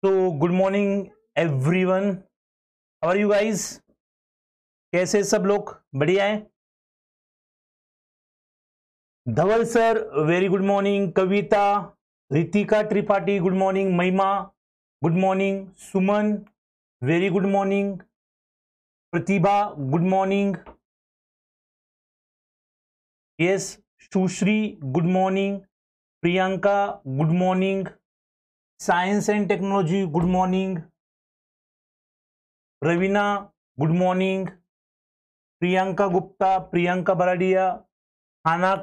तो good morning everyone, how are you guys? कैसे सब लोग? बढ़िया है। Dhaval sir very good morning, Kavita, Ritika Tripathi good morning, Mahima good morning, Suman very good morning, Pratibha good morning, yes, Sushri good morning, Priyanka good morning, science and technology good morning, Raveena good morning, Priyanka Gupta, Priyanka Baradia, Aana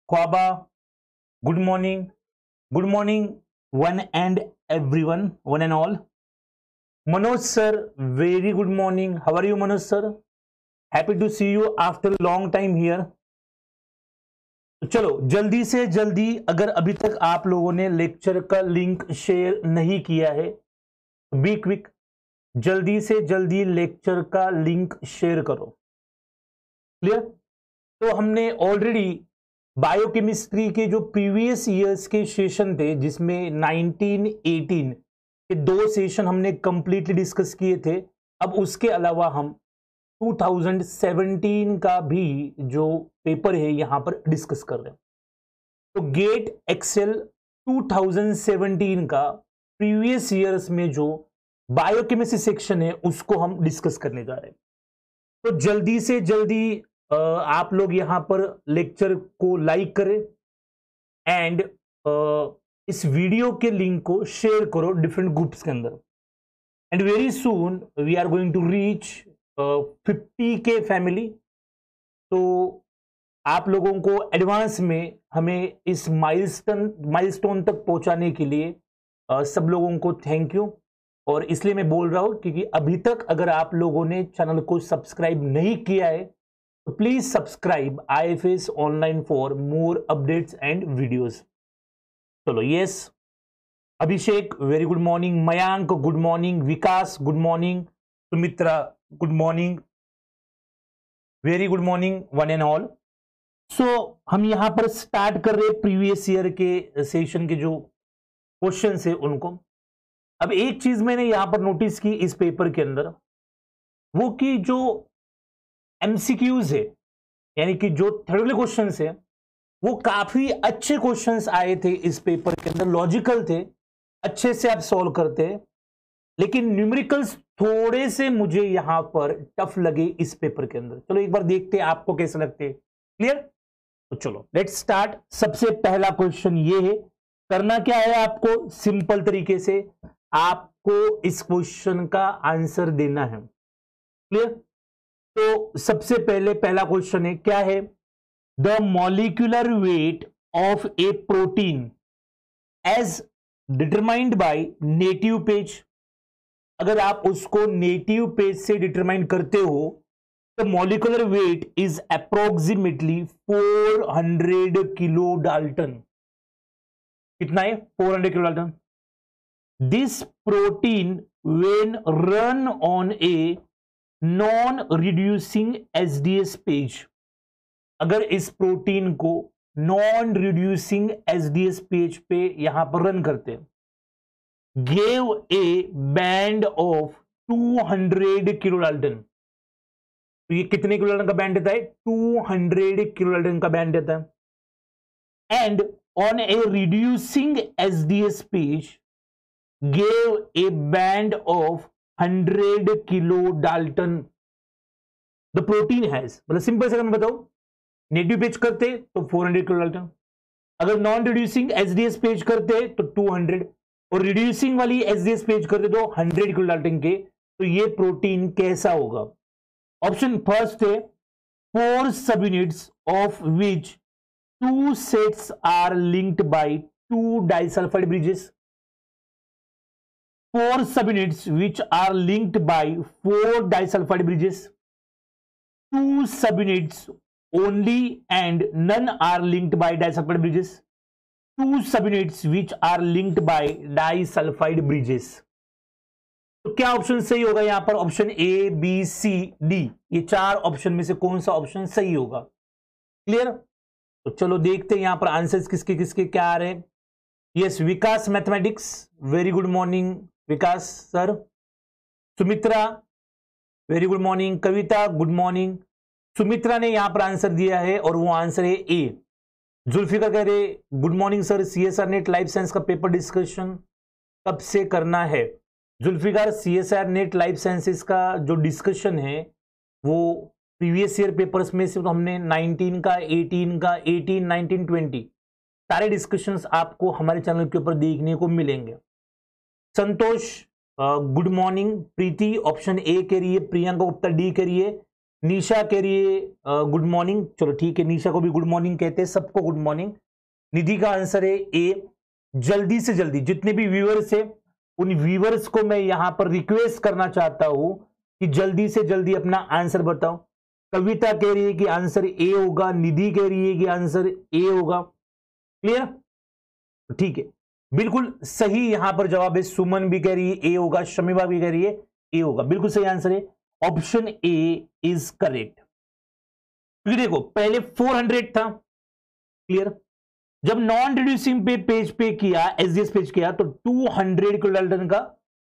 ख्वाबा good morning one and everyone, one and all. Manoj sir very good morning, how are you Manoj sir? Happy to see you after long time here. चलो जल्दी से जल्दी, अगर अभी तक आप लोगों ने लेक्चर का लिंक शेयर नहीं किया है, बी क्विक, जल्दी से जल्दी लेक्चर का लिंक शेयर करो। क्लियर? तो हमने ऑलरेडी बायोकेमिस्ट्री के जो प्रीवियस ईयर्स के सेशन थे, जिसमें 1918 के 2 सेशन हमने कंप्लीटली डिस्कस किए थे। अब उसके अलावा हम 2017 का भी जो पेपर है यहां पर डिस्कस कर रहे हैं। तो गेट एक्सेल 2017 का प्रीवियस ईयर्स में जो बायोकेमिस्ट्री सेक्शन है उसको हम डिस्कस करने जा रहे हैं। तो जल्दी से जल्दी आप लोग यहां पर लेक्चर को लाइक करें एंड इस वीडियो के लिंक को शेयर करो डिफरेंट ग्रुप्स के अंदर। And very soon we are going to reach 50K family. तो आप लोगों को एडवांस में हमें इस माइलस्टोन तक पहुंचाने के लिए सब लोगों को थैंक यू। और इसलिए मैं बोल रहा हूं क्योंकि अभी तक अगर आप लोगों ने चैनल को सब्सक्राइब नहीं किया है तो please subscribe IFS online for more updates and videos. चलो yes, Abhishek very good morning, Mayank good morning, Vikas good morning, Sumitra good morning, very good morning one and all. So हम यहां पर स्टार्ट कर रहे हैं प्रीवियस ईयर के सेशन के जो क्वेश्चन है उनको। अब एक चीज मैंने यहां पर नोटिस की इस पेपर के अंदर, वो कि जो MCQs है, यानी कि जो थ्योरेटिकल क्वेश्चंस है, वो काफी अच्छे क्वेश्चंस आए थे इस पेपर के अंदर, लॉजिकल थे, अच्छे से आप सॉल्व करते हैं। लेकिन न्यूमेरिकल्स थोड़े से मुझे यहां पर टफ लगे इस पेपर के अंदर। चलो एक बार देखते हैं आपको कैसे लगते हैं। क्लियर? तो चलो लेट्स स्टार्ट। सबसे पहला क्वेश्चन ये है, करना क्या है आपको, सिंपल तरीके से आपको इस क्वेश्चन का आंसर देना है। क्लियर? तो सबसे पहले पहला क्वेश्चन है, क्या है? The molecular weight of a protein as determined by native PAGE. अगर आप उसको नेटिव पेज से डिटरमाइन करते हो तो molecular weight is approximately 400 kilo Dalton. कितना है? 400 kilo Dalton. This protein when run on a non reducing SDS page, अगर इस प्रोटीन को नॉन रिड्यूसिंग SDS पेज पे यहां पर रन करते हैं, gave A band of 200 kilo Dalton. तो ये कितने किलो डाल्टन का बैंड देता है? 200 किलो डाल्टन का बैंड देता है। And on a reducing SDS page gave A band of 100 kilo Dalton the protein has. मतलब सिंपल से मैं बताऊं, नेटिव पेज करते तो 400 किलो डाल्टन, अगर नॉन रिड्यूसिंग SDS पेज करते तो 200, और रिड्यूसिंग वाली SDS पेज करते तो 100 किलो डाल्टन के। तो ये प्रोटीन कैसा होगा? ऑप्शन फर्स्ट है, 4 subunits of which 2 sets are linked by 2 disulphide bridges. 4 subunits which are linked by 4 disulfide bridges. 2 subunits only and none are linked by disulfide bridges. 2 subunits which are linked by disulfide bridges. तो क्या option सही होगा यहां पर? Option A, B, C, D, ये 4 option में से कौन सा ऑप्शन सही होगा? क्लियर? तो चलो देखते हैं यहां पर आंसर्स किसके किसके क्या आ रहे हैं। Yes, Vikas mathematics very good morning, Vikas sir, Sumitra very good morning, Kavita good morning. Sumitra ने यहां पर आंसर दिया है और वो आंसर है ए। जुल्फिकर कह रहे good morning sir, CSIR NET life science का पेपर डिस्कशन कब से करना है? Zulfikar, CSIR NET life sciences का जो डिस्कशन है वो प्रीवियस ईयर पेपर्स में से तो हमने 19 का 18 का 18 19 20 सारे डिस्कशंस आपको हमारे चैनल के ऊपर देखने को मिलेंगे। Santosh good morning. Preeti option A कह रही है, प्रियंका गुप्ता डी कह रही है, निशा कह रही है गुड मॉर्निंग। चलो ठीक है, निशा को भी गुड मॉर्निंग कहते हैं, सबको गुड मॉर्निंग। निधि का आंसर है ए। जल्दी से जल्दी जितने भी व्यूअर्स है उन व्यूअर्स को मैं यहां पर रिक्वेस्ट करना चाहता हूं कि जल्दी से जल्दी अपना आंसर बताओ। कविता कह रही है कि आंसर ए होगा, निधि कह रही है कि आंसर ए होगा। क्लियर? ठीक है, बिल्कुल सही यहां पर जवाब है। सुमन भी कह रही है ए होगा, शमीबा भी कह रही है ए होगा, बिल्कुल सही आंसर है, ऑप्शन ए इज करेक्ट। क्योंकि देखो पहले 400 था, क्लियर, जब नॉन रिड्यूसिंग पे पेज पे किया, एसडीएस पेज किया, तो 200 किलोडाल्टन का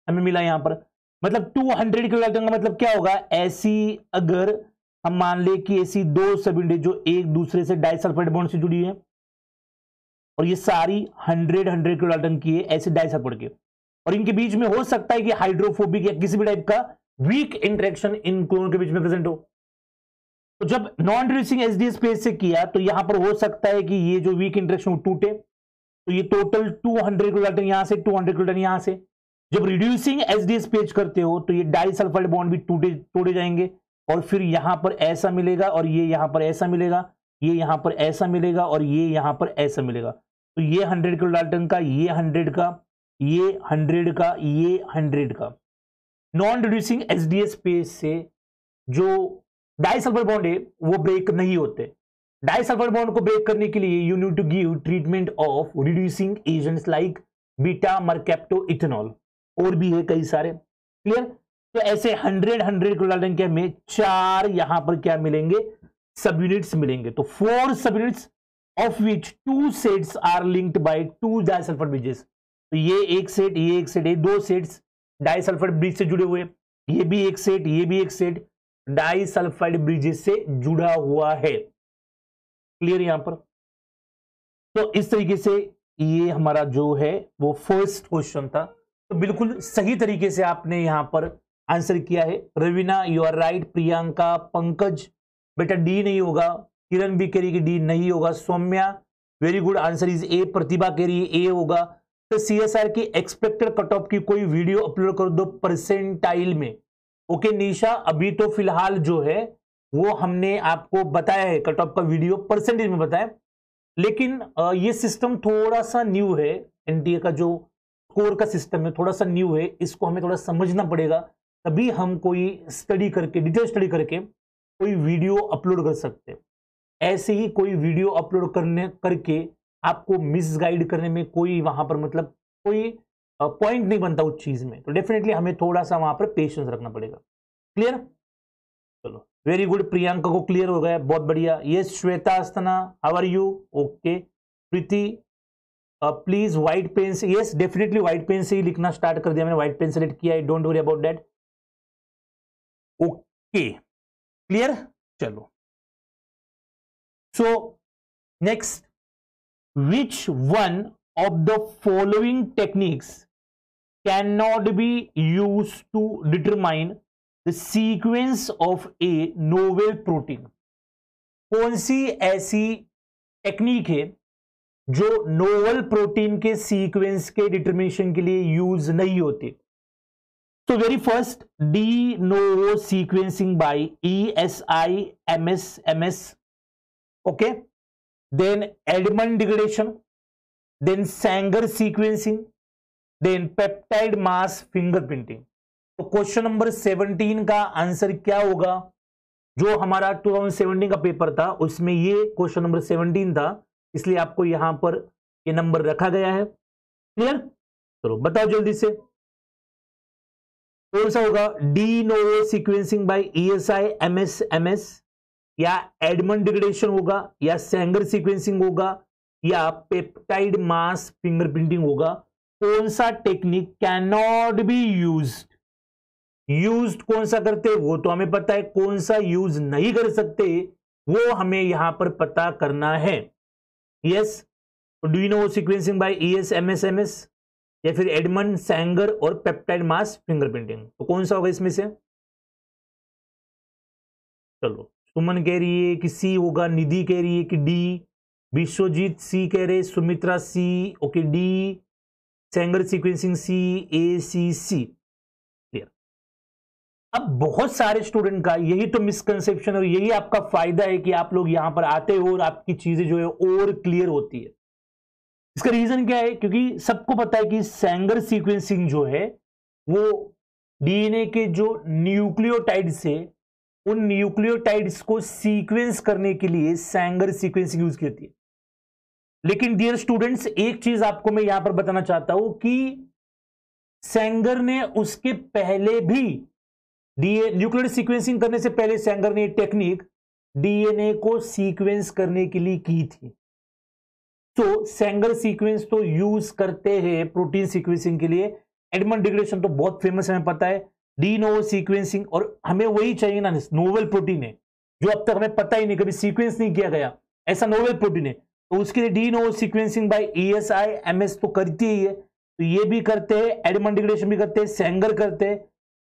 हमें मिला यहां पर। मतलब 200 किलोडाल्टन का मतलब क्या होगा? ऐसी अगर हम मान ले कि ऐसी दो सबयूनिट जो एक दूसरे से डाइसल्फाइड बॉन्ड से जुड़ी है और ये सारी 100 किलोडाल्टन की है ऐसे डाइसल्फाइड के, और इनके बीच में हो सकता है कि हाइड्रोफोबिक या किसी भी टाइप का वीक इंटरेक्शन इन क्लोन के बीच में प्रेजेंट हो। तो जब नॉन रिड्यूसिंग एसडीएस पेज से किया तो यहां पर हो सकता है कि ये जो वीक इंटरेक्शन टूटे, तो ये टोटल 200 किलोडाल्टन यहां से, 200 किलोडाल्टन यहां से। जब रिड्यूसिंग एसडीएस पेज करते हो तो ये डाइसल्फाइड बॉन्ड भी तोड़े जाएंगे और फिर यहां पर ऐसा मिलेगा और ये यहां पर ऐसा मिलेगा, ये यहां पर ऐसा मिलेगा और ये यहां पर ऐसा मिलेगा। तो ये 100 किलोडाल्टन का, ये 100 का, ये 100 का, ये 100 का। नॉन रिड्यूसिंग एसडीएस पेज से जो डाइसल्फाइड बॉन्ड है वो ब्रेक नहीं होते। डाइसल्फाइड बॉन्ड को ब्रेक करने के लिए you need to give treatment of reducing agents like beta mercaptoethanol, और भी है कई सारे। क्लियर? तो ऐसे 100 किलोडाल्टन के हमें 4 यहां पर क्या मिलेंगे? सब यूनिट्स मिलेंगे। तो 4 subunits of which 2 sets are linked by 2 disulphide bridges. तो ये एक सेट, ये एक सेट, ये 2 सेट्स डाइसल्फाइड ब्रिज से जुड़े हुए, ये भी एक सेट, ये भी एक सेट डाइसल्फाइड ब्रिजेस से जुड़ा हुआ है। क्लियर यहां पर? तो इस तरीके से ये हमारा जो है वो फर्स्ट क्वेश्चन था। तो बिल्कुल सही तरीके से आपने यहां पर आंसर किया है। Raveena you are right, Priyanka, Pankaj बेटा डी नहीं होगा, किरण भी कह रही कि डी नहीं होगा, Saumya very good answer is A, Pratibha कह रही है ए होगा। तो सीएसआर की एक्सपेक्टेड कट ऑफ की कोई वीडियो अपलोड कर दो परसेंटाइल में। ओके निशा, अभी तो फिलहाल जो है वो हमने आपको बताया है, कट ऑफ का वीडियो परसेंटेज में बताया, लेकिन ये सिस्टम थोड़ा सा न्यू है। एनटीए का जो स्कोर का सिस्टम है थोड़ा सा न्यू है, इसको हमें थोड़ा समझना पड़ेगा, तभी हम कोई स्टडी करके, डिटेल स्टडी करके कोई वीडियो अपलोड कर सकते हैं। ऐसे ही कोई वीडियो अपलोड करके आपको मिसगाइड करने में कोई वहां पर मतलब कोई पॉइंट नहीं बनता उस चीज में। तो डेफिनेटली हमें थोड़ा सा वहां पर पेशेंस रखना पड़ेगा। क्लियर? चलो वेरी गुड, प्रियंका को क्लियर हो गया, बहुत बढ़िया। Yes Shweta Asthana, how are you? Okay. Preeti please white pen से, यस डेफिनेटली व्हाइट पेन से ही लिखना स्टार्ट कर दिया मैंने, व्हाइट पेन सेलेक्ट किया है, don't worry about that. Okay clear? चलो so next, which one of the following techniques cannot be used to determine the sequence of a novel protein? कौन सी ऐसी टेक्निक है जो नोवेल प्रोटीन के sequence के determination के लिए यूज नहीं होती? तो very first, de novo sequencing by ESI-MS, okay, then Edmond degradation, then Sanger sequencing, then peptide mass fingerprinting। तो क्वेश्चन नंबर 17 का आंसर क्या होगा? जो हमारा 2017 का पेपर था उसमें ये क्वेश्चन नंबर 17 था, इसलिए आपको यहां पर ये नंबर रखा गया है। क्लियर? चलो बताओ जल्दी से, कौन सा होगा? D novo sequencing by ESI-MS, या एडमंड डिग्रेडेशन होगा, या सैंगर सीक्वेंसिंग होगा, या पेप्टाइड मास फिंगरप्रिंटिंग होगा? कौन सा technique can not be used कौन सा करते वो तो हमें पता है, कौन सा यूज नहीं कर सकते वो हमें यहां पर पता करना है। Yes, do you know sequencing by ESMSMS या फिर एडमंड सैंगर और पेप्टाइड मास फिंगरप्रिंटिंग, तो कौन सा होगा इसमें से? चलो, सुमन कह रही है कि सी होगा, निधि कह रही है कि डी, विश्वजीत सी कह रहे, सुमित्रा सी, ओके डी, सैंगर सीक्वेंसिंग सी, ACC। क्लियर। अब बहुत सारे स्टूडेंट का यही तो मिसकंसेप्शन और यही आपका फायदा है कि आप लोग यहां पर आते हो और आपकी चीजें जो है और क्लियर होती है। इसका रीजन क्या है? क्योंकि सबको पता है कि सैंगर सीक्वेंसिंग जो है वो डीएनए के जो न्यूक्लियोटाइड्स है उन न्यूक्लियोटाइड्स को सीक्वेंस करने के लिए सैंगर सीक्वेंसिंग यूज की जाती है। लेकिन डियर स्टूडेंट्स, एक चीज आपको मैं यहां पर बताना चाहता हूं कि सैंगर ने उसके पहले भी न्यूक्लियोटाइड सीक्वेंसिंग करने से पहले सैंगर ने टेक्निक डीएनए को सीक्वेंस करने के लिए की थी। तो सैंगर सीक्वेंस तो यूज करते हैं प्रोटीन सीक्वेंसिंग के लिए। एडमंड डिग्रेडेशन तो बहुत फेमस है, हमें पता है। डी नोवो सीक्वेंसिंग, और हमें वही चाहिए ना, नोवेल प्रोटीन है जो अब तक हमें पता ही नहीं, कभी सीक्वेंस नहीं किया गया, ऐसा नोवेल प्रोटीन है। तो उसके लिए de novo sequencing by ESIMS तो करती ही है, तो ये भी करते हैं, एडमंड डिग्रेडेशन भी करते हैं, सैंगर करते हैं।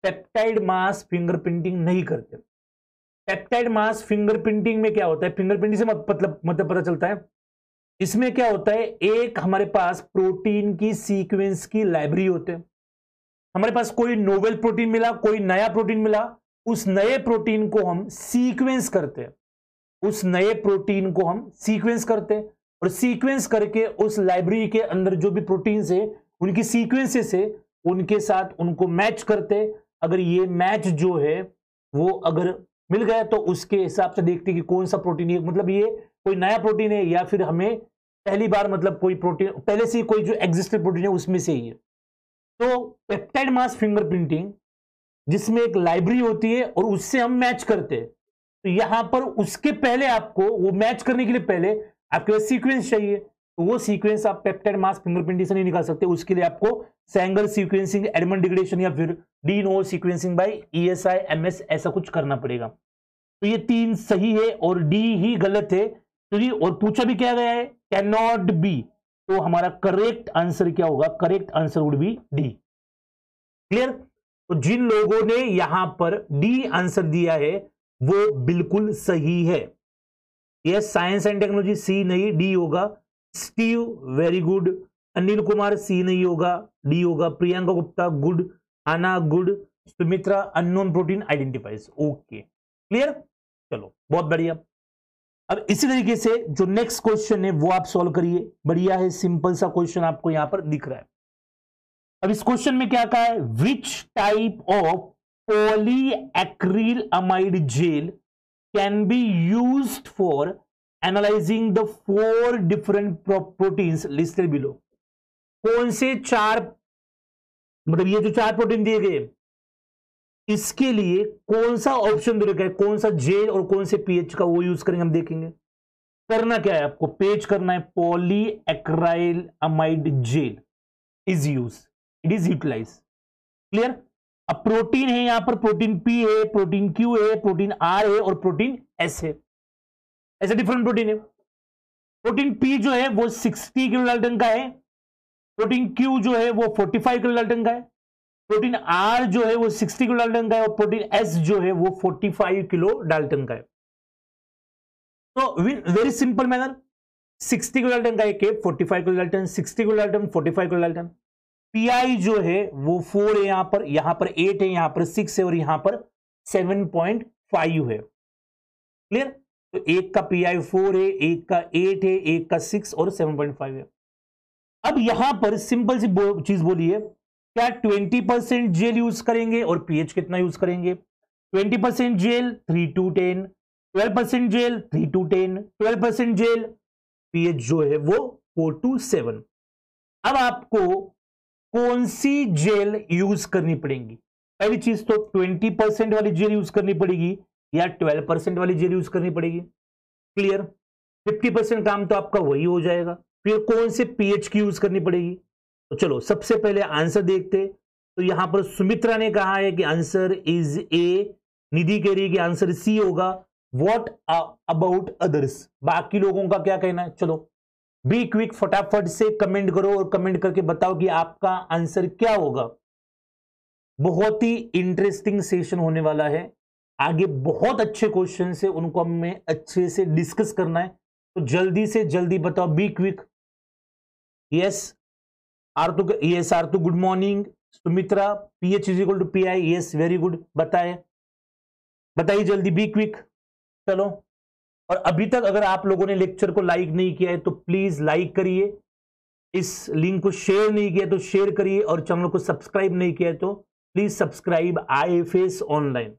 पेप्टाइड मास फिंगरप्रिंटिंग नहीं करते। पेप्टाइड मास फिंगरप्रिंटिंग में क्या होता है? फिंगरप्रिंटिंग से मतलब पता चलता है, इसमें क्या होता है, एक हमारे पास प्रोटीन की सीक्वेंस की लाइब्रेरी होते हैं। हमारे पास कोई नोवेल प्रोटीन मिला, कोई नया प्रोटीन मिला, उस नए प्रोटीन को हम सीक्वेंस करते हैं, उस नए प्रोटीन को हम सीक्वेंस करते हैं और सीक्वेंस करके उस लाइब्रेरी के अंदर जो भी प्रोटीन्स है उनकी सीक्वेंसेस है उनके साथ उनको मैच करते। अगर ये मैच जो है वो अगर मिल गया तो उसके हिसाब से देखते कि कौन सा प्रोटीन है, मतलब ये कोई नया प्रोटीन है या फिर हमें पहली बार मतलब कोई प्रोटीन पहले से कोई जो एग्जिस्टेड प्रोटीन है उसमें से ही है। तो पेप्टाइड मास फिंगरप्रिंटिंग जिसमें एक लाइब्रेरी होती है और उससे हम मैच करते हैं, तो यहां पर उसके पहले आपको वो मैच करने के लिए पहले आपके पास सीक्वेंस चाहिए, तो वो सीक्वेंस आप पेप्टाइड मास फिंगरप्रिंटिंग से नहीं निकाल सकते। उसके लिए आपको सैंगर सीक्वेंसिंग, एडमंड डिग्रेडेशन या फिर de novo sequencing by ESIMS ऐसा कुछ करना पड़ेगा। तो ये तीन सही है और डी ही गलत है। तो ये और पूछा भी क्या गया है, कैन नॉट बी, तो हमारा करेक्ट आंसर क्या होगा? Correct answer would B D. Clear? तो जिन लोगों ने यहां पर डी आंसर दिया है वो बिल्कुल सही है। Yes, science and technology C नहीं, डी होगा। Steve very good. Anil Kumar C नहीं होगा, डी होगा। Priyanka Gupta good. Aana good. Sumitra unknown protein identifies, okay clear. चलो बहुत बढ़िया। अब इसी तरीके से जो नेक्स्ट क्वेश्चन है वो आप सॉल्व करिए। बढ़िया है, सिंपल सा क्वेश्चन आपको यहां पर दिख रहा है। अब इस क्वेश्चन में क्या कहा है, which type of polyacrylamide gel can be used for analysing the 4 different proteins listed below. कौन से 4, मतलब ये जो 4 प्रोटीन दिए गए इसके लिए कौन सा ऑप्शन दे रखा है, कौन सा जेल और कौन से पीएच का वो यूज करेंगे, हम देखेंगे। करना क्या है आपको, पेज करना है, polyacrylamide gel is use, it is utilise. Clear? अब प्रोटीन है यहां पर, प्रोटीन पी है, प्रोटीन क्यू है, प्रोटीन आर है और प्रोटीन एस है। ऐसे डिफरेंट प्रोटीन है। प्रोटीन पी जो है वो 60 किलो डाल्टन का है, प्रोटीन क्यू जो है वो 45 किलो डाल्टन का है, प्रोटीन आर जो है वो 60 किलो डाल्टन का है और प्रोटीन एस जो है वो 45 किलो डाल्टन का है। तो very simple manner, 60 kilo Dalton का एक है, 45 kilo Dalton, 60 kilo Dalton, 45 kilo Dalton. Pi जो है वो 4 है, यहां पर 8 है, यहां पर 6 है और यहां पर 7.5 है। क्लियर? तो एक का पीआई 4 है, एक का 8 है, एक का 6 और 7.5 है। अब यहां पर सिंपल सी चीज बोलिए, क्या 20% जेल यूज करेंगे और पीएच कितना यूज करेंगे? 20% gel 3 to 10, 12% gel 3 to 10, 12% gel, pH जो है वो 4 to 7। अब आपको कौन सी जेल यूज करनी पड़ेगी? पहली चीज तो 20% वाली जेल यूज करनी पड़ेगी या 12% वाली जेल यूज करनी पड़ेगी। क्लियर? 50% काम तो आपका वही हो जाएगा। फिर कौन से पीएच की यूज करनी पड़ेगी? तो चलो सबसे पहले आंसर देखते। तो यहां पर सुमित्रा ने कहा है कि आंसर इज ए, निधि कह रही है कि आंसर सी होगा। व्हाट अबाउट अदर्स, बाकी लोगों का क्या कहना है? चलो बी क्विक, फटाफट से कमेंट करो और कमेंट करके बताओ कि आपका आंसर क्या होगा। बहुत ही इंटरेस्टिंग सेशन होने वाला है, आगे बहुत अच्छे क्वेश्चन है, उनको हमें अच्छे से डिस्कस करना है। तो जल्दी से जल्दी बताओ, be quick. Yes Aartu, yes Aartu, good morning. Sumitra, pH is equal to pI yes, very very गुड, बताए बताइए जल्दी, बी क्विक। चलो, और अभी तक अगर आप लोगों ने लेक्चर को लाइक नहीं किया है तो प्लीज लाइक करिए, इस लिंक को शेयर नहीं किया तो शेयर करिए, और चैनल को सब्सक्राइब नहीं किया है तो please subscribe IFS online.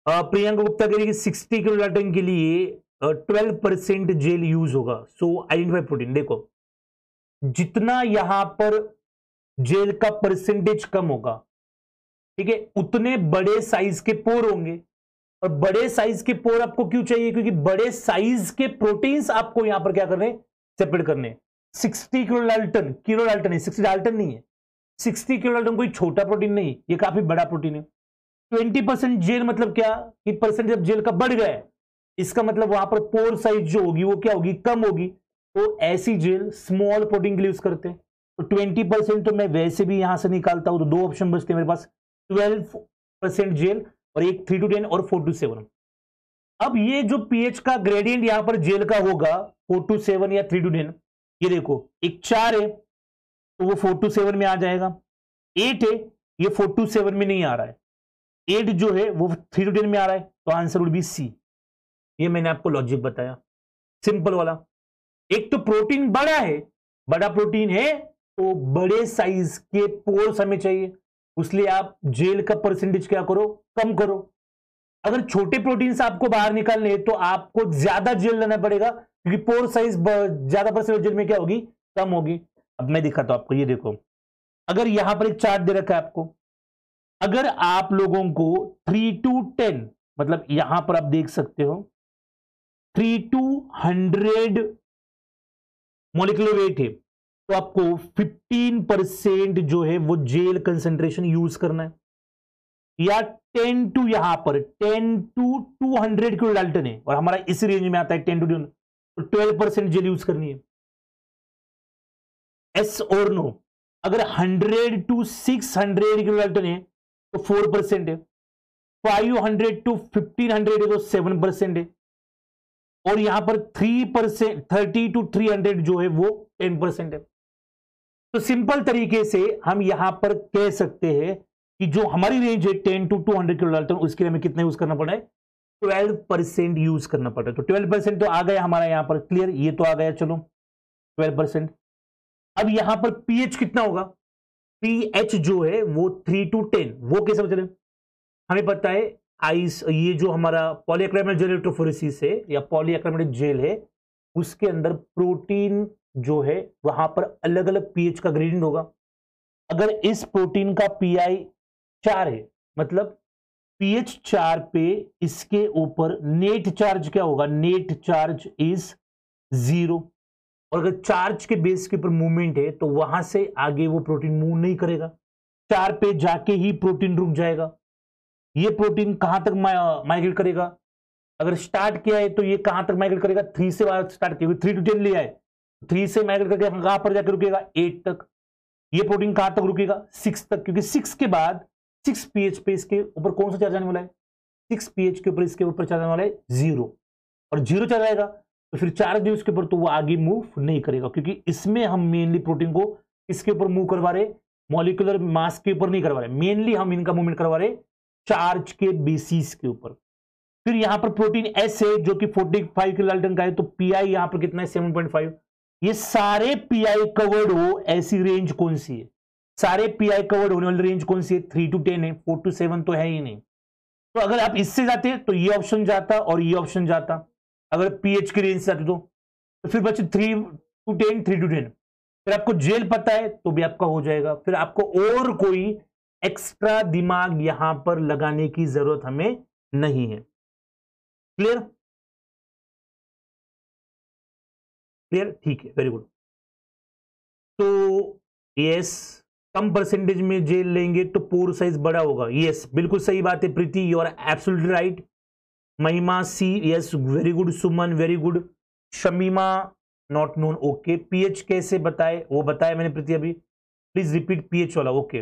Priyanka Gupta कह रही है कि 60 किलो डाल्टन के लिए 12% जेल यूज होगा। सो आइडेंटिफाई प्रोटीन। देखो, जितना यहां पर जेल का परसेंटेज कम होगा, ठीक है, उतने बड़े साइज के पोर होंगे। और बड़े साइज के पोर आपको क्यों चाहिए? क्योंकि बड़े साइज के प्रोटीन्स आपको यहां पर क्या करने, सेपरेट करने। 60 किलो डाल्टन, किलो डाल्टन है, 60 डाल्टन नहीं है। 60 किलो डाल्टन कोई छोटा प्रोटीन नहीं, ये काफी बड़ा प्रोटीन है। 20% जेल मतलब क्या कि परसेंटेज ऑफ जेल का बढ़ गया है, इसका मतलब वहां पर पोर साइज जो होगी वो क्या होगी, कम होगी। तो ऐसी जेल स्मॉल प्रोटीन के लिए यूज करते हैं। तो 20% तो मैं वैसे भी यहां से निकालता हूं, तो दो ऑप्शन बचते हैं मेरे पास, 12% जेल और एक 3 to 10 और 4 to 7। अब ये जो पीएच का ग्रेडियंट यहां पर जेल का होगा 4 to 7 या 3 to 10, ये देखो एक 4 है तो वो 4 to 7 में आ जाएगा, 8 है ये 4 to 7 में नहीं आ रहा है, 8 जो है वो 3 to 10 में आ रहा है, तो आंसर वुड बी सी। ये मैंने आपको लॉजिक बताया, सिंपल वाला। एक तो प्रोटीन बड़ा है, बड़ा प्रोटीन है तो बड़े साइज के पोर्स हमें चाहिए, इसलिए आप जेल का परसेंटेज क्या करो, कम करो। अगर छोटे प्रोटीन से आपको बाहर निकालने तो आपको ज्यादा जेल लेना पड़ेगा, क्योंकि पोर साइज ज्यादा परसेंटेज जेल में क्या होगी, कम होगी। अब मैं दिखाता हूं आपको, ये देखो, अगर यहां पर एक चार्ट दे रखा है आपको, अगर आप लोगों को 3 to 10, मतलब यहां पर आप देख सकते हो 3 to 100 मॉलिक्यूलर वेट है, तो आपको 15% जो है वो जेल कंसेंट्रेशन यूज करना है, या 10 टू, यहां पर 10 to 200 किलो डाल्टन है और हमारा इस रेंज में आता है 10 to 200, तो 12% जेल यूज करनी है। एस और नो, अगर 100 to 600 किलो डाल्टन है तो 4% है, 500 to 1500 है तो 7% है, और यहां पर 3%, 30 to 300 जो है वो 10% है। तो सिंपल तरीके से हम यहां पर कह सकते हैं कि जो हमारी रेंज है 10 to 200 किलो डाल्टन, उसके लिए हमें कितना यूज करना पड़ा है, 12% यूज करना पड़ा है। तो 12% तो आ गया हमारा यहां पर, क्लियर, ये तो आ गया, चलो 12%। अब यहां पर पीएच कितना होगा, पीएच जो है वो 3 to 10, वो कैसे चले, हमें पता है आइस, ये जो हमारा पॉलीएक्रिलामाइड जेल इलेक्ट्रोफोरेसिस है या पॉलीएक्रिलामाइड जेल है, उसके अंदर प्रोटीन जो है वहां पर अलग अलग पीएच का ग्रेडियंट होगा। अगर इस प्रोटीन का पीआई 4 है, मतलब पीएच 4 पे इसके ऊपर नेट चार्ज क्या होगा, नेट चार्ज इज 0। और अगर चार्ज के बेस के ऊपर मूवमेंट है तो वहां से आगे वो प्रोटीन मूव नहीं करेगा, 4 पे जाके ही प्रोटीन रुक जाएगा। ये प्रोटीन कहां तक माइग्रेट करेगा, अगर स्टार्ट किया है तो ये कहां तक माइग्रेट करेगा, 3 से स्टार्ट किया, 3 to 10 लिया है, 3 से माइग्रेट करके कहां पर जाकर रुकेगा, 8 तक। ये प्रोटीन कहां तक रुकेगा, 6 तक, क्योंकि 6 के बाद 6 पीएच पे इसके ऊपर कौन सा चार्ज आने वाला है, 6 पीएच के ऊपर इसके ऊपर चार्ज आने वाला है 0, और 0 चार्ज आएगा तो फिर चार्ज भी उसके ऊपर, तो वो आगे मूव नहीं करेगा, क्योंकि इसमें हम मेनली प्रोटीन को इसके ऊपर मूव करवा रहे, मॉलिक्यूलर मास के ऊपर नहीं करवा रहे, मेनली हम इनका मूवमेंट करवा रहे चार्ज के बेसिस के ऊपर। फिर यहां पर प्रोटीन एस है जो कि 45 किलो डाल्टन का है, तो पीआई यहां पर कितना है, 7.5। ये सारे पीआई कवर्ड हो ऐसी रेंज कौन सी है, सारे पीआई कवर्ड होने वाली रेंज कौन सी है, 3 to 10 है, 4 to 7 तो है ही नहीं। तो अगर आप इससे जाते तो ये ऑप्शन जाता और ये ऑप्शन जाता, अगर पीएच की रेंज से जाते तो फिर बचे 3 to 10, 3 to 10। फिर आपको जेल पता है तो भी आपका हो जाएगा, फिर आपको और कोई एक्स्ट्रा दिमाग यहां पर लगाने की जरूरत हमें नहीं है। क्लियर, क्लियर, ठीक है, वेरी गुड। तो यस, कम परसेंटेज में जेल लेंगे तो पोर साइज बड़ा होगा। यस, बिल्कुल सही बात है Preeti, you are absolutely right. Mahima C, yes very good. Suman very good. Shamima not known, okay. PH कैसे बताए, वो बताया मैंने प्रीति अभी, प्लीज रिपीट पीएच वाला। ओके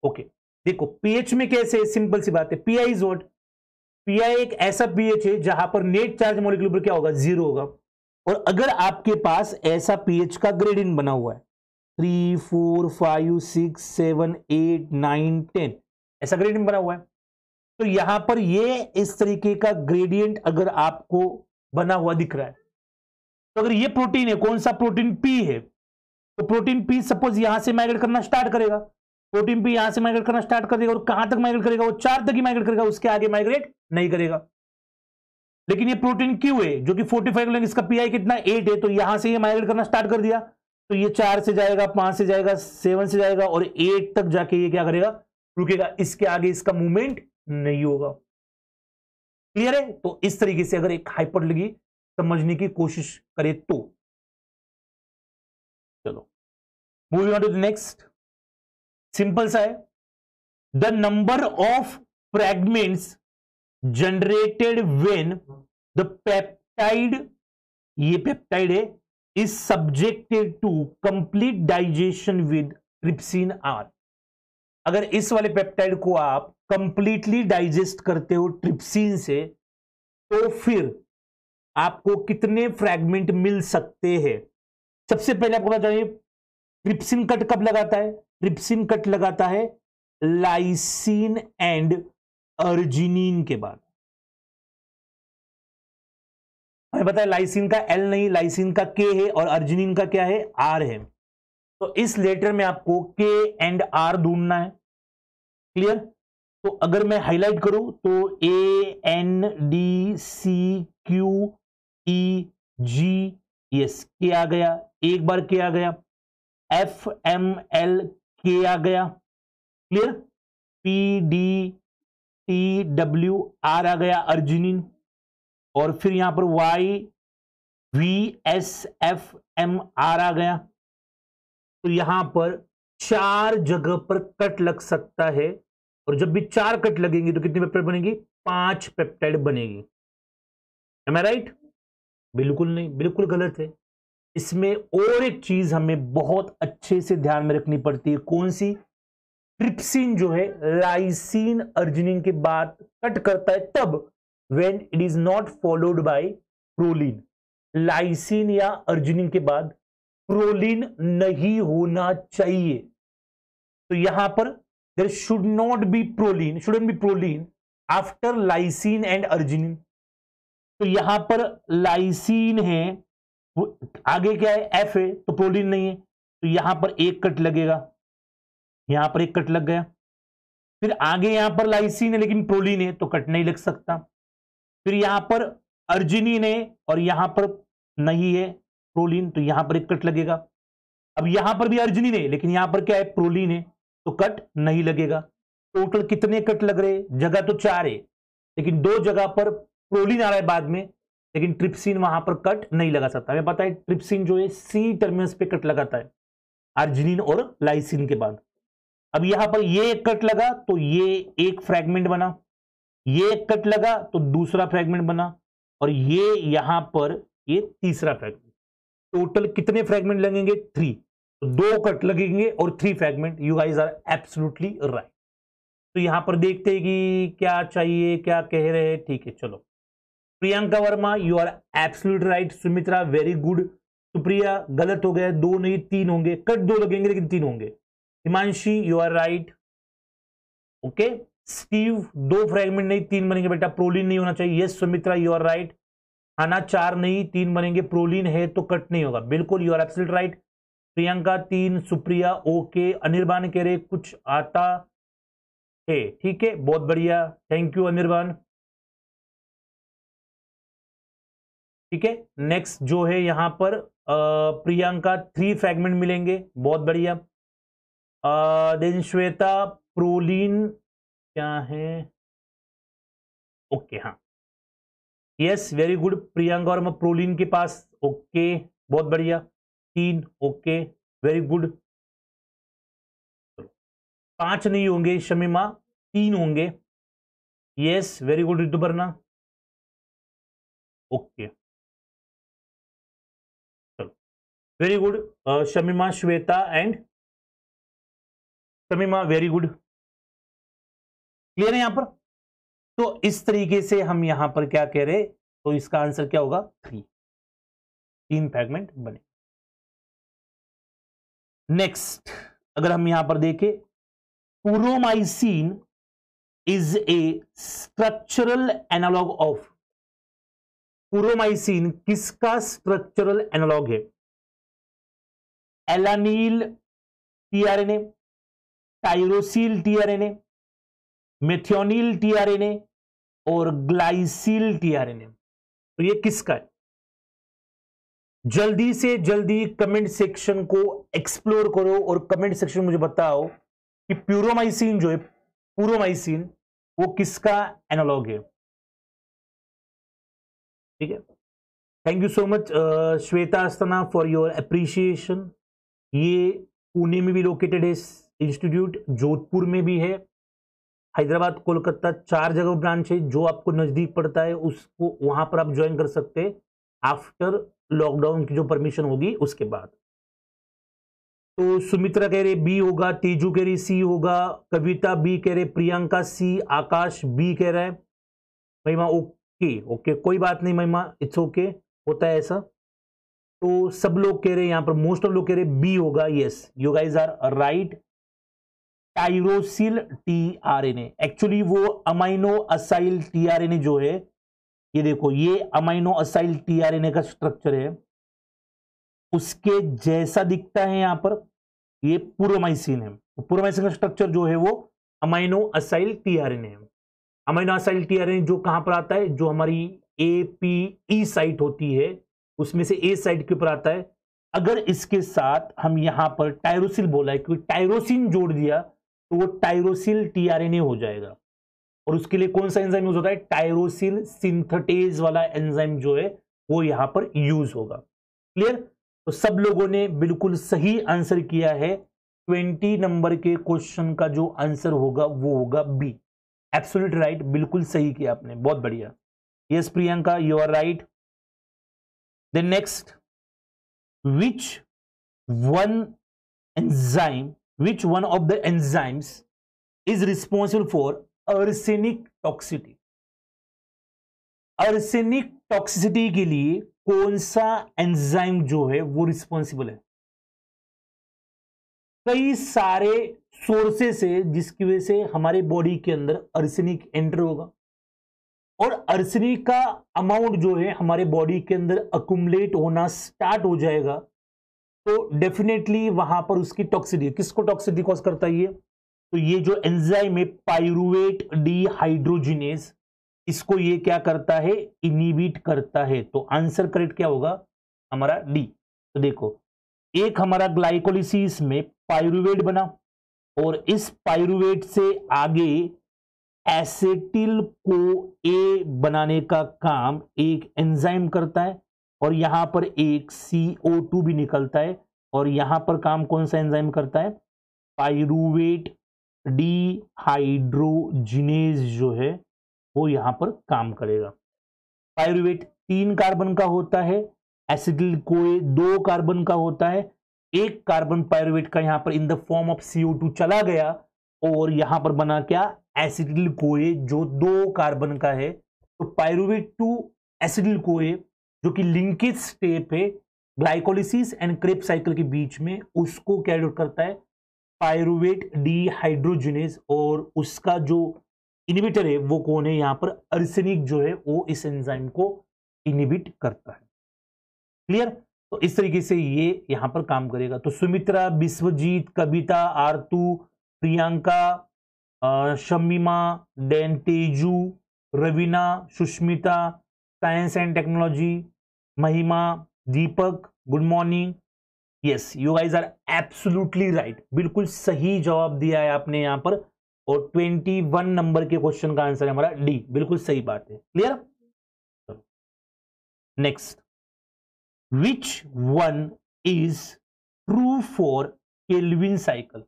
ओके, देखो पीएच में कैसे, सिंपल सी बात है, पीआई इज व्हाट, पीआई एक ऐसा पीएच है जहां पर नेट चार्ज मॉलिक्यूल पर क्या होगा, जीरो होगा। और अगर आपके पास ऐसा पीएच का ग्रेडियंट बना हुआ है 3 4 5 6 7 8 9 10, ऐसा ग्रेडियंट बना हुआ है, तो यहां पर ये इस तरीके का ग्रेडियंट अगर आपको बना हुआ दिख रहा है, तो अगर ये प्रोटीन है, कौन सा प्रोटीन, पी है, तो प्रोटीन पी सपोज यहां से माइग्रेट करना स्टार्ट करेगा, प्रोटीन पी यहां से माइग्रेट करना स्टार्ट कर देगा, और कहां तक माइग्रेट करेगा, वो 4 तक ही माइग्रेट करेगा, उसके आगे माइग्रेट नहीं करेगा। लेकिन ये प्रोटीन क्यू है जो कि 45 इसका पीआई कितना 8 है, तो यहां से ये माइग्रेट करना स्टार्ट कर दिया, तो ये 4 से जाएगा, 5 से जाएगा, 7 से जाएगा, और 8 तक जाके ये क्या करेगा, रुकेगा, इसके आगे इसका मूवमेंट नहीं होगा। क्लियर है? तो इस तरीके से अगर एक हाइपरलिगी समझने की कोशिश करे तो चलो moving on to the next, simple सा है, the number of fragments generated when the peptide, ये पेप्टाइड है, is subjected to complete digestion with trypsin are. अगर इस वाले पेप्टाइड को आप कंप्लीटली डाइजेस्ट करते हो ट्रिप्सिन से, तो फिर आपको कितने फ्रैगमेंट मिल सकते हैं। सबसे पहले आपको पता चाहिए ट्रिप्सिन कट कब लगाता है, ट्रिप्सिन कट लगाता है लाइसिन एंड अर्जिनिन के बाद। हमें पता है लाइसिन का एल नहीं, लाइसिन का के है, और अर्जिनिन का क्या है, आर है। तो इस लेटर में आपको के एंड आर ढूंढना है। क्लियर? तो अगर मैं हाईलाइट करूं तो A N D C Q E G, yes K आ गया, एक बार के आ गया, एफ एम एल के आ गया, clear, P D T W R आ गया अर्जिनिन, और फिर यहां पर Y V S F M R आ गया। तो यहां पर 4 जगह पर कट लग सकता है, और जब भी 4 कट लगेंगे तो कितनी पेप्टाइड बनेगी, 5 पेप्टाइड बनेगी। एम आई राइट? बिल्कुल नहीं, बिल्कुल गलत है। इसमें और एक चीज हमें बहुत अच्छे से ध्यान में रखनी पड़ती है, कौन सी, ट्रिप्सिन जो है लाइसिन अर्जिनिन के बाद कट करता है तब, when it is not followed by proline. Lysine या अर्जिनिन के बाद प्रोलीन नहीं होना चाहिए। तो यहां पर there should not be proline, shouldn't be proline after lysine and arginine. तो यहां पर लाइसिन है, आगे क्या है, एफ है, तो प्रोलीन नहीं है, तो यहां पर एक कट लगेगा, यहां पर एक कट लग गया। फिर आगे यहां पर लाइसिन है लेकिन प्रोलीन है, तो कट नहीं लग सकता। फिर यहां पर अर्जिनिन है और यहां पर नहीं है प्रोलीन, तो यहां पर एक कट लगेगा। अब यहां पर भी अर्जिनिन है लेकिन यहां पर क्या है, प्रोलीन है, तो कट नहीं लगेगा। टोटल कितने कट लग रहे, जगह तो 4 है, लेकिन 2 जगह पर प्रोलीन आ रहा है बाद में, लेकिन ट्रिप्सिन वहां पर कट नहीं लगा सकता। हमें पता है ट्रिप्सिन जो है सी टर्मिनस पे कट लगाता है अर्जिनिन और लाइसिन के बाद। अब यहां पर ये एक कट लगा तो ये एक फ्रैगमेंट बना, ये एक कट लगा तो दूसरा फ्रैगमेंट बना, और ये यहां पर ये तीसरा फ्रैगमेंट। टोटल कितने फ्रैगमेंट लगेंगे, 3। तो 2 कट लगेंगे और 3 fragment. You guys are absolutely right. तो यहां पर देखते हैं कि क्या चाहिए, क्या कह रहे हैं। ठीक है, चलो। Priyanka Verma, you are absolutely right. Sumitra very good. Supriya गलत हो गया, 2 नहीं 3 होंगे, कट 2 लगेंगे लेकिन 3 होंगे। Himanshi you are right, okay. Steve 2 fragment नहीं 3 बनेंगे बेटा, प्रोलीन नहीं होना चाहिए। Yes Sumitra you are right. Hana 4 नहीं 3 बनेंगे, प्रोलीन है तो कट नहीं होगा, बिल्कुल you are absolute right. Priyanka 3, Supriya okay. Anirban कह रहे कुछ आता है, ठीक है, बहुत बढ़िया, थैंक यू अनिर्बान। ठीक है, नेक्स्ट जो है यहां पर प्रियंका 3 फ्रैगमेंट मिलेंगे, बहुत बढ़िया। देन श्वेता प्रोलीन क्या है, ओके हाँ, यस वेरी गुड प्रियंका, और मैं प्रोलीन के पास, ओके बहुत बढ़िया, 3 ओके। Very good. 5 नहीं होंगे शमीमा, 3 होंगे। Yes very good Rituparna. Okay चलो very good. Shamima, Shweta and Shamima, very good. Clear है यहां पर? तो इस तरीके से हम यहां पर क्या कह रहे, तो इसका आंसर क्या होगा? 3। 3 फ्रैगमेंट बने। नेक्स्ट अगर हम यहां पर देखें, puromycin is a structural analog of. Puromycin किसका स्ट्रक्चरल एनालॉग है? Alanyl tRNA, tyrosyl tRNA, methionyl tRNA और ग्लाइसिल टीआरएनए। तो ये किसका है? जल्दी से जल्दी कमेंट सेक्शन को एक्सप्लोर करो और कमेंट सेक्शन में मुझे बताओ कि प्यूरोमाइसिन जो है, पुरोमाइसिन, वो किसका एनालॉग है। ठीक है, thank you so much Shweta Asthana for your appreciation. ये पुणे में भी लोकेटेड है इंस्टीट्यूट, जोधपुर में भी है, हैदराबाद, कोलकाता, 4 जगह ब्रांच है। जो आपको नजदीक पड़ता है उसको वहां पर आप ज्वाइन कर सकते हैं आफ्टर लॉकडाउन की जो परमिशन होगी उसके बाद। तो सुमित्रा कह रहे बी होगा, तेजू कह रही सी होगा, कविता बी कह रहे, प्रियंका सी, आकाश बी कह रहा है। महिमा ओके ओके, कोई बात नहीं महिमा, इट्स ओके, होता है ऐसा। तो सब लोग कह रहे हैं यहां पर, मोस्ट ऑफ लोग कह रहे बी होगा। Yes you guys are right, tyrosyl tRNA. Actually वो अमाइनो असाइल टीआरएनए जो है, ये देखो, ये अमाइनो असाइल टीआरएनए का स्ट्रक्चर है, उसके जैसा दिखता है यहां पर। ये पुरोमाइसिन है, पुरोमाइसिन का स्ट्रक्चर जो है वो अमाइनो असाइल टीआरएनए है। अमाइनो असाइल टीआरएनए जो कहां पर आता है, जो हमारी एपीई साइट होती है उसमें से ए साइट के ऊपर आता है। अगर इसके साथ हम यहां पर टायरोसिल बोला है, क्योंकि टायरोसिन जोड़ दिया तो वो टायरोसिल टीआरएनए हो जाएगा। और उसके लिए कौन सा एंजाइम यूज होता है? टायरोसिल सिंथेटेज वाला एंजाइम जो है वो यहां पर यूज होगा। क्लियर? तो सब लोगों ने बिल्कुल सही आंसर किया है। 20 नंबर के क्वेश्चन का जो आंसर होगा वो होगा बी। एब्सोल्यूट राइट, बिल्कुल सही किया आपने, बहुत बढ़िया। Yes Priyanka, you are right. Then next, which one of the enzymes is responsible for arsenic toxicity? arsenic toxicity के लिए कौन सा एंजाइम जो है वो रिस्पॉन्सिबल है? कई सारे सोर्सेस है जिसकी वजह से हमारे बॉडी के अंदर अर्सेनिक एंटर होगा, और अर्सेनिक का अमाउंट जो है हमारे बॉडी के अंदर अकुमुलेट होना स्टार्ट हो जाएगा, तो डेफिनेटली वहां पर उसकी टॉक्सिसिटी, किसको टॉक्सिसिटी कॉज करता है ये? तो ये जो एंजाइम है पायरुवेट डिहाइड्रोजिनेज, इसको ये क्या करता है? इनिबिट करता है। तो आंसर करेक्ट क्या होगा हमारा? डी। तो देखो, एक हमारा ग्लाइकोलिसिस में पायरुवेट बना, और इस पायरुवेट से आगे एसिटिल को ए बनाने का काम एक एंजाइम करता है, और यहां पर एक CO2 भी निकलता है, और यहां पर काम कौन सा एंजाइम करता है? पायरुवेट डिहाइड्रोजिनेज जो है वो यहां पर काम करेगा। पायरुवेट 3 कार्बन का होता है, एसिटिल कोए 2 कार्बन का होता है। एक कार्बन पायरुवेट का यहां पर in the form of CO2 चला गया, और यहां पर बना क्या? एसिटिल कोए जो 2 कार्बन का है। तो पायरुवेट टू एसिटिल कोए जो कि लिंकेज स्टेप है ग्लाइकोलिसिस एंड क्रेब्स साइकिल के बीच में, उसको कैरी आउट करता है पायरुवेट डिहाइड्रोजिनेज, और उसका जो इनिबिटर है वो कौन है? यहां पर अर्सेनिक जो है वो इस एंजाइम को इनिबिट करता है। क्लियर? तो इस तरीके से ये यहां पर काम करेगा। तो Sumitra, Vishwajit, Kavita, Aartu, Priyanka, Shamima, then Teju, Raveena, Sushmita, science and technology, Mahima, Deepak, good morning. Yes you guys are absolutely right, बिल्कुल सही जवाब दिया है आपने यहां पर, और 21 नंबर के क्वेश्चन का आंसर है हमारा डी। बिल्कुल सही बात है। Clear? Next, which one is true for Calvin cycle.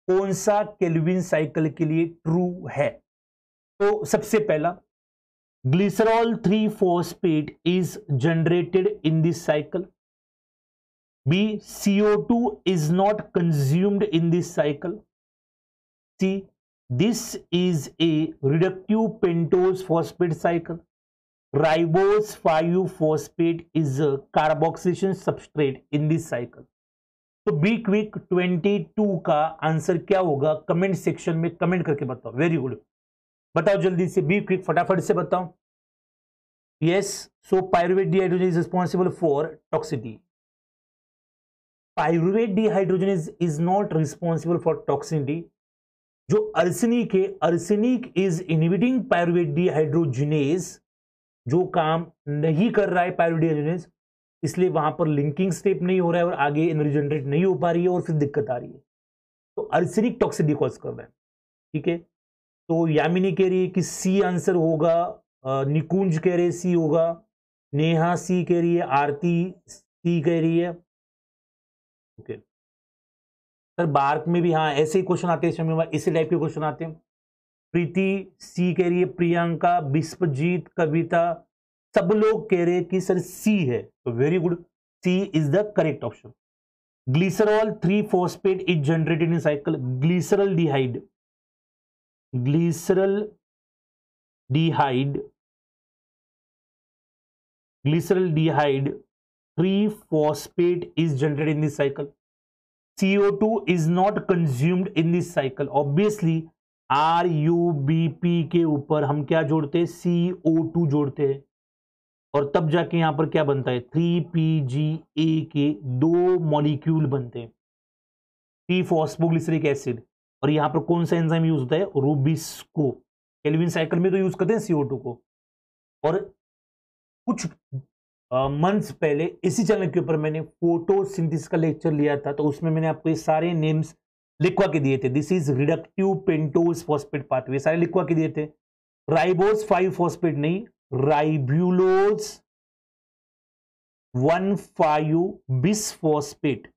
कौन सा केल्विन साइकिल के लिए ट्रू है? तो सबसे पहला, glycerol 3 phosphate is generated in this cycle. B, CO2 is not consumed in this cycle. C, this is a reductive pentose phosphate cycle. Ribose 5-phosphate is a carboxylation substrate in this cycle. तो be quick 22 का answer क्या होगा? Comment section में comment करके बताओ। Very good, बताओ जल्दी से, बी क्विक फटाफट से बताओ। Yes, so pyruvate dehydrogen is responsible for toxicity. Pyruvate dehydrogen is not responsible for toxicity. जो अर्सेनिक है, arsenic is inhibiting pyruvate dehydrogenase, जो काम नहीं कर रहा है पायरुवेट डिहाइड्रोजिनेज, इसलिए वहां पर लिंकिंग स्टेप नहीं हो रहा है और आगे एनर्जी जनरेट नहीं हो पा रही है और फिर दिक्कत आ रही है। तो अर्सेनिक टॉक्सिसिटी कॉज कर रहा है। ठीक है, तो यामिनी कह रही है कि सी आंसर होगा, निकुंज कह रहे सी होगा, नेहा सी कह रही है, आरती सी कह रही है। ओके सर, बार्क में भी हाँ ऐसे ही क्वेश्चन आते हैं, इसी टाइप के क्वेश्चन आते हैं। प्रीति सी कह रही है, प्रियंका, विश्वजीत, कविता, सब लोग कह रहे हैं कि सर सी है। तो very good, C is the correct option. Glycerol 3 phosphate is generated in cycle. Glycerol dehyde, glycerol dehyde, glycerol dehyde 3 phosphate is generated in this cycle. CO2 is not consumed in this cycle. Obviously, RUBP के ऊपर हम क्या जोड़ते हैं? CO2 जोड़ते हैं, और तब जाके यहां पर क्या बनता है? 3PGA के 2 मॉलिक्यूल बनते हैं, 3 फॉस्फोग्लिसरिक एसिड। और यहां पर कौन सा एंजाइम यूज होता है? रूबिस्को। केल्विन साइकिल में तो यूज करते हैं CO2 को। और कुछ मंथ्स पहले इसी चैनल के ऊपर मैंने फोटोसिंथेसिस का लेक्चर लिया था, तो उसमें मैंने आपको ये सारे नेम्स लिखवा के दिए थे। This is reductive pentose phosphate pathway, सारे लिखवा के दिए थे। राइबोस 5 फॉस्फेट नहीं, राइब्यूलोज 1,5 बिसफॉस्फेट,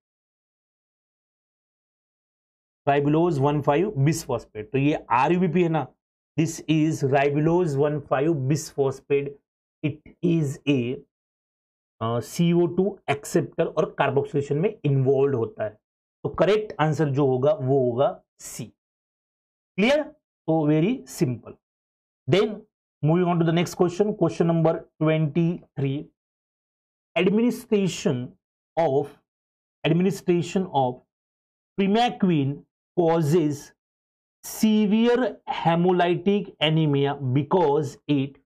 राइबुलोज 1,5 बिसफॉस्फेट। तो ये RUBP है ना, this is ribulose 1,5 bisphosphate. It is a CO2 acceptor और कार्बोक्सिलेशन में इन्वॉल्व होता है। तो करेक्ट आंसर जो होगा वो होगा सी। क्लियर? तो very simple. Then moving on to the next question, question number 23। Administration of primaquine causes severe hemolytic anemia because it,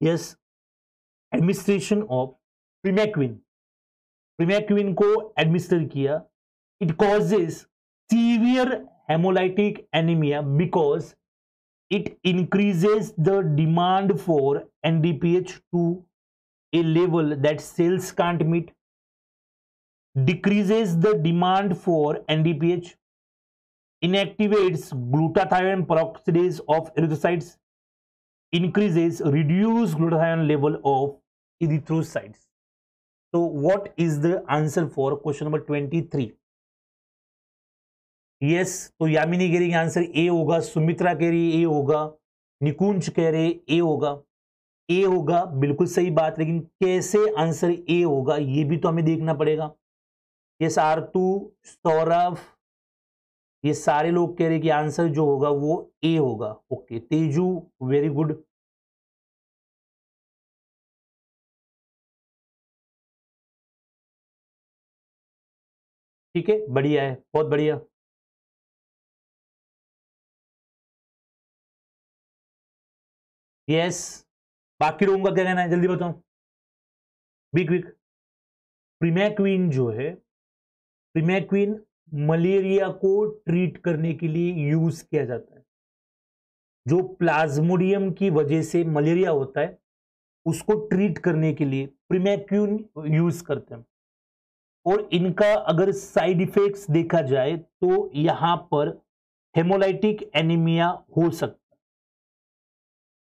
yes, administration of primaquine को एडमिनिस्टर किया, it causes severe haemolytic anaemia because it increases the demand for NDPH to a level that cells can't meet, decreases the demand for NDPH, inactivates glutathione peroxidase of erythrocytes, increases reduced glutathione level of erythrocytes. So what is the answer for question number 23? yes, तो यामिनी कह रही answer A होगा, सुमित्रा कह रही ए होगा, निकुंज कह रहे ए होगा। ए होगा बिल्कुल सही बात, लेकिन कैसे आंसर ए होगा ये भी तो हमें देखना पड़ेगा। यस, आरतू, सौरभ, ये सारे लोग कह रहे कि आंसर जो होगा वो ए होगा। Okay, Teju, very good. ठीक है, बढ़िया है, बहुत बढ़िया। यस, बाकी लोगों का क्या कहना है, जल्दी बताओ, बी क्विक। प्रीमैक्विन जो है, प्रीमैक्विन मलेरिया को ट्रीट करने के लिए यूज किया जाता है। जो प्लाज्मोडियम की वजह से मलेरिया होता है उसको ट्रीट करने के लिए प्रीमैक्विन यूज करते हैं। और इनका अगर साइड इफेक्ट्स देखा जाए तो यहां पर हेमोलाइटिक एनीमिया हो सकता है।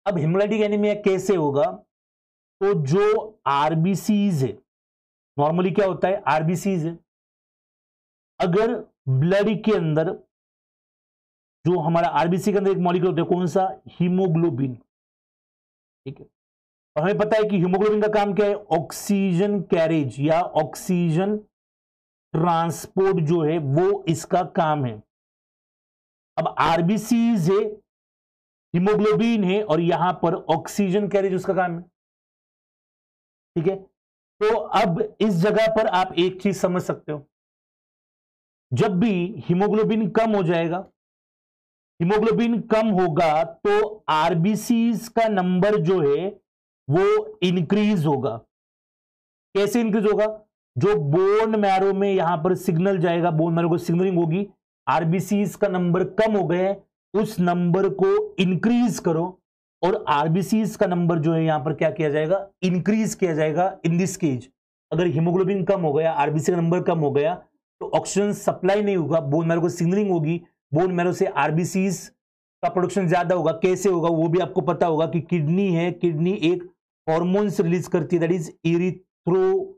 अब हेमोलाइटिक एनीमिया कैसे होगा? तो जो आरबीसीज है, नॉर्मली क्या होता है, आरबीसीज है। अगर ब्लड के अंदर जो हमारा आरबीसी के अंदर एक मॉलिक्यूल होता है, कौन सा, हीमोग्लोबिन, ठीक है। और हमें पता है कि हीमोग्लोबिन का काम क्या है, ऑक्सीजन कैरेज या ऑक्सीजन ट्रांसपोर्ट जो है वो इसका काम है। अब आरबीसीज है, हीमोग्लोबिन है, और यहां पर ऑक्सीजन कैरेज उसका काम है, ठीक है। तो अब इस जगह पर आप एक चीज समझ सकते हो, जब भी हीमोग्लोबिन कम हो जाएगा, हीमोग्लोबिन कम होगा तो आरबीसीज का नंबर जो है वो इंक्रीज होगा। कैसे इंक्रीज होगा, जो बोन मैरो में यहां पर सिग्नल जाएगा, बोन मैरो को सिग्नलिंग होगी, आरबीसीज का नंबर कम हो गया है, उस नंबर को इंक्रीज करो, और आरबीसीज का नंबर जो है यहां पर क्या किया जाएगा, इंक्रीज किया जाएगा। इन दिस केज अगर हीमोग्लोबिन कम हो गया, आरबीसी का नंबर कम हो गया, तो ऑक्सीजन सप्लाई नहीं होगा, बोन मैरो को सिग्नलिंग होगी, बोन मैरो से आरबीसीज का प्रोडक्शन ज्यादा होगा। कैसे होगा वो भी आपको पता होगा कि किडनी है, किडनी एक हॉर्मोन्स रिलीज करती है, दैट इज इरिथ्रोपायोटिन,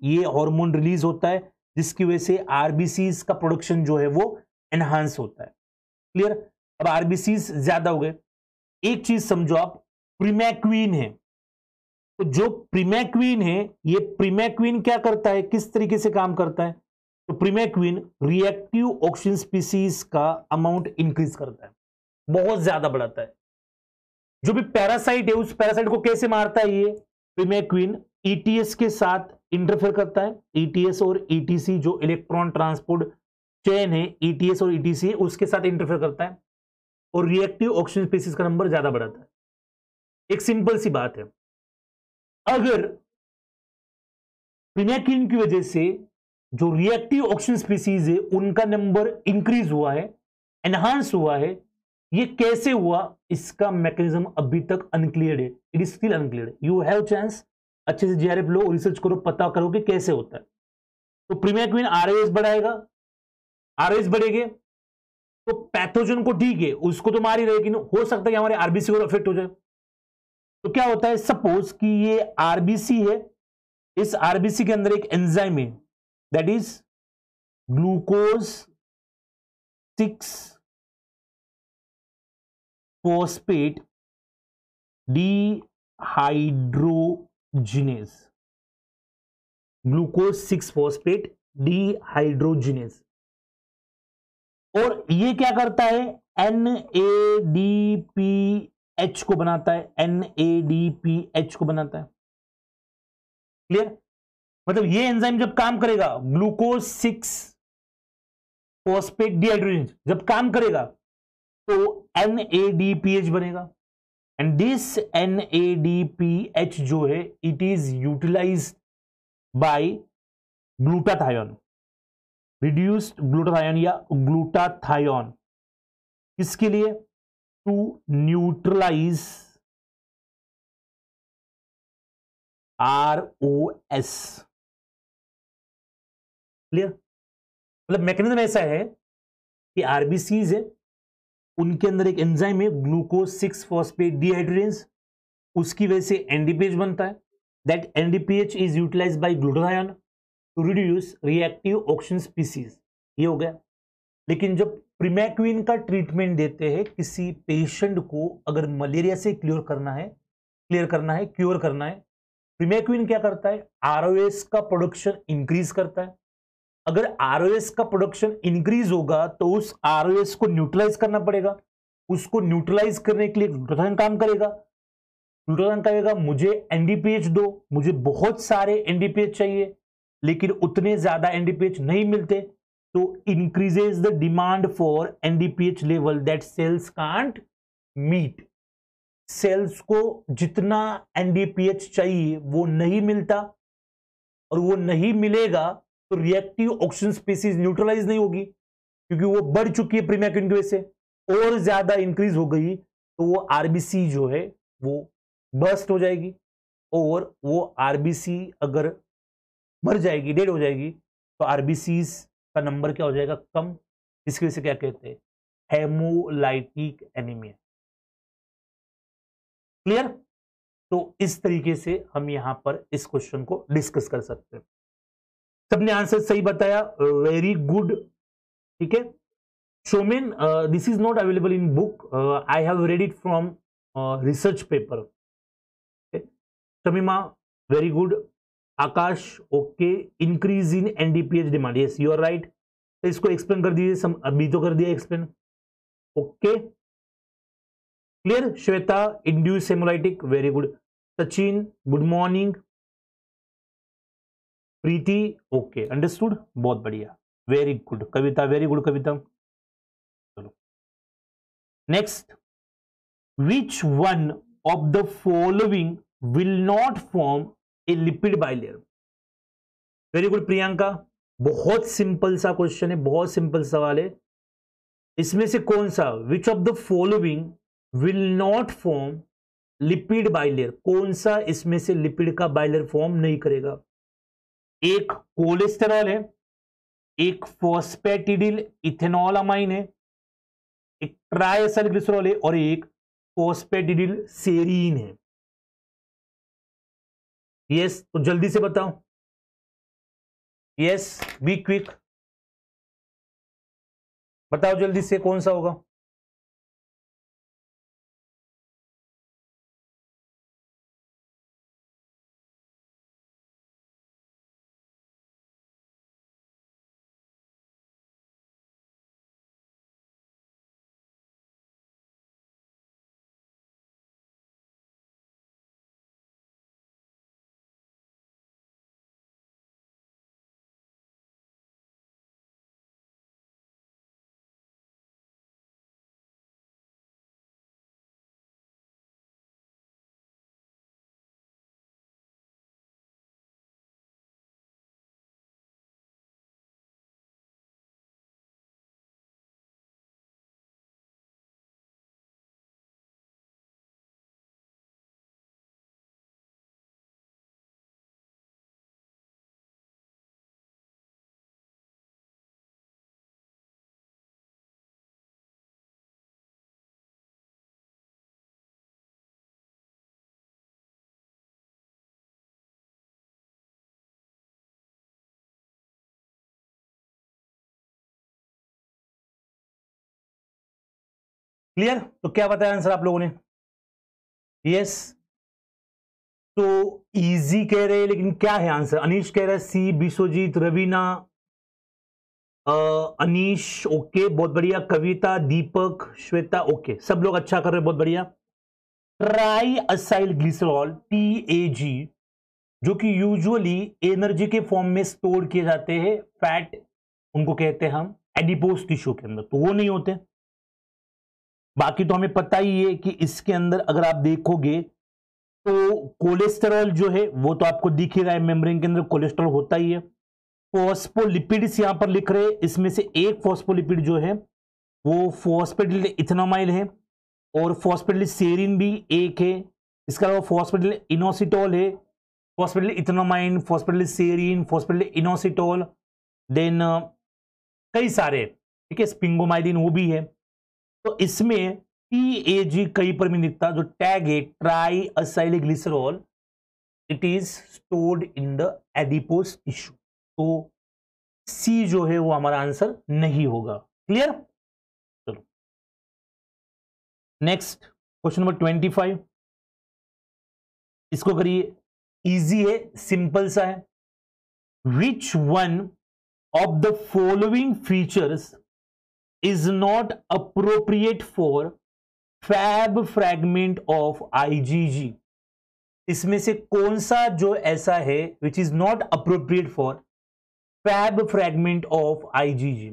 ये हार्मोन रिलीज होता है जिसकी वजह से आरबीसीज का प्रोडक्शन जो है वो एनहांस होता है। क्लियर। अब आरबीसीज ज्यादा हो गए, एक चीज समझो आप, प्रीमैक्वीन है, तो जो प्रीमैक्वीन है, ये प्रीमैक्वीन क्या करता है, किस तरीके से काम करता है, तो प्रीमैक्वीन रिएक्टिव ऑक्सीजन स्पीसीज का अमाउंट इंक्रीज करता है, बहुत ज्यादा बढ़ाता है। जो भी पैरासाइट है उस पैरासाइट को कैसे मारता है, ये प्रीमैक्वीन ईटीएस के साथ इंटरफेयर करता है। ईटीएस और ईटीसी जो इलेक्ट्रॉन ट्रांसपोर्ट चेन है, ईटीएस और ईटीसी उसके साथ इंटरफेयर करता है और रिएक्टिव ऑक्सीजन स्पीसीज का नंबर ज्यादा बढ़ाता है। एक सिंपल सी बात है, अगर प्रीमैक्वीन की वजह से जो रिएक्टिव ऑक्सीजन स्पीसीज है उनका नंबर इंक्रीज हुआ है, एनहांस हुआ है, ये कैसे हुआ, इसका मैकेनिज्म अभी तक अनक्लियर है, it is still unclear. You have chance, अच्छे से जीआरएफ लो, रिसर्च करो, पता करो कि कैसे होता है। तो प्रीमैक्वीन आरएस बढ़ाएगा, आरएस बढ़ेगे तो पैथोजन को ठीक है उसको तो मार ही रहे, लेकिन हो सकता है हमारे आरबीसी को अफेक्ट हो जाए। तो क्या होता है, सपोज कि ये आरबीसी है, इस आरबीसी के अंदर एक एंजाइम है, that is glucose 6 phosphate dehydrogenase, glucose 6 phosphate dehydrogenase, और ये क्या करता है, NADPH को बनाता है, NADPH को बनाता है। क्लियर। मतलब ये एंजाइम जब काम करेगा, ग्लूकोज 6 फॉस्फेट डिहाइड्रोजिनेज जब काम करेगा तो NADPH बनेगा, एंड दिस NADPH जो है it is utilised by glutathione, reduced glutathione या ग्लूटाथायोन, इसके लिए टू न्यूट्रलाइज ROS। क्लियर। मतलब मैकेनिज्म ऐसा है कि आरबीसीज है, उनके अंदर एक एंजाइम है ग्लूकोज 6 फॉस्फेट डिहाइड्रोजिनेज, उसकी वजह से एनडीपीएच बनता है, that NDPH is utilised by glutathione to reduce reactive oxygen species, ये हो गया। लेकिन जब प्रीमैक्वीन का ट्रीटमेंट देते हैं किसी पेशेंट को, अगर मलेरिया से क्योर करना है, प्रीमैक्वीन क्या करता है, आरओएस का प्रोडक्शन इंक्रीज करता है। अगर आरओएस का प्रोडक्शन इंक्रीज होगा तो उस आरओएस को न्यूट्रलाइज करना पड़ेगा, उसको न्यूट्रलाइज करने के लिए ग्लूटाथायोन काम करेगा, ग्लूटाथायोन कहेगा मुझे एनडीपीएच दो, मुझे बहुत सारे एनडीपीएच चाहिए, लेकिन उतने ज्यादा एनडीपीएच नहीं मिलते, तो increases the demand for NDPH level that cells can't meet. Cells को जितना एनडीपीएच चाहिए वो नहीं मिलता, और वो नहीं मिलेगा तो रिएक्टिव ऑक्सीजन स्पीसीज न्यूट्रलाइज नहीं होगी, क्योंकि वो बढ़ चुकी है प्रीमैक्वीन की वजह से, और ज्यादा इंक्रीज हो गई तो वो आरबीसी जो है वो बर्स्ट हो जाएगी, और वो आरबीसी अगर मर जाएगी, डेड हो जाएगी, तो आरबीसी का नंबर क्या हो जाएगा, कम, इसकी वजह से क्या कहते हैं, हेमोलाइटिक एनीमिया। क्लियर। तो इस तरीके से हम यहां पर इस क्वेश्चन को डिस्कस कर सकते हैं। सबने आंसर सही बताया, वेरी गुड। ठीक है, Somen, this is not available in book, I have read it from research paper. Shamima, very good. Akash, okay, increase in NADPH demand, yes you are right. तो इसको एक्सप्लेन कर दीजिए, अभी तो कर दिया explain. Okay, clear. Shweta, induce haemolytic, very good. Sachin, good morning. Preeti, okay, understood, बहुत बढ़िया, very good. Kavita, very good Kavita. चलो next, which one of the following will not form A lipid bilayer? Very good Priyanka, बहुत सिंपल सा क्वेश्चन है, बहुत simple सवाल है। इसमें से कौन सा, which of the following will not form lipid bilayer, कौन सा इसमें से लिपिड का बाइलेयर फॉर्म नहीं करेगा? एक कोलेस्टेरॉल है, एक फॉस्फेटिडिल इथेनॉल अमाइन है, एक ट्राइएसाइल ग्लिसरॉल है और एक फॉस्फेटिडिल सेरीन है। यस, तो जल्दी से बताओ। यस, बी क्विक, बताओ जल्दी से कौन सा होगा। क्लियर, तो क्या बताया आंसर आप लोगों ने? यस, तो इजी कह रहे हैं लेकिन क्या है आंसर? अनीश कह रहा है सी, बिश्वजीत, रवीना, अनीश, ओके बहुत बढ़िया, कविता, दीपक, श्वेता, ओके, सब लोग अच्छा कर रहे हैं, बहुत बढ़िया। ट्राई असाइल ग्लिसरॉल, TAG, जो कि यूजुअली एनर्जी के फॉर्म में स्टोर किए जाते हैं, फैट उनको कहते हैं हम एडिपोज टिश्यू के अंदर, तो वो नहीं होते। बाकी तो हमें पता ही है कि इसके अंदर अगर आप देखोगे तो कोलेस्टेरॉल जो है वो तो आपको दिख ही रहा है, मेम्ब्रेन के अंदर कोलेस्टेरॉल होता ही है। फॉस्फोलिपिड्स यहां पर लिख रहे हैं, इसमें से एक फॉस्फोलिपिड जो है वो फॉस्फेटिडिल इथेनोमाइल है और फॉस्फेटिडिल सेरीन भी एक है। इसके अलावा फॉस्फेटिडिल इनोसिटोल है, phosphatidyl ethanolamine, phosphatidyl serine, phosphatidyl inositol, then कई सारे, ठीक है, स्पिंगोमाइलिन वो भी है। तो इसमें TAG कहीं पर भी दिखता, जो टैग है try acyl glycerol, it is stored in the adipose tissue, तो सी जो है वो हमारा आंसर नहीं होगा। क्लियर, चलो नेक्स्ट क्वेश्चन नंबर 25, इसको करिए, इजी है, सिंपल सा है। Which one of the following features is not appropriate for fab fragment of IgG? इसमें से कौन सा जो ऐसा है which is not appropriate for fab fragment of IgG?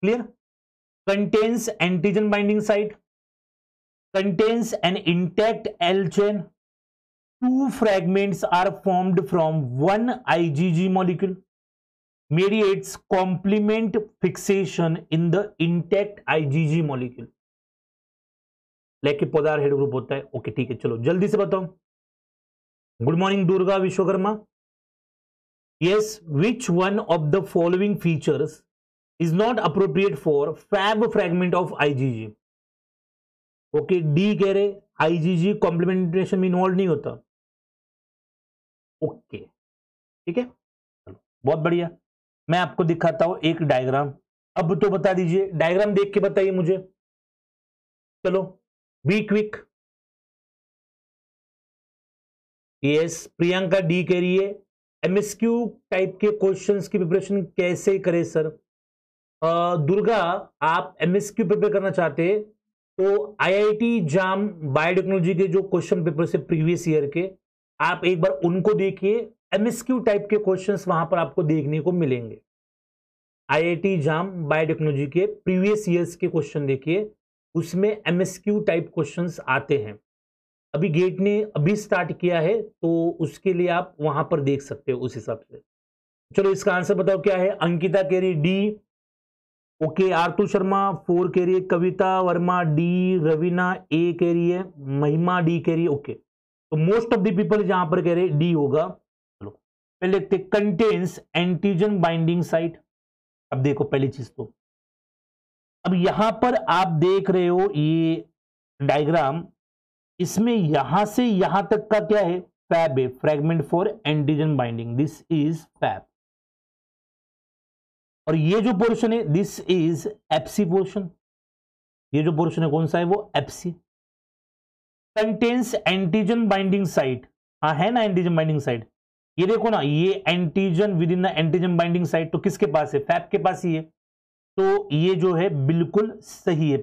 Clear? Contains antigen binding site, contains an intact L chain, two fragments are formed from one IgG molecule, mediates complement fixation in the intact IgG molecule, लेके Poddar head group होता है। Okay ठीक है, चलो जल्दी से बताओ। Good morning Durga Vishwakarma. Yes, which one of the following features is not appropriate for Fab fragment of IgG? Okay, D कह रहे आईजीजी कॉम्प्लीमेंटेशन में इन्वॉल्व नहीं होता। ओके, ठीक है, चलो बहुत बढ़िया। मैं आपको दिखाता हूं एक डायग्राम। अब तो बता दीजिए, डायग्राम देख के बताइए मुझे। चलो be quick. Yes, Priyanka D कह रही है एमएसक्यू टाइप के क्वेश्चंस की प्रिपरेशन कैसे करें सर? दुर्गा, आप एमएसक्यू प्रिपेयर करना चाहते हैं तो आईआईटी जाम बायोटेक्नोलॉजी के जो क्वेश्चन पेपर से प्रीवियस ईयर के, आप एक बार उनको देखिए। एमएसक्यू टाइप के क्वेश्चंस वहां पर आपको देखने को मिलेंगे। आईआईटी जाम बायोटेक्नोलॉजी के प्रीवियस ईयर्स के क्वेश्चन देखिए, उसमें एमएसक्यू टाइप क्वेश्चंस आते हैं। अभी गेट ने अभी स्टार्ट किया है तो उसके लिए आप वहां पर देख सकते हो उस हिसाब से। चलो इसका आंसर बताओ क्या है। अंकिता कह रही डी। ओके, आरतू शर्मा 4 कह रही है, कविता वर्मा डी, रवीना ए कह रही है, महिमा डी कह रही है। ओके, तो मोस्ट ऑफ द पीपल जहां पर कह रहे डी होगा। चलो पहले देखते, कंटेन्स एंटीजन बाइंडिंग साइट। अब देखो पहली चीज तो, अब यहां पर आप देख रहे हो ये डायग्राम, इसमें यहां से यहां तक का क्या है? फैब है, fragment for antigen binding. This is Fab. और ये जो पोर्शन है दिस इज एप्सी पोर्शन। ये जो पोर्शन है कौन सा है? वो एप्सी। कंटेन्स एंटीजन बाइंडिंग साइट, हाँ है ना एंटीजन बाइंडिंग साइट। ये देखो ना, ये antigen with in the antigen binding site, तो किसके पास है? फैब के पास ही है। तो ये जो है बिल्कुल सही है।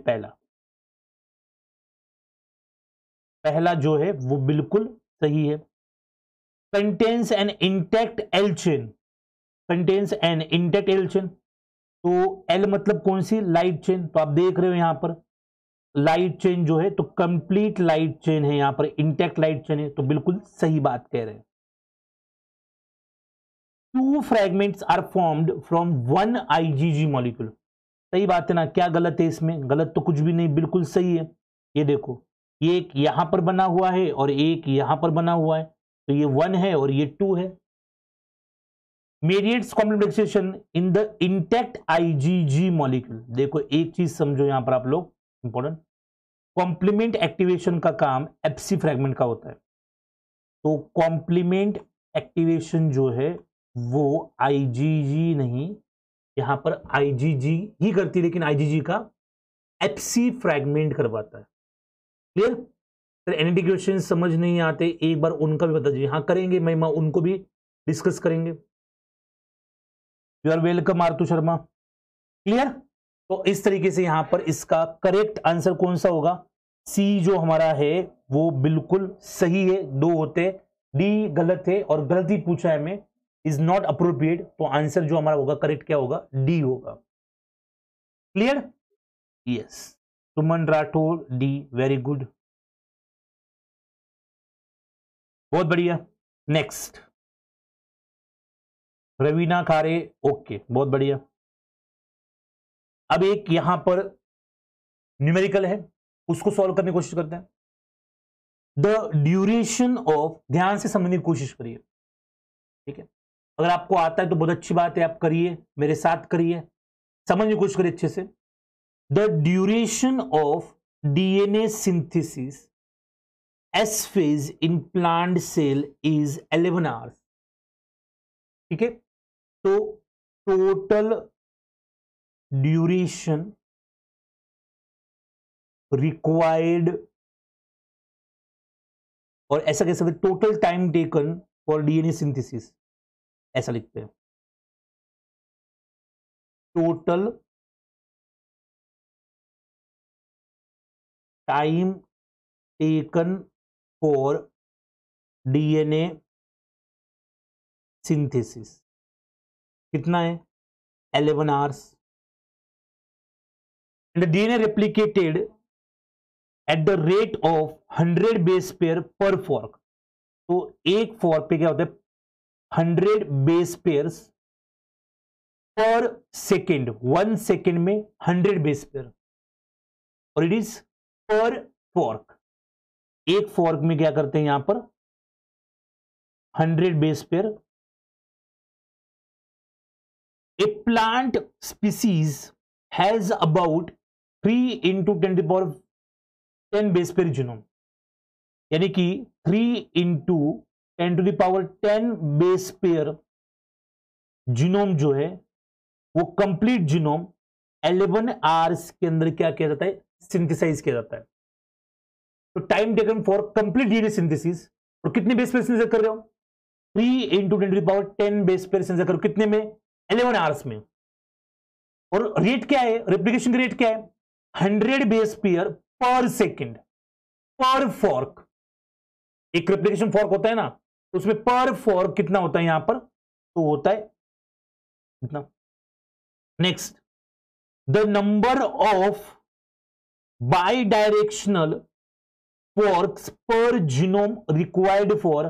पहला जो है वो बिल्कुल सही है। Contains an intact L chain, contains an intact L chain, तो एल मतलब कौन सी? Light chain. तो आप देख रहे हो यहां पर लाइट चेन जो है, तो कंप्लीट लाइट चेन है, यहां पर इंटैक्ट लाइट चेन है, तो बिल्कुल सही बात कह रहे हैं। 2 fragments are formed from 1 IgG molecule. सही बात है ना? क्या गलत है इसमें? गलत तो कुछ भी नहीं, बिल्कुल सही है। ये देखो, ये एक यहां पर बना हुआ है और एक यहां पर बना हुआ है, तो ये 1 है और ये 2 है। mediates complementation in the intact IgG molecule। देखो एक चीज समझो यहां पर आप लोग, इंपॉर्टेंट, कॉम्प्लीमेंट एक्टिवेशन का काम एप्सी फ्रैगमेंट का होता है। तो कॉम्प्लीमेंट एक्टिवेशन जो है वो आईजीजी नहीं, यहां पर आईजीजी ही करती है, लेकिन आईजीजी का एप्सी फ्रैगमेंट करवाता है। क्लियर? फिर एनईटी क्वेश्चन समझ नहीं आते, एक बार उनका भी बता दीजिए। हाँ करेंगे महिमा, उनको भी डिस्कस करेंगे। You are welcome Aartu Sharma. Clear? तो इस तरीके से यहां पर इसका करेक्ट आंसर कौन सा होगा? सी जो हमारा है वो बिल्कुल सही है। 2 होते, डी गलत है और गलती पूछा है हमें, इज नॉट अप्रोप्रिएट। तो आंसर जो हमारा होगा करेक्ट क्या होगा? डी होगा। क्लियर? यस, सुमन राठौर डी, वेरी गुड, बहुत बढ़िया। नेक्स्ट रवीना खारे, ओके बहुत बढ़िया। अब एक यहां पर न्यूमेरिकल है, उसको सॉल्व करने की कोशिश करते हैं। द ड्यूरेशन ऑफ, ध्यान से समझने की कोशिश करिए, ठीक है? अगर आपको आता है तो बहुत अच्छी बात है, आप करिए, मेरे साथ करिए, समझने की कोशिश करिए अच्छे से। The duration of DNA synthesis S phase in plant cell is 11 hours. ठीक है, तो टोटल ड्यूरेशन रिक्वायर्ड, और ऐसा कह सकते total time taken for DNA synthesis, ऐसा लिखते हैं, total time taken for DNA synthesis कितना है? 11 hours. And DNA replicated at the rate of 100 base pair पर फॉर्क। तो एक फॉर्क पे क्या होता है? 100 बेस पेयर्स पर सेकेंड, 1 सेकेंड में 100 बेस पेयर, और इट इज पर फॉर्क। एक फॉर्क में क्या करते हैं यहां पर? 100 base pair. A plant species has about 3 × 10⁻10 base pair genome. यानी कि 3 इंटू 10⁻10 बेस पेयर जीनोम जो है वो कंप्लीट जीनोम 11 आवर्स के अंदर क्या किया जाता है, सिंथेसाइज किया जाता है। तो time taken for complete DNA synthesis, और कितने बेस पेयर सिंथेसाइज कर रहे हो, 3 इंटू 10⁻10 बेस पेयर सिंथेसाइज करो, कितने में, 11 आवर्स में। और रेट क्या है, रेप्लिकेशन रेट क्या है, 100 बेस पेयर पर सेकेंड पर फॉर्क। एक रेप्लिकेशन फॉर्क होता है ना, उसमें पर फॉर्क कितना होता है यहां पर, तो होता है इतना। Next, the number of bidirectional forks per genome required for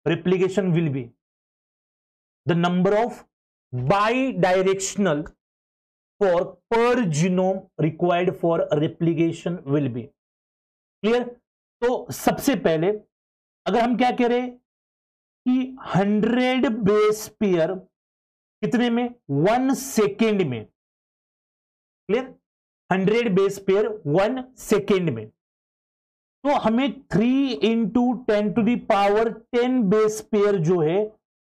replication will be, the number of bidirectional fork per genome required for replication will be clear। तो सबसे पहले अगर हम क्या कह रहे हैं कि 100 बेस पेयर कितने में, 1 सेकेंड में, क्लियर, 100 बेस पेयर 1 सेकेंड में। तो हमें 3 इंटू 10⁻10 बेस पेयर जो है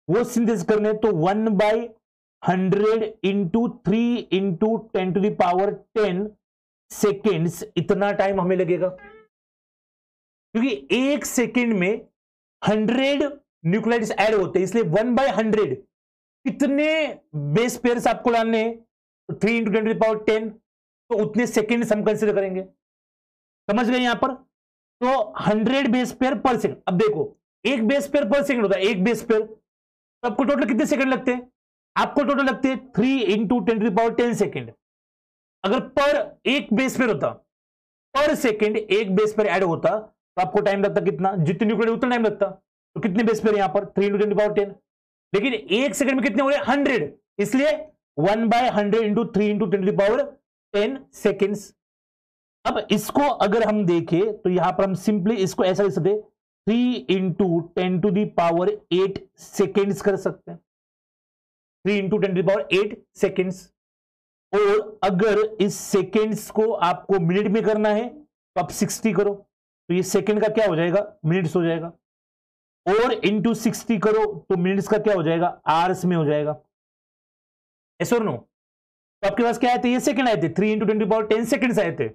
वो सिंथेसिस करने, तो 1/100 इंटू 3 इंटू 10⁻10 सेकेंड्स, इतना टाइम हमें लगेगा, क्योंकि एक सेकेंड में 100 न्यूक्लियोटाइड्स ऐड होते हैं, इसलिए 1/100 कितने बेस पेयर्स आपको लाने हैं, तो 3 इंटू 10⁻10, तो उतने सेकेंड्स हम कंसिडर करेंगे। समझ गए यहां पर। तो 100 बेस पेयर पर सेकंड। अब देखो, एक बेस पेयर पर सेकंड होता है, एक बेस पेयर, तो आपको टोटल कितने सेकंड लगते हैं, आपको टोटल लगते हैं 3 इंटू 10⁻10 सेकेंड। अगर पर एक बेस पेयर होता, पर सेकेंड एक बेस पेयर ऐड होता, तो आपको टाइम लगता कितना, जितने न्यूक्लियोटाइड उतना टाइम लगता। तो कितने बेस पेयर यहां पर, 3 इंटू 10⁻10, लेकिन एक सेकंड में कितने हो रहे, 100, इसलिए 1/100 इंटू 3 इंटू 10⁻10 सेकेंड्स। अब इसको अगर हम देखें तो यहां पर हम सिंपली इसको ऐसा लिख सकते, 3 इंटू 10⁸ सेकेंड्स कर सकते हैं, 3 इंटू 10⁸ सेकेंड्स। और अगर इस सेकेंड्स को आपको मिनट में करना है तो आप 60 करो, तो ये सेकेंड का क्या हो जाएगा, मिनट्स हो जाएगा। और इंटू 60 करो तो मिनट्स का क्या हो जाएगा, आवर्स में हो जाएगा। ऐसा और नो, तो आपके पास क्या आए थे, ये सेकेंड आए थे, 3 इंटू 10⁻10 सेकेंड्स आए थे।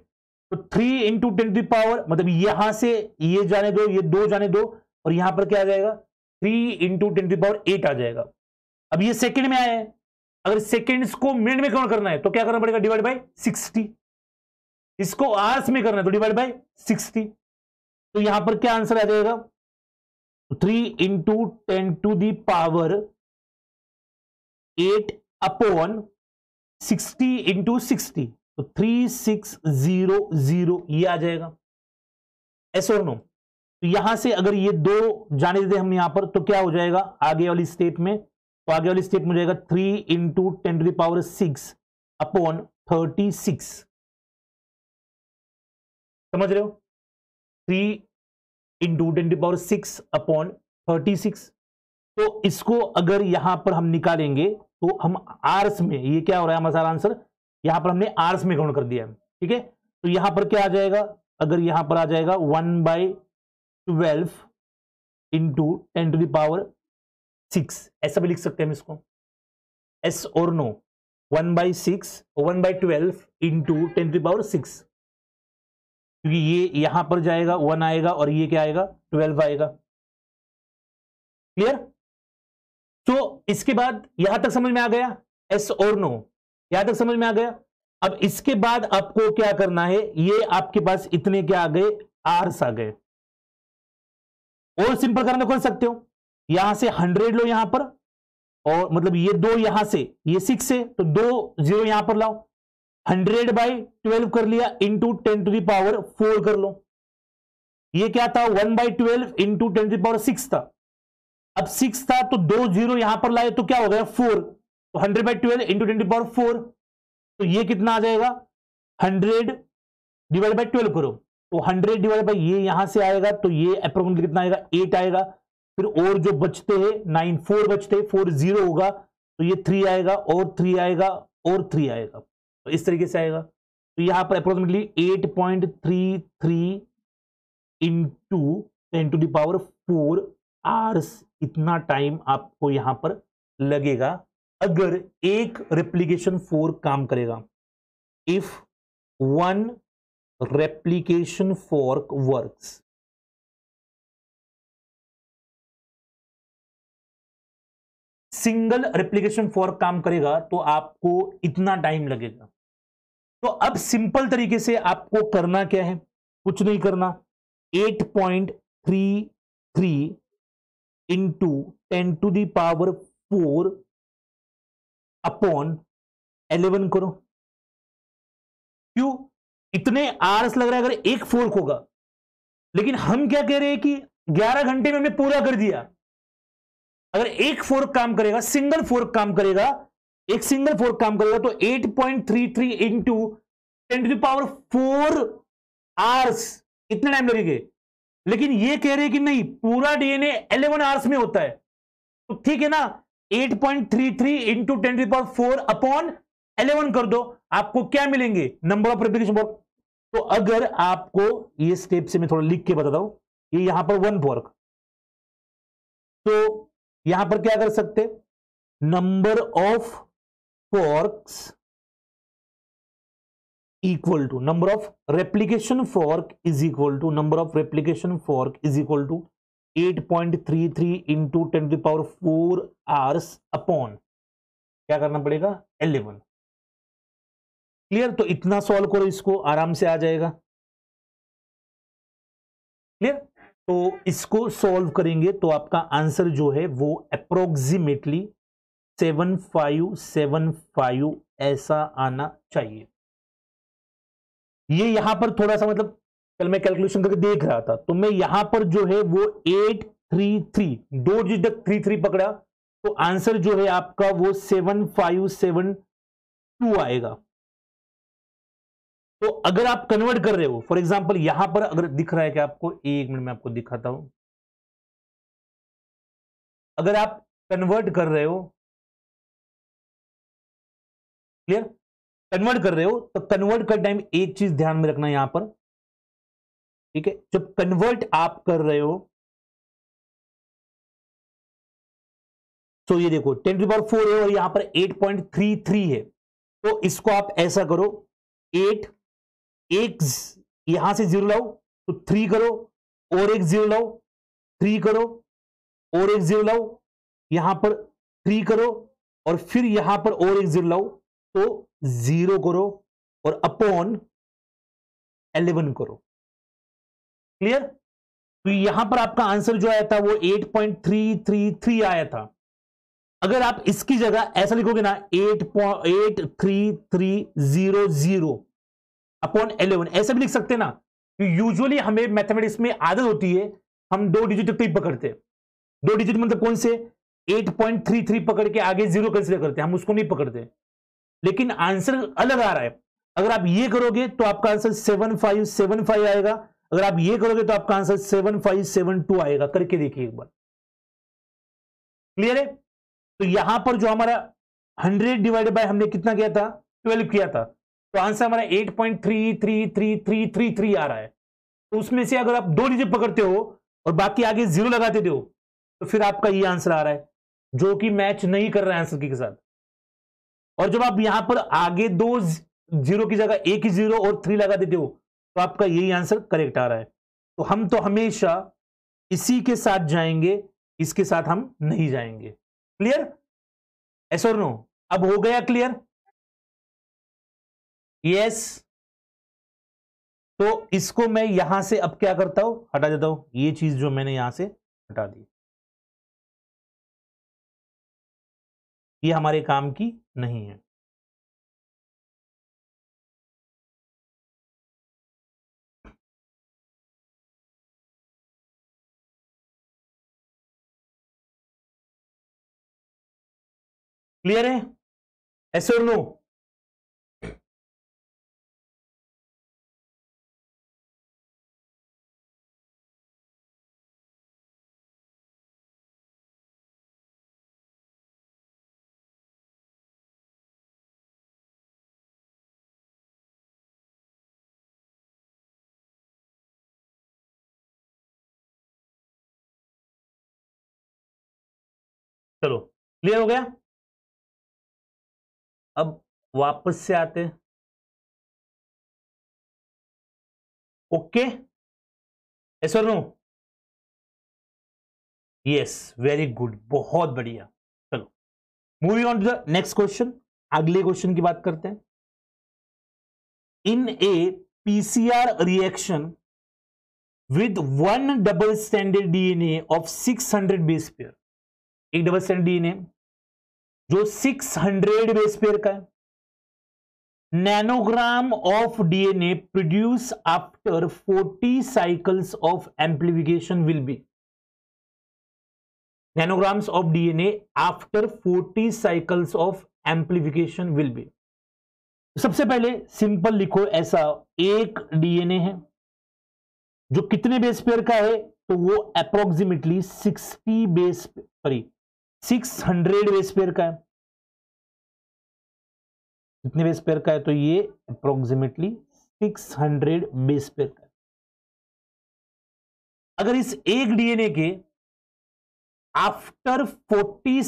तो 3 इंटू 10⁻, मतलब यहां से ये जाने दो, ये 2 जाने दो, और यहां पर क्या आ जाएगा, 3 इंटू 10⁸ आ जाएगा। अब ये सेकंड में आया है, अगर सेकेंड्स को मिनट में कन्वर्ट करना है तो क्या करना पड़ेगा, डिवाइड बाय 60। इसको आवर्स में करना है तो डिवाइड बाय 60। तो यहां पर क्या आंसर आ जाएगा, 3 इंटू 10⁸ अपॉन 60 इंटू 60, तो 3600 ये आ जाएगा। ऐसे और नो, तो यहां से अगर ये 2 जाने देते हम यहां पर, तो क्या हो जाएगा आगे वाली स्टेप में, तो आगे वाली स्टेप में हो जाएगा 3 इंटू 10⁶ अपॉन 36। समझ रहे हो, 3 इंटू 10⁶ अपॉन 36। तो इसको अगर यहां पर हम निकालेंगे तो हम आर्स में, ये क्या हो रहा है हमारा आंसर, यहां पर हमने आर्स में काउंट कर दिया है, ठीक है। तो यहां पर क्या आ जाएगा, अगर यहां पर आ जाएगा 1/12 इंटू 10⁶, ऐसा भी लिख सकते हैं हम इसको, एस और नो, 1/12 इंटू 10⁶, क्योंकि ये यहां पर जाएगा 1 आएगा और ये क्या आएगा 12 आएगा। क्लियर। तो इसके बाद यहां तक समझ में आ गया, एस और नो, यहां तक समझ में आ गया। अब इसके बाद आपको क्या करना है, ये आपके पास इतने क्या आ गए, आर्स आ गए। और सिंपल करना कर सकते हो, यहां से 100 लो यहां पर, और मतलब ये 2 यहां से, ये 6 है तो 2 0 यहां पर लाओ, 100/12 कर लिया इंटू 10⁴ कर लो। ये क्या था, 1/12 इंटू 10⁶ था। अब 6 था तो 2 0 यहां पर लाए तो क्या हो गया 4, तो 100/12 इंटू 10⁴, तो ये कितना आ जाएगा, 100/12 करो, तो 100 ये यहां से आएगा, तो ये अप्रोक्सीमेटली कितना आएगा, 8 आएगा। फिर और जो बचते हैं 9, 4 बचते हैं, 4 0 होगा, तो ये 3 आएगा और 3 आएगा और 3 आएगा, तो इस तरीके से आएगा। तो यहां पर अप्रोक्सीमेटली 8.33 इंटू 10⁴ आवर्स इतना टाइम आपको यहां पर लगेगा अगर एक रेप्लिकेशन फोर्क काम करेगा। If one replication fork works, single replication fork काम करेगा तो आपको इतना टाइम लगेगा। तो अब सिंपल तरीके से आपको करना क्या है, कुछ नहीं करना, 8.33 इंटू 10⁴ अपॉन 11 करो। क्यों इतने आवर्स लग रहा है अगर एक फोर्क होगा, लेकिन हम क्या कह रहे हैं कि 11 घंटे में हमने पूरा कर दिया। अगर एक फोर्क काम करेगा, सिंगल फोर्क काम करेगा, एक सिंगल फोर्क काम करेगा तो 8.33 इंटू 10⁴ आवर्स इतने टाइम लगेंगे। लेकिन ये कह रहे हैं कि नहीं, पूरा डीएनए 11 आवर्स में होता है, तो ठीक है ना, 8.33 इंटू 10⁴ अपॉन 11 कर दो, आपको क्या मिलेंगे, नंबर ऑफ रेप्लिकेशन फोर्क। तो अगर आपको ये स्टेप से मैं थोड़ा लिख के बताता हूं, ये यहां पर 1 फोर्क, तो यहां पर क्या कर सकते, number of forks equal to number of replication fork is equal to number of replication fork is equal to 8.33 into 10⁴ hours upon क्या करना पड़ेगा, 11। क्लियर, तो इतना सॉल्व करो, इसको आराम से आ जाएगा। क्लियर, तो इसको सॉल्व करेंगे तो आपका आंसर जो है वो अप्रोक्सीमेटली 7575 ऐसा आना चाहिए। ये यहां पर थोड़ा सा मतलब कल मैं कैलकुलेशन करके देख रहा था, तो मैं यहां पर जो है वो 833 दो डिजिट तक 33 पकड़ा, तो आंसर जो है आपका वो 7572 आएगा। तो अगर आप कन्वर्ट कर रहे हो, फॉर एग्जांपल यहां पर अगर दिख रहा है कि आपको, एक मिनट में आपको दिखाता हूं, अगर आप कन्वर्ट कर रहे हो, क्लियर, कन्वर्ट कर रहे हो तो कन्वर्ट कर टाइम एक चीज ध्यान में रखना यहां पर, ठीक है, जब कन्वर्ट आप कर रहे हो तो ये देखो 10⁴ है और यहां पर 8.33 है, तो इसको आप ऐसा करो, 8 एक यहां से 0 लाओ तो 3 करो, और एक 0 लाओ, 3 करो, और एक 0 लाओ, यहां पर 3 करो, और फिर यहां पर और एक 0 लाओ तो 0 करो, और अपॉन 11 करो। क्लियर, तो यहां पर आपका आंसर जो आया था वो 8.333 आया था। अगर आप इसकी जगह ऐसा लिखोगे ना, 8.83300 अपॉन 11 ऐसे भी लिख सकते ना, यूजुअली हमें मैथमेटिक्स में आदत होती है हम दो डिजिट तक ही पकड़ते हैं। दो डिजिट मतलब कौन से, 8.33 पकड़ के आगे 0 कंसीडर करते हैं, हम उसको नहीं पकड़ते, लेकिन आंसर अलग आ रहा है। अगर आप ये करोगे तो आपका आंसर 7575 आएगा, अगर आप ये करोगे तो आपका आंसर 7572 आएगा। करके देखिए एक बार, क्लियर है। तो यहां पर जो हमारा 100 डिवाइडेड बाय हमने कितना किया था, 12 किया था, तो आंसर हमारा 8.33333 आ रहा है। तो उसमें से अगर आप दो डिजिट पकड़ते हो और बाकी आगे 0 लगा देते हो तो फिर आपका ये आंसर आ रहा है, जो कि मैच नहीं कर रहा है आंसर के साथ। और जब आप यहां पर आगे दो 0 की जगह एक ही 0 और 3 लगा देते हो तो आपका यही आंसर करेक्ट आ रहा है। तो हम तो हमेशा इसी के साथ जाएंगे, इसके साथ हम नहीं जाएंगे। क्लियर, यस और नो, अब हो गया क्लियर, यस। तो इसको मैं यहां से अब क्या करता हूं, हटा देता हूं, ये चीज जो मैंने यहां से हटा दी, ये हमारे काम की नहीं है। क्लियर है, यस और नो। चलो क्लियर हो गया। अब वापस से आते हैं। ओके, यस और नो? यस, वेरी गुड, बहुत बढ़िया। चलो moving on to the next question, अगले क्वेश्चन की बात करते हैं। In a PCR reaction with one double standard DNA of 600 base pair, एक डबल स्टैंडर्ड डीएनए जो 600 बेस पेयर का है, nanogram of DNA produce after 40 cycles of amplification will be, nanograms of DNA after 40 cycles of amplification will be। सबसे पहले simple लिखो ऐसा, एक DNA है जो कितने बेस पेयर का है, तो वो अप्रोक्सीमेटली 600 बेस पेयर का है। कितने बेस पेयर का है, तो ये अप्रोक्सीमेटली 600 बेस पेयर का है। अगर इस एक डीएनए के आफ्टर 40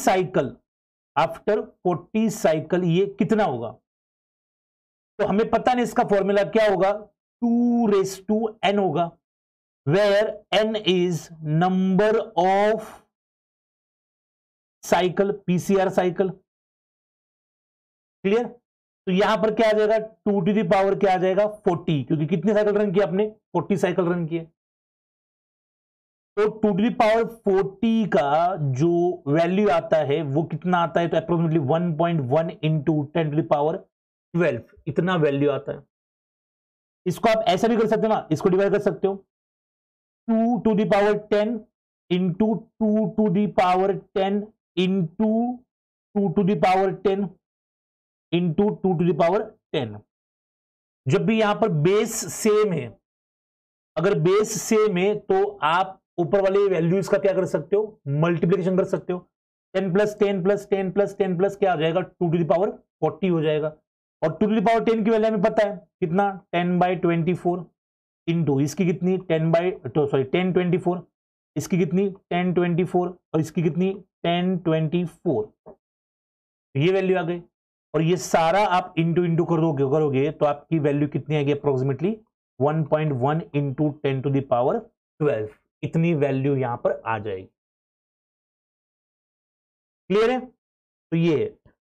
साइकिल ये कितना होगा, तो हमें पता नहीं इसका फॉर्मूला क्या होगा, 2n होगा, where n is number of cycle, PCR cycle. Clear? तो यहां पर क्या आ जाएगा, 2 टू द पावर क्या आ जाएगा, 40, क्योंकि कितने साइकिल रन किया आपने, 40 साइकिल रन किए। तो 2 टू द पावर 40 का जो वैल्यू आता है वो कितना आता है, तो approximately 1.1 into 10 to the power 12, इतना वैल्यू आता है। इसको आप ऐसा भी कर सकते हो ना, इसको डिवाइड कर सकते हो, 2 to the power 10 into 2 to the power 10 into 2 to the power 10 into 2 to the power 10। जब भी यहां पर बेस सेम है, अगर बेस सेम है तो आप ऊपर वाले वैल्यूज का क्या कर सकते हो, मल्टीप्लिकेशन कर सकते हो। 10 प्लस 10 प्लस 10 प्लस 10 प्लस क्या आ जाएगा, 2 टू द पावर 40 हो जाएगा। और 2 टू द पावर 10 की वैल्यू हमें पता है कितना, 10/24 इंटू इसकी कितनी 10/24, इसकी कितनी 10/24 और इसकी कितनी 10/24, ये वैल्यू आ गई। और ये सारा आप इंटू इंटू करोगे तो आपकी वैल्यू कितनी आएगी, approximately 1.1 into 10 to the power 12, इतनी वैल्यू यहां पर आ जाएगी। क्लियर है? तो ये है,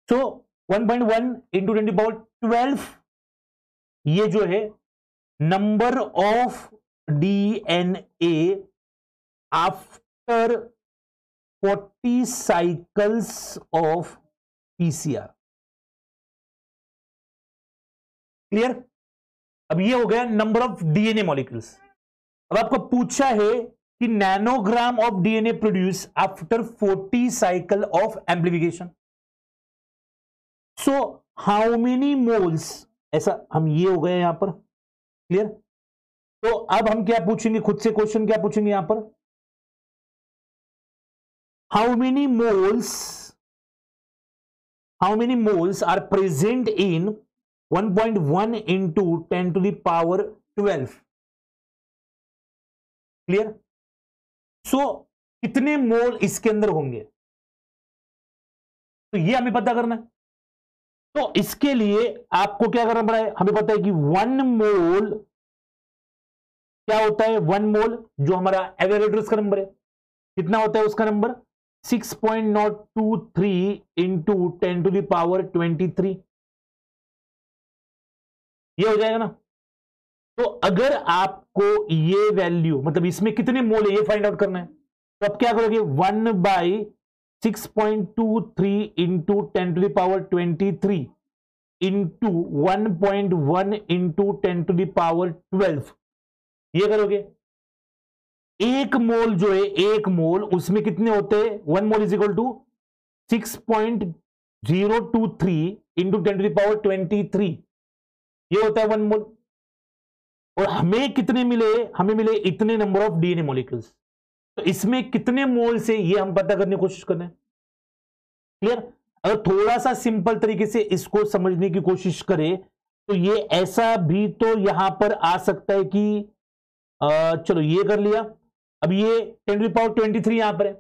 सो 1.1 इंटू 10 टू द पावर 12, ये जो है number of DNA after 40 cycles of PCR. Clear? अब ये हो गया नंबर ऑफ डीएनए मॉलिक्यूल्स। अब आपको पूछा है कि nanogram of DNA produce after 40 cycle of amplification, so how many moles, ऐसा हम ये हो गए यहां पर। क्लियर? तो अब हम क्या पूछेंगे, खुद से क्वेश्चन क्या पूछेंगे यहां पर, how many moles are present in 1.1 into 10 to the power 12। Clear? So कितने मोल इसके अंदर होंगे, तो ये हमें पता करना है। तो इसके लिए आपको क्या करना पड़ा है, हमें पता है कि 1 मोल क्या होता है, 1 मोल जो हमारा एवोगाड्रोस का नंबर है, कितना होता है उसका number, 6.023 into 10 to the power 23, ये हो जाएगा ना। तो अगर आपको ये वैल्यू, मतलब इसमें कितने मोल है ये फाइंड आउट करना है, तो आप क्या करोगे, 1/6.23 into 10 to the power 23 into 1.1 into 10 to the power 12, ये करोगे। एक मोल जो है, एक मोल उसमें कितने होते हैं, 1 mole is equal to 6.023 into 10 to the power 23, ये होता है 1 मोल। और हमें कितने मिले, हमें मिले इतने नंबर ऑफ डीएनए मॉलिक्यूल्स। तो इसमें कितने मोल से ये हम पता करने की कोशिश कर रहे हैं। क्लियर? अगर थोड़ा सा सिंपल तरीके से इसको समझने की कोशिश करें तो ये ऐसा भी तो यहां पर आ सकता है कि चलो ये कर लिया, अब ये 10 टू द पावर 23 यहां पर है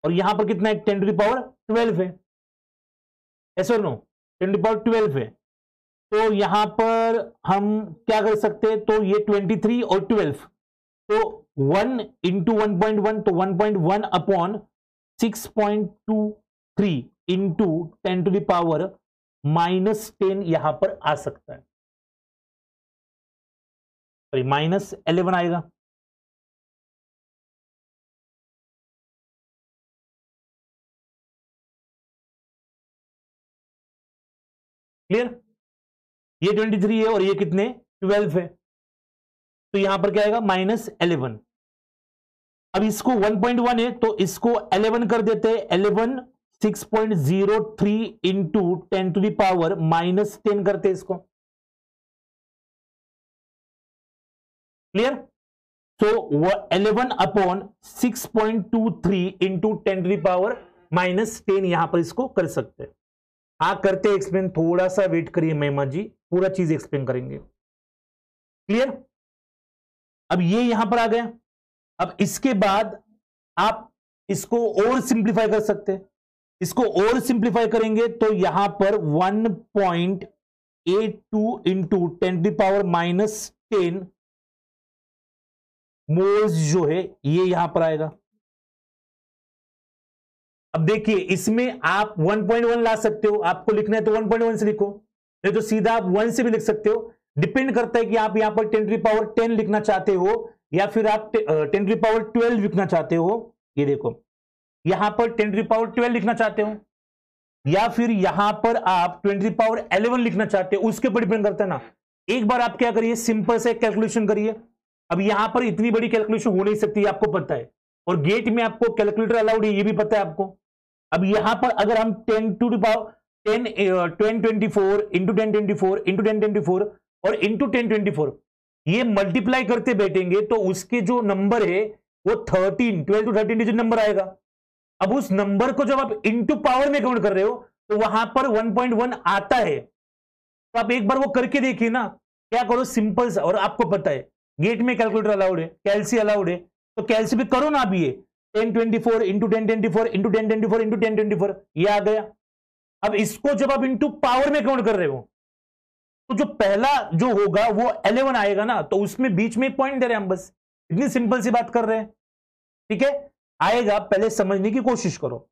और यहां पर कितना है 10 टू द पावर 12 है, ऐसे और नो 10 टू द पावर 12 है। तो यहां पर हम क्या कर सकते हैं, तो ये 23 और 12, तो 1 इंटू 1.1, तो 1.1 upon 6.23 into 10 to the power -10 यहां पर आ सकता है, सॉरी -11 आएगा। क्लियर? ये 23 है और ये कितने 12 है, तो यहां पर क्या आएगा -11। अब इसको 1.1 है तो इसको 11 कर देते हैं, 11 6.03 इंटू 10 टू द पावर -10 करते इसको। क्लियर? तो 11 upon 6.23 into 10 to the power -10 यहां पर इसको कर सकते हैं। हाँ करते एक्सप्लेन, थोड़ा सा वेट करिए महिमा जी, पूरा चीज एक्सप्लेन करेंगे। क्लियर? अब ये यहां पर आ गया। अब इसके बाद आप इसको और सिंप्लीफाई कर सकते हैं। इसको और सिंप्लीफाई करेंगे तो यहां पर 1.82 into 10 to the power -10 moles जो है ये यहां पर आएगा। अब देखिए इसमें आप 1.1 ला सकते हो, आपको लिखना है तो 1.1 से लिखो, नहीं तो सीधा आप 1 से भी लिख सकते हो। डिपेंड करता है कि आप यहां पर 10 टू द पावर 10 लिखना चाहते हो या फिर आप 10 टू द पावर 12 लिखना चाहते हो। ये देखो यहां पर 10 टू द पावर 12 लिखना चाहते हो या फिर यहां पर आप 10 टू द पावर 11 लिखना चाहते हो, उसके ऊपर डिपेंड करता है ना। एक बार आप क्या करिए, सिंपल से कैलकुलेशन करिए। अब यहां पर इतनी बड़ी कैलकुलेशन हो नहीं सकती, आपको पता है, और गेट में आपको कैलकुलेटर अलाउड है, ये भी पता है आपको। अब यहां पर अगर हम 10 to the power 1024 into 1024 into 1024 और इंटू 1024 ये मल्टीप्लाई करते बैठेंगे तो उसके जो नंबर है वो 12 टू 13 डिजिट नंबर आएगा। अब उस नंबर को जब आप इंटू पावर में काउंट कर रहे हो तो वहां पर 1.1 आता है, तो आप एक बार वो करके देखिए ना। क्या करो सिंपल सा, और आपको पता है गेट में कैलकुलेटर अलाउड है, कैलसी अलाउड है, तो कैलसी भी करो ना आप। ये 1024 इंटू 1024 इंटू 1024 इंटू 1024 ये आ गया। अब इसको जब आप इंटू पावर में काउंट कर रहे हो तो जो पहला जो होगा वो 11 आएगा ना, तो उसमें बीच में पॉइंट दे रहे हैं हम, बस इतनी सिंपल सी बात कर रहे हैं। ठीक है, आएगा, पहले समझने की कोशिश करो।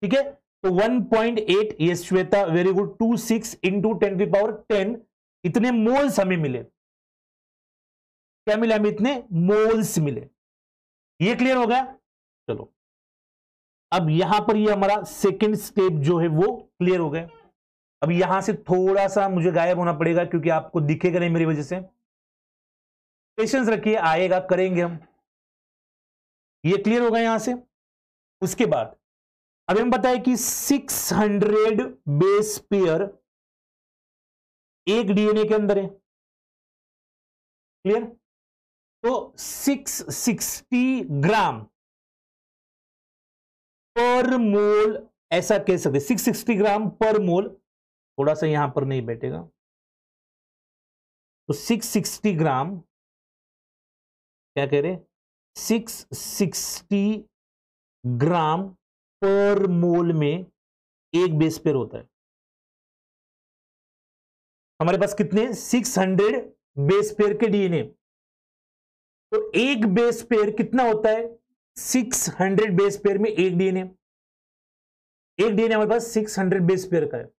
ठीक है, तो 1.8 ये श्वेता वेरी गुड 26 इंटू 10 की पावर 10 इतने मोल्स हमें मिले। क्या मिले हमें? इतने मोल्स मिले। ये क्लियर हो गया? चलो अब यहां पर ये हमारा सेकंड स्टेप जो है वो क्लियर हो गया। अब यहां से थोड़ा सा मुझे गायब होना पड़ेगा क्योंकि आपको दिखेगा नहीं मेरी वजह से। पेशेंस रखिए, आएगा, करेंगे हम। ये क्लियर होगा यहां से। उसके बाद अब हम बताएं कि 600 बेस पेयर एक डीएनए के अंदर है। क्लियर? तो 660 ग्राम पर मोल ऐसा कह सकते, 660 ग्राम पर मोल। थोड़ा सा यहां पर नहीं बैठेगा, तो 660 ग्राम क्या कह रहे, 660 ग्राम पर मोल में एक बेस पेयर होता है। हमारे पास कितने 600 बेस पेयर के डीएनए, तो एक बेस पेयर कितना होता है 600 बेस पेयर में एक डीएनए। एक डीएनए हमारे पास 600 बेस पेयर का है,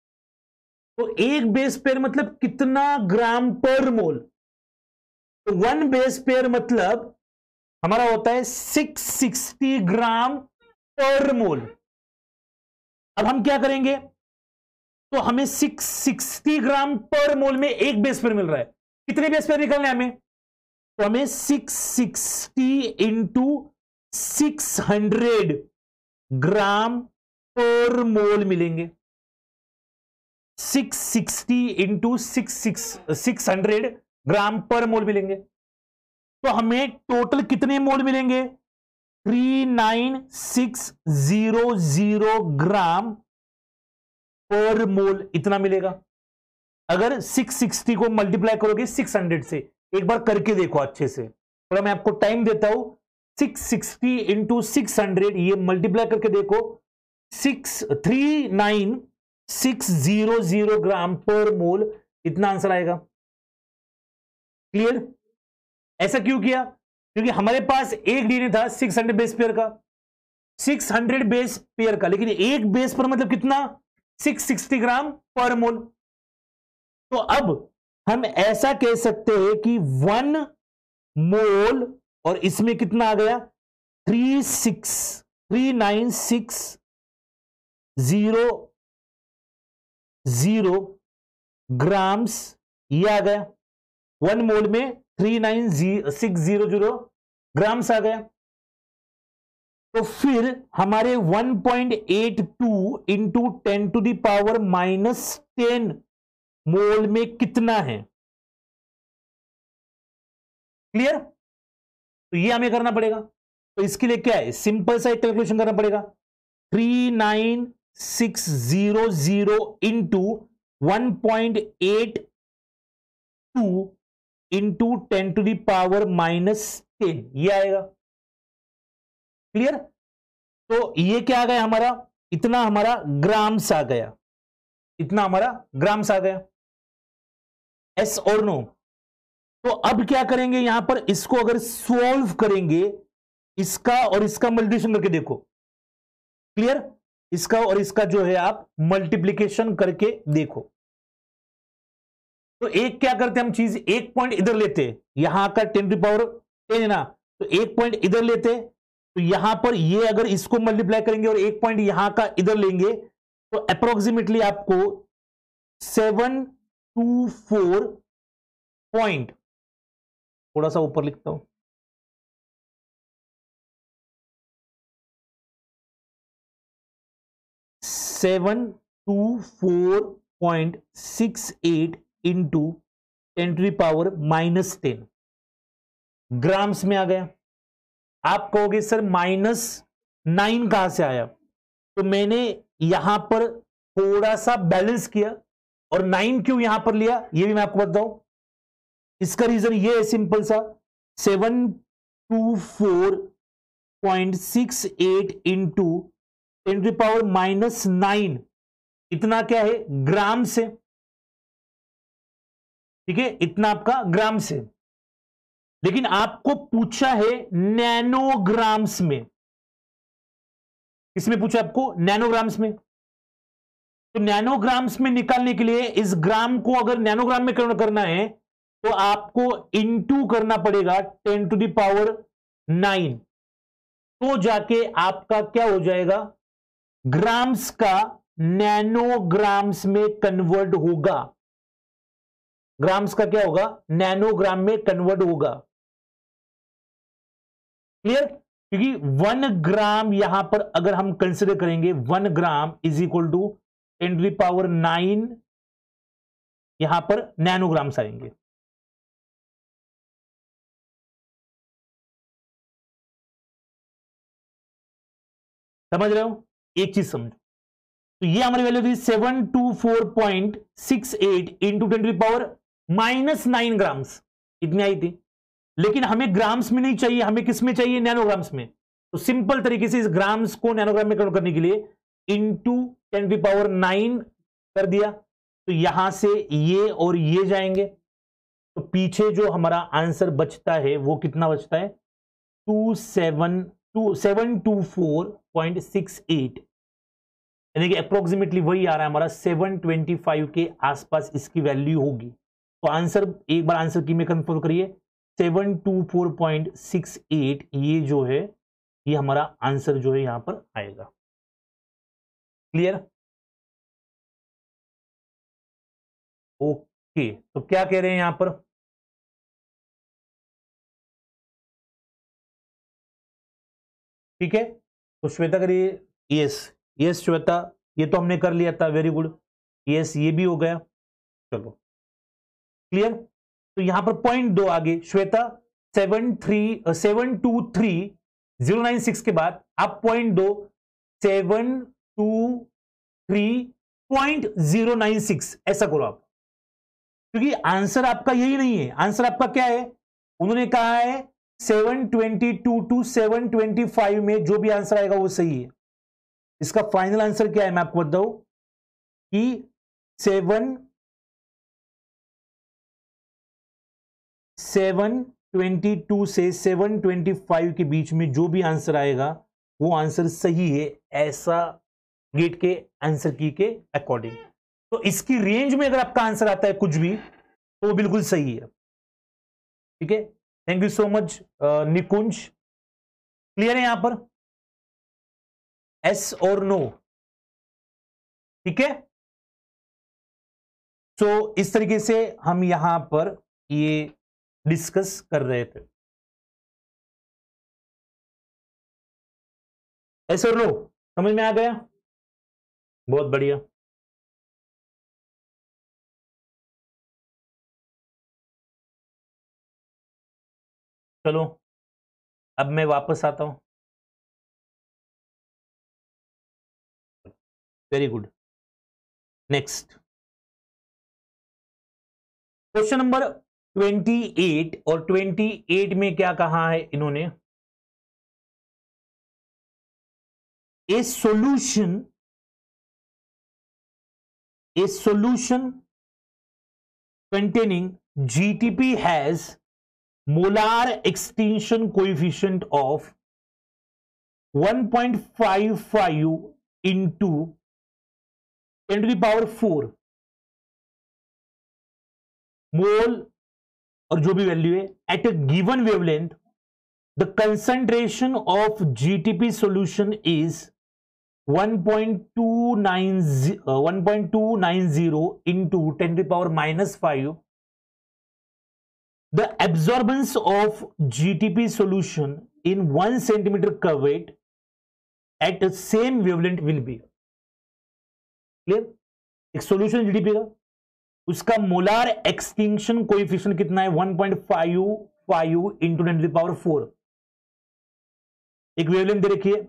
तो एक बेस पेयर मतलब कितना ग्राम पर मोल, तो वन बेस पेयर मतलब हमारा होता है 660 ग्राम पर मोल। अब हम क्या करेंगे, तो हमें 660 ग्राम पर मोल में एक बेस पेयर मिल रहा है। कितने बेस पेयर निकलने हमें, तो हमें 660 इंटू 600 ग्राम पर मोल मिलेंगे। 660 इंटू 600 ग्राम पर मोल मिलेंगे, तो हमें टोटल कितने मोल मिलेंगे 39600 ग्राम पर मोल इतना मिलेगा। अगर 660 को मल्टीप्लाई करोगे 600 से, एक बार करके देखो अच्छे से, थोड़ा मैं आपको टाइम देता हूं, 660 इंटू 600, ये मल्टीप्लाई करके देखो 39600 ग्राम पर मोल, इतना आंसर आएगा। क्लियर? ऐसा क्यों किया? क्योंकि हमारे पास एक डीएनए था 600 बेस पेयर का, 600 बेस पेयर का, लेकिन एक बेस पर मतलब कितना? 660 ग्राम पर मोल। तो अब हम ऐसा कह सकते हैं कि 1 मोल, और इसमें कितना आ गया? 39600 ग्राम्स, ये आ गया 1 मोल में 39600 ग्राम्स आ गया। तो फिर हमारे 1.82 इंटू 10 टू द पावर -10 मोल में कितना है? क्लियर? तो ये हमें करना पड़ेगा। तो इसके लिए क्या है? सिंपल सा एक कैलकुलेशन करना पड़ेगा। 39600 into 1.82 into 10 to the power -10, ये आएगा। क्लियर? तो ये क्या आ गया हमारा? इतना हमारा ग्राम्स आ गया, इतना हमारा ग्राम्स आ गया। एस और नो? तो अब क्या करेंगे यहां पर? इसको अगर सॉल्व करेंगे, इसका और इसका मल्टीप्लिकेशन करके देखो। क्लियर? इसका और इसका जो है आप मल्टीप्लिकेशन करके देखो। तो एक क्या करते हैं हम चीज, एक पॉइंट इधर लेते हैं, यहां का 10 टू पावर 10 है ना, तो एक पॉइंट इधर लेते हैं, तो यहां पर ये अगर इसको मल्टीप्लाई करेंगे और एक पॉइंट यहां का इधर लेंगे, तो अप्रोक्सीमेटली आपको 724 पॉइंट, थोड़ा सा ऊपर लिखता हूं, 724.68 into 10 to the power -10 grams में आ गया। आप कहोगे सर -9 कहां से आया? तो मैंने यहां पर थोड़ा सा बैलेंस किया, और 9 क्यों यहां पर लिया ये भी मैं आपको बताऊं। इसका रीजन ये है सिंपल सा, 724.68 इंटू 10 टू द पावर -9, इतना क्या है? ग्राम से। ठीक है, इतना आपका ग्राम से। लेकिन आपको पूछा है नैनोग्राम्स में। किसमें पूछा आपको? नैनोग्राम्स में। तो नैनोग्राम्स में निकालने के लिए इस ग्राम को अगर नैनोग्राम में कन्वर्ट करना है, तो आपको इनटू करना पड़ेगा 10 टू द पावर 9, तो जाके आपका क्या हो जाएगा? ग्राम्स का नैनोग्राम्स में कन्वर्ट होगा। ग्राम्स का क्या होगा? नैनोग्राम में कन्वर्ट होगा। क्लियर? क्योंकि 1 ग्राम यहां पर अगर हम कंसिडर करेंगे, 1 gram is equal to 10 to the power 9, यहां पर नैनोग्राम्स आएंगे। समझ रहे हो? एक चीज समझो, तो ये हमारी वैल्यू थी 724.68 into 10 to the power -9 grams, इतनी आई थी। लेकिन हमें ग्राम्स में नहीं चाहिए, हमें किस में चाहिए? नैनोग्राम्स में। तो सिंपल तरीके से इस ग्राम्स को नैनोग्राम में कन्वर्ट करने के लिए इंटू 10 टू द पावर 9 कर दिया, तो यहां से ये और ये जाएंगे, तो पीछे जो हमारा आंसर बचता है वो कितना बचता है? 724.68, यानी कि अप्रोक्सीमेटली वही आ रहा है हमारा, 725 के आसपास इसकी वैल्यू होगी। तो आंसर, एक बार आंसर की में कंफर्म करिए, 724.68 ये जो है, ये हमारा आंसर जो है यहां पर आएगा। क्लियर? ओके, तो क्या कह रहे हैं यहां पर? ठीक है, तो श्वेता करिए। यस यस श्वेता, ये तो हमने कर लिया था, वेरी गुड। यस, ये भी हो गया। चलो क्लियर। तो यहां पर पॉइंट 2 आगे श्वेता, 723,096 के बाद आप पॉइंट 2 723.096 ऐसा करो आप, क्योंकि आंसर आपका यही नहीं है। आंसर आपका क्या है? उन्होंने कहा है 722 टू 725 में जो भी आंसर आएगा वो सही है। इसका फाइनल आंसर क्या है मैं आपको बताऊं कि 722 से 725 के बीच में जो भी आंसर आएगा वो आंसर सही है, ऐसा गेट के आंसर की के अकॉर्डिंग। तो इसकी रेंज में अगर आपका आंसर आता है कुछ भी तो वो बिल्कुल सही है। ठीक है, thank you so much Nikunj. Clear है यहां पर? एस और नो? ठीक है, तो इस तरीके से हम यहां पर ये डिस्कस कर रहे थे। एस और नो समझ में आ गया? बहुत बढ़िया। चलो अब मैं वापस आता हूं। Very good. Next question number 28, और 28 में क्या कहा है इन्होंने? ए solution containing GTP has molar extinction coefficient of 1.55 into 10 to the power 4 मोल, और जो भी वैल्यू है, at a given wavelength the concentration of GTP solution is 1.290 into 10 to the power -5. The absorbance of GTP solution in 1 centimeter curvature at the same wavelength will be. Clear? एक solution GDP का, उसका molar extinction coefficient कितना है? 1.55 into 10 to the power 4. एक wavelength दे रखी है।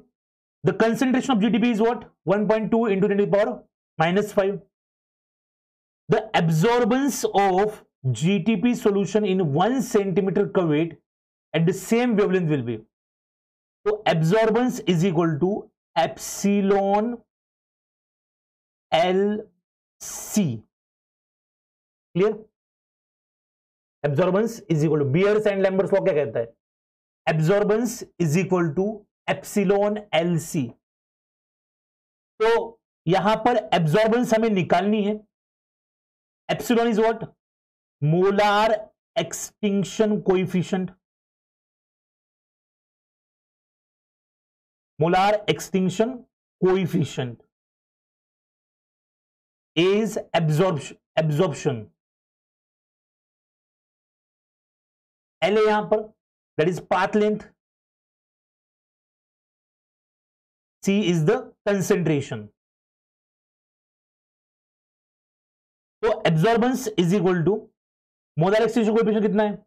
The concentration of GDP is what? 1.2 into 10 to the power -5. The absorbance of GTP solution in 1 centimeter curvature at the same wavelength will be. So absorbance is equal to epsilon LC. Clear? Absorbance is equal to Beers and Lambert's law क्या कहता है? Absorbance is equal to epsilon LC. तो यहां पर absorbance हमें निकालनी है। Epsilon is what? Molar extinction coefficient. Molar extinction coefficient is absorption. L है यहां पर, that is path length. C is the concentration. तो absorbance is equal to molar extinction coefficient कितना है?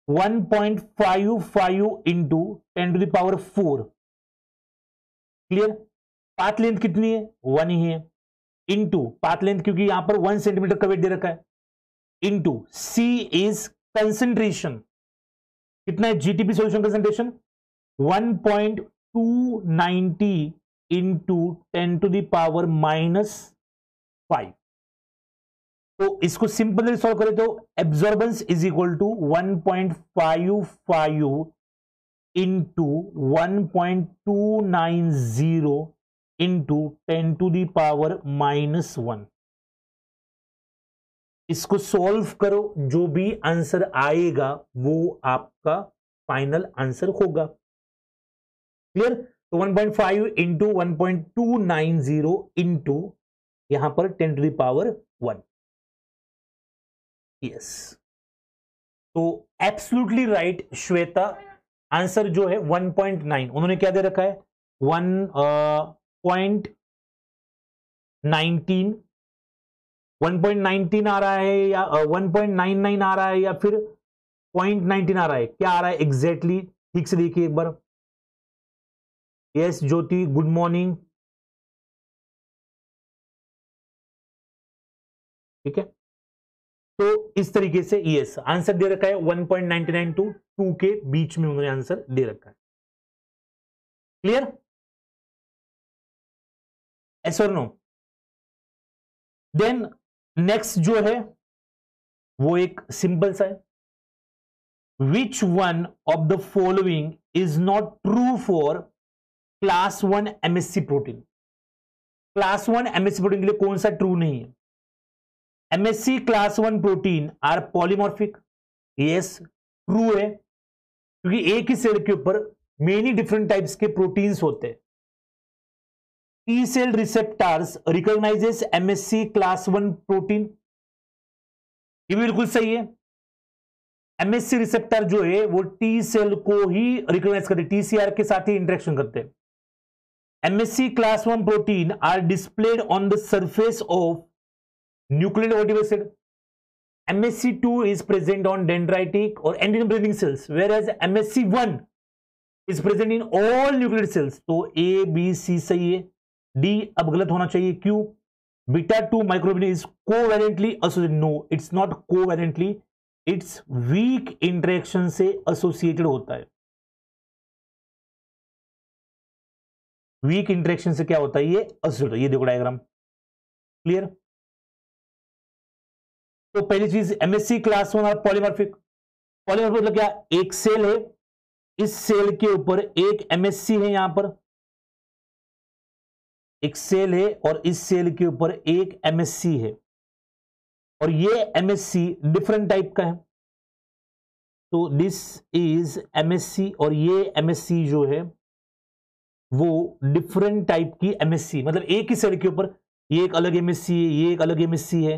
1.55 into 10 to the power 4. Clear? Path length कितनी है? 1 ही है। Into path length, क्योंकि यहां पर 1 सेंटीमीटर का वेट दे रखा है, इनटू सी इज कंसेंट्रेशन। कितना है GTP solution concentration? 1.290 into 10 to the power -5। तो इसको सिंपल सॉल्व करें तो absorbance is equal to 1.55 into 1.290 into 10 to the power -1। इसको सॉल्व करो, जो भी आंसर आएगा वो आपका फाइनल आंसर होगा। क्लियर? तो 1.5 इंटू 1.290 इंटू यहां पर 10 टू दी पावर 1। यस, तो एब्सोल्युटली राइट श्वेता, आंसर जो है 1.9, उन्होंने क्या दे रखा है? 1.19 आ रहा है या 1.99 आ रहा है या फिर 0.19 आ रहा है? क्या आ रहा है एग्जैक्टली? ठीक से देखिए एक बार। यस ज्योति, गुड मॉर्निंग। ठीक है, तो इस तरीके से यस आंसर दे रखा है 1.99 टू 2 के बीच में उन्होंने आंसर दे रखा है। क्लियर? यस और नो? देन नेक्स्ट जो है वो एक सिंपल सा है, which one of the following is not true for class 1 MSC protein. Class 1 MSC protein के लिए कौन सा ट्रू नहीं है? MSC class 1 protein are polymorphic, yes true है, क्योंकि एक ही सेल के ऊपर मेनी डिफरेंट टाइप्स के प्रोटीन्स होते हैं। T cell receptors recognizes MSC class 1 protein, ये बिल्कुल सही है। एमएससी रिसेप्टर जो है वो टी सेल को ही रिकॉग्नाइज करते हैं, टीसीआर के साथ ही इंटरेक्शन करते हैं। MSC class 1 protein are displayed on the surface of nucleotidic acid. MSC2 is present on dendritic or endogen presenting cells, whereas MSC1 is present in all nuclear cells. तो A, B, C सही है, D अब गलत होना चाहिए, Q beta 2 microglobulin is covalently associated. No, it's not covalently, it's weak interaction से associated होता है। वीक इंटरेक्शन से क्या होता है? ये एसोसिएटेड। ये देखो डायग्राम, क्लियर? तो पहली चीज एमएससी क्लास 1 और पॉलीमॉर्फिक। पॉलीमॉर्फिक मतलब क्या? एक सेल है, इस सेल के ऊपर एक एमएससी है, यहां पर एक सेल है और इस सेल के ऊपर एक एमएससी है, और ये एमएससी डिफरेंट टाइप का है। तो दिस इज एमएससी, और ये एमएससी जो है वो डिफरेंट टाइप की एमएससी, मतलब एक ही सेल के ऊपर ये एक अलग एमएससी है, ये एक अलग एमएससी है,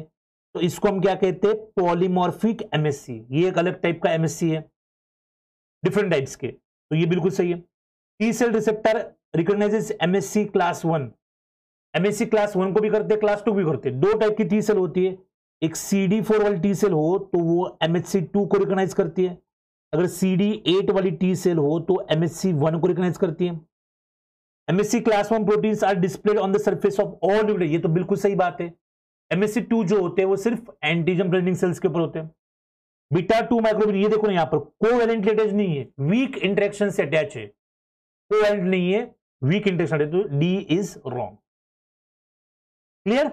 तो इसको हम क्या कहते हैं? Polymorphic MSc. ये एक अलग टाइप का एमएससी है, डिफरेंट टाइप्स के, तो ये बिल्कुल सही है। T cell receptor recognizes MSC class 1। MSC class 1 को भी करते हैं, क्लास 2 भी करते हैं। दो टाइप की टी सेल होती है, एक CD4 वाली टी सेल हो तो वो MHC2 को रिकॉग्नाइज करती है, अगर CD8 वाली टी सेल हो तो MHC1 को रिकॉग्नाइज करती है। MSC class 1 proteins are displayed on the surface of all nuclear, ये तो बिल्कुल सही बात है। MSC2 जो होते हैं वो सिर्फ एंटीजन प्रेजेंटिंग सेल्स के ऊपर होते हैं। बीटा 2 माइक्रोग्लोबुलिन, ये देखो ना यहां पर कोवैलेंटली अटैच नहीं है, वीक इंटरेक्शन से अटैच है, कोवैलेंट नहीं है, वीक इंटरेक्शन है, तो D is wrong. Clear?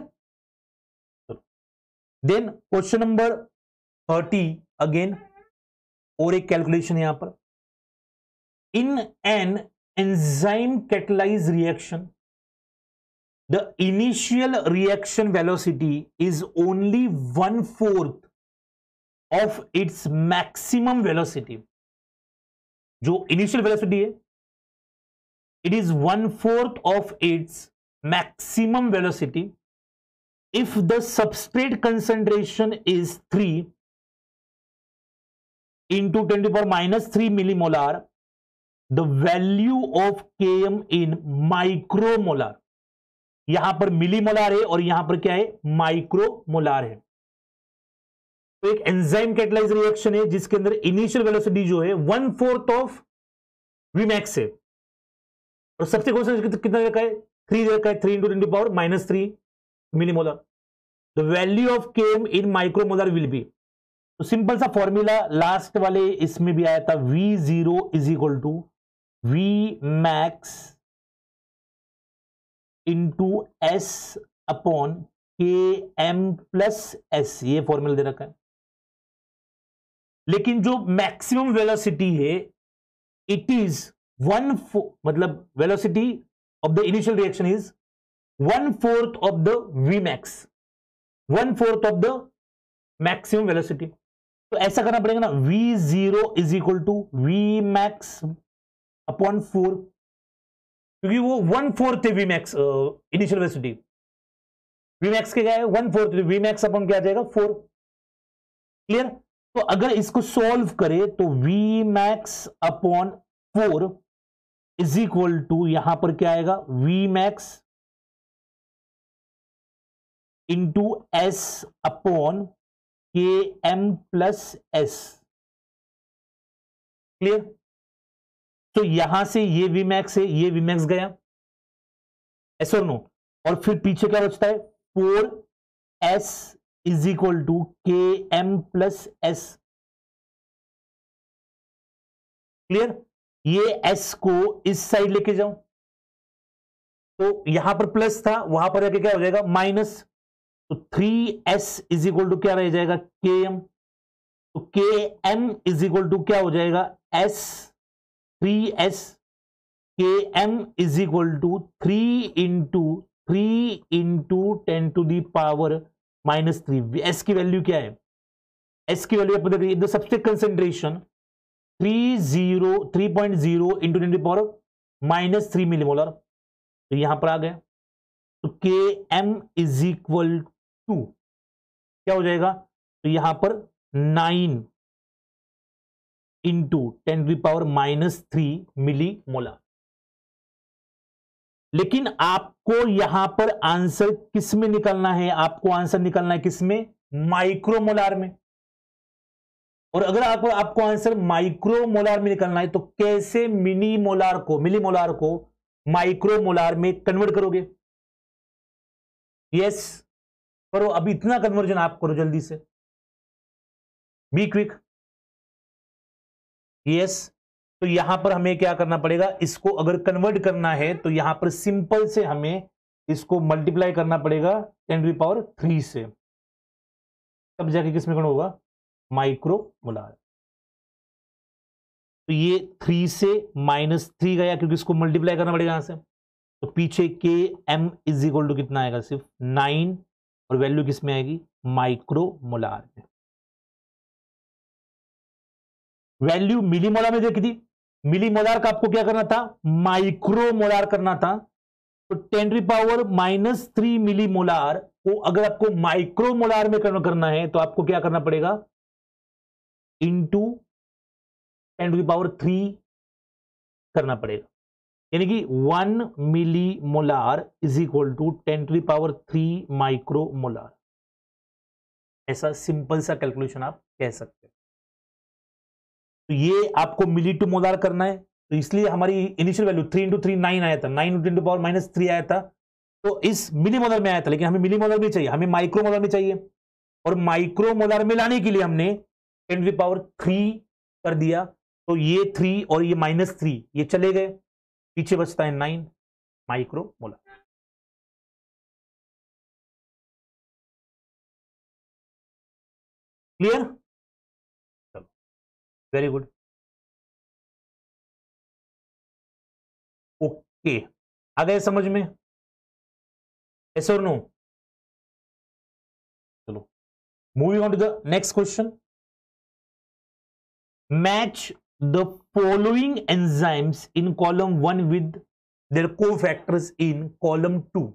Then question number 30 again, और एक कैलकुलेशन यहां पर। In an enzyme catalyze reaction the initial reaction velocity is only 1/4 of its maximum velocity. जो initial velocity है, it is 1/4 of its maximum velocity if the substrate concentration is 3 into 10 to the power minus 3 millimolar, the value of Km in micromolar। यहां पर millimolar है और यहां पर क्या है? माइक्रोमोलार है। तो एक एंजाइम कैटलाइज रिएक्शन है जिसके अंदर इनिशियल वेलोसिटी जो है 1/4 ऑफ Vmax है, और सबसे कॉन्सेंट्रेशन कितना रखा है? 3 रखा है, 3 into 10 to the power minus 3 millimolar. The value of Km in micromolar will be, तो सिंपल सा फॉर्मूला लास्ट वाले इसमें भी आया था, V0 is equal to Vmax into S upon Km plus S, ये फॉर्मूला दे रखा है। लेकिन जो मैक्सिमम वेलोसिटी है इट इज मतलब velocity of the initial reaction is 1/4 of the Vmax, 1/4 of the maximum velocity. तो ऐसा करना पड़ेगा ना, V0 is equal to Vmax upon 4, क्योंकि वो 1/4 है Vmax इनिशियल वेलोसिटी। Vmax के क्या है? 1/4, Vmax अपॉन क्या आ जाएगा? 4। क्लियर? तो अगर इसको सॉल्व करें तो Vmax upon 4 is equal to यहां पर क्या आएगा? Vmax into S upon Km plus S। Clear? तो यहां से ये Vmax है, ये Vmax गया, ऐसा और नो, और फिर पीछे क्या बचता है? 4S इज इक्वल टू के एम प्लस एस। क्लियर? ये एस को इस साइड लेके जाओ, तो यहां पर प्लस था, वहां पर जाके क्या हो जाएगा माइनस, तो 3s इज इक्वल टू क्या रह जाएगा के एम। तो के एम इज इक्वल टू क्या हो जाएगा S 3s। K M is equal to 3 × 10⁻³ S की वैल्यू क्या है? एस की वैल्यू आपको देख रही है, सबस्ट्रेट कंसेंट्रेशन 3.0 × 10⁻³ मिलीमोलर। तो यहां पर आ गया, तो के एम इज इक्वल टू क्या हो जाएगा, तो यहां पर 9 × 10⁻³ मिलीमोलर। लेकिन आपको यहां पर आंसर किस में निकलना है? आपको आंसर निकलना है किसमें? माइक्रोमोलार में। और अगर आपको आंसर माइक्रोमोलार में निकलना है, तो कैसे मिलीमोलार को माइक्रोमोलार में कन्वर्ट करोगे? यस करो, अब इतना कन्वर्जन आप करो जल्दी से, बी क्विक। यस, तो यहां पर हमें क्या करना पड़ेगा, इसको अगर कन्वर्ट करना है तो यहां पर सिंपल से हमें इसको मल्टीप्लाई करना पड़ेगा 10⁻³ से, तब जाके किसमें कन्वर्ट होगा? माइक्रोमोलार। तो ये 3 से -3 गया, क्योंकि इसको मल्टीप्लाई करना पड़ेगा यहां से, तो पीछे के एम इज इक्वल टू कितना आएगा? सिर्फ 9, और वैल्यू किस में आएगी? माइक्रोमोलार में। वैल्यू मिलीमोलार में देखी थी, मिलीमोलार का आपको क्या करना था? माइक्रोमोलार करना था। तो 10⁻³ मिलीमोलार को अगर आपको माइक्रोमोलार में कन्वर्ट करना है, तो आपको क्या करना पड़ेगा? इंटू 10⁻³ करना पड़ेगा, यानी कि 1 मिलीमोलार इज इक्वल टू 10⁻³ माइक्रोमोलार। ऐसा सिंपल सा कैलकुलेशन आप कह सकते हैं। तो ये आपको मिली टू मोलार करना है, तो इसलिए हमारी इनिशियल वैल्यू 3 × 3 9 आया था, 9 × 10⁻³ आया था, तो इस मिलीमोलर में आया था। लेकिन हमें मिलीमोलर में चाहिए, हमें माइक्रोमोलर में चाहिए, और माइक्रोमोलर में लाने के लिए हमने 10⁻³ कर दिया। तो ये 3 और ये -3 ये चले गए, पीछे बचता है 9 माइक्रोमोलर। क्लियर? चलो, वेरी गुड। ओके, आ गए समझ में? यस और नो? चलो, moving on to the next question. Match the following enzymes in column 1 with their cofactors in column 2।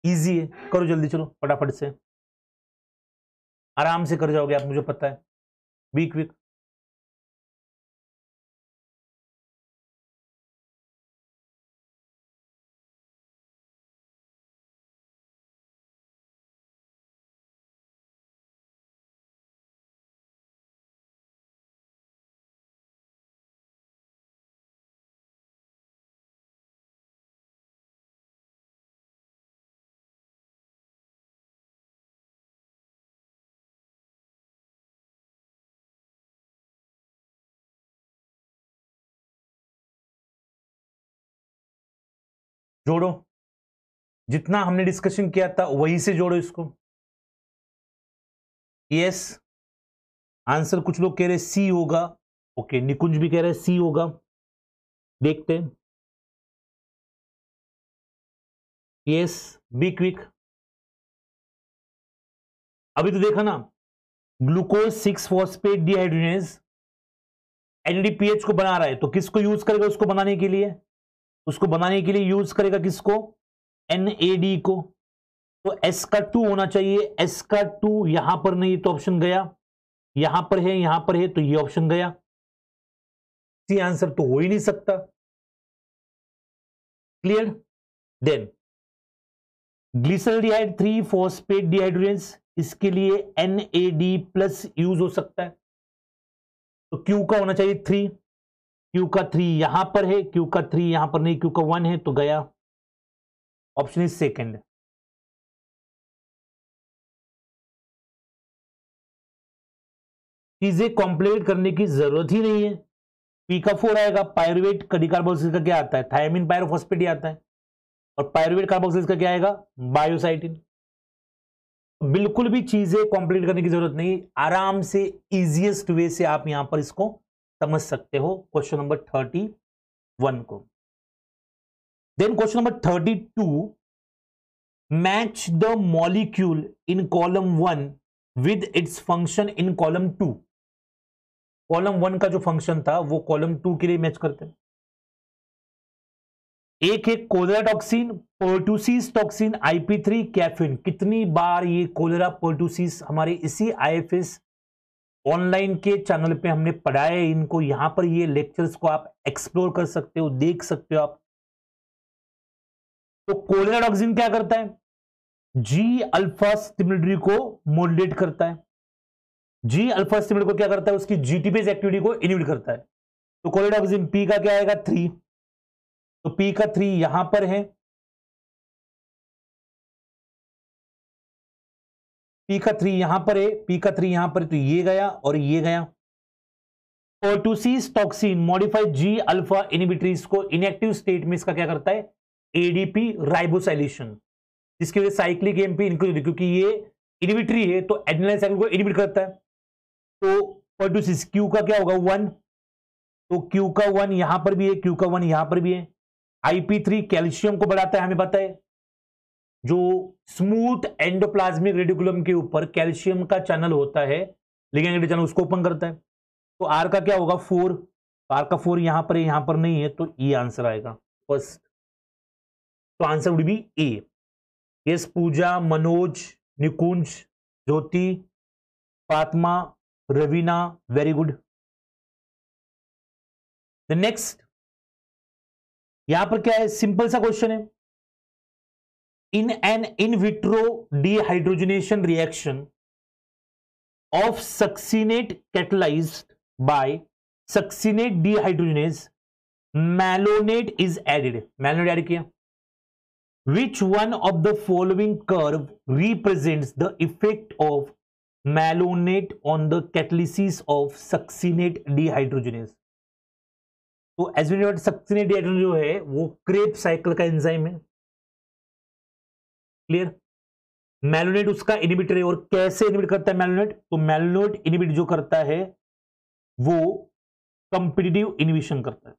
Easy है, करो जल्दी, चलो फटाफट से, आराम से कर जाओगे आप, मुझे पता है। Be quick. जोड़ो, जितना हमने डिस्कशन किया था वही से जोड़ो इसको। यस, आंसर कुछ लोग कह रहे सी होगा, ओके, निकुंज भी कह रहे सी होगा, देखते हैं। Yes, be quick. अभी तो देखा ना, ग्लूकोज 6 फॉस्फेट डिहाइड्रोजनेज एनएडीपीएच को बना रहा है, तो किसको यूज करेगा उसको बनाने के लिए? उसको बनाने के लिए यूज करेगा किसको? एनएडी को। तो एस का 2 होना चाहिए, एस का 2 यहां पर नहीं तो ऑप्शन गया, यहां पर है, यहां पर है, तो ये ऑप्शन गया। सी आंसर तो हो ही नहीं सकता। Clear? Then glyceraldehyde 3 phosphate dehydrogenase, इसके लिए एनएडी प्लस यूज हो सकता है, तो क्यू का होना चाहिए 3, क्यू का 3 यहां पर है, क्यू का 3 यहां पर नहीं, क्यू का 1 है, तो गया। Option is second. चीजें कॉम्प्लिकेट करने की जरूरत ही नहीं है। पी का 4 आएगा। पायरुवेट कार्बोक्सिलेज का क्या आता है? थायमिन पायरोफॉस्फेट ही आता है। और पायरुवेट कार्बोक्सिलेज का क्या आएगा? बायोसाइटिन। बिल्कुल भी चीजें कॉम्प्लीट करने की जरूरत नहीं, आराम से इजीएस्ट वे से आप यहां पर इसको समझ सकते हो क्वेश्चन नंबर 31 को। Then question number 32, match the molecule in column 1 with its function in column 2। Column 1 का जो फंक्शन था वो कॉलम 2 के लिए मैच करते हैं। एक है cholera toxin, pertussis toxin, IP3, caffeine. कितनी बार ये कोलेरा पर्टुसिस हमारे इसी IFS ऑनलाइन के चैनल पे हमने पढ़ाया है इनको। यहां पर ये लेक्चर्स को आप एक्सप्लोर कर सकते हो, देख सकते हो आप। तो कोलेरा टॉक्सिन क्या करता है? जी अल्फा स्टिमुलेटरी को मॉड्यूलेट करता है। जी अल्फा स्टिमुलेटर को क्या करता है? उसकी जीटीपेज एक्टिविटी को इनहिबिट करता है। तो कोलेरा टॉक्सिन पी का क्या आएगा? 3। तो पी का 3 यहां पर है, पी का 3 यहां पर है, पी का 3 यहां पर है, तो ये गया और ये गया। पर्टुसिस टॉक्सिन मॉडिफाइड जी अल्फा इनहिबिटरीज को इनएक्टिव स्टेट में इसका क्या करता है? एडीपी राइबोसाइलेशन, जिसकी वजह से साइक्लिक एमपी इंक्लूड, क्योंकि ये इनहिबिटरी है तो एडेनिलाइन साइकिल को इनहिबिट करता है। तो पर्टुसिस क्यू का क्या होगा? 1। तो क्यू का 1 यहां पर भी है, क्यू का 1 यहां पर भी है। IP3 कैल्शियम को बढ़ाता है, हमें पता है। जो स्मूथ एंडोप्लाज्मिक रेडिकुलम के ऊपर कैल्शियम का चैनल होता है, लिगेंड चैनल, उसको ओपन करता है। तो आर का क्या होगा? 4। आर का 4 यहां पर है, यहां पर नहीं है, तो ये आंसर आएगा फर्स्ट। तो answer would be A. Yes Pooja, Manoj, Nikunj, Jyoti, Fatima, Raveena, very good. The next, यहां पर क्या है? सिंपल सा क्वेश्चन है। In an in vitro dehydrogenation reaction of succinate catalyzed by succinate dehydrogenase, malonate is added. Malonate add किया. Which one of the following curve represents the effect of malonate on the catalysis of succinate dehydrogenase? तो as we know succinate dehydrogenase जो है वो Kreb cycle का enzyme है। Clear? Malonate उसका inhibitor है। और कैसे इनहिबिट करता है मैलोनेट? तो मैलोनेट इनहिबिट जो करता है वो कंपिटिटिव इनहिबिशन करता है।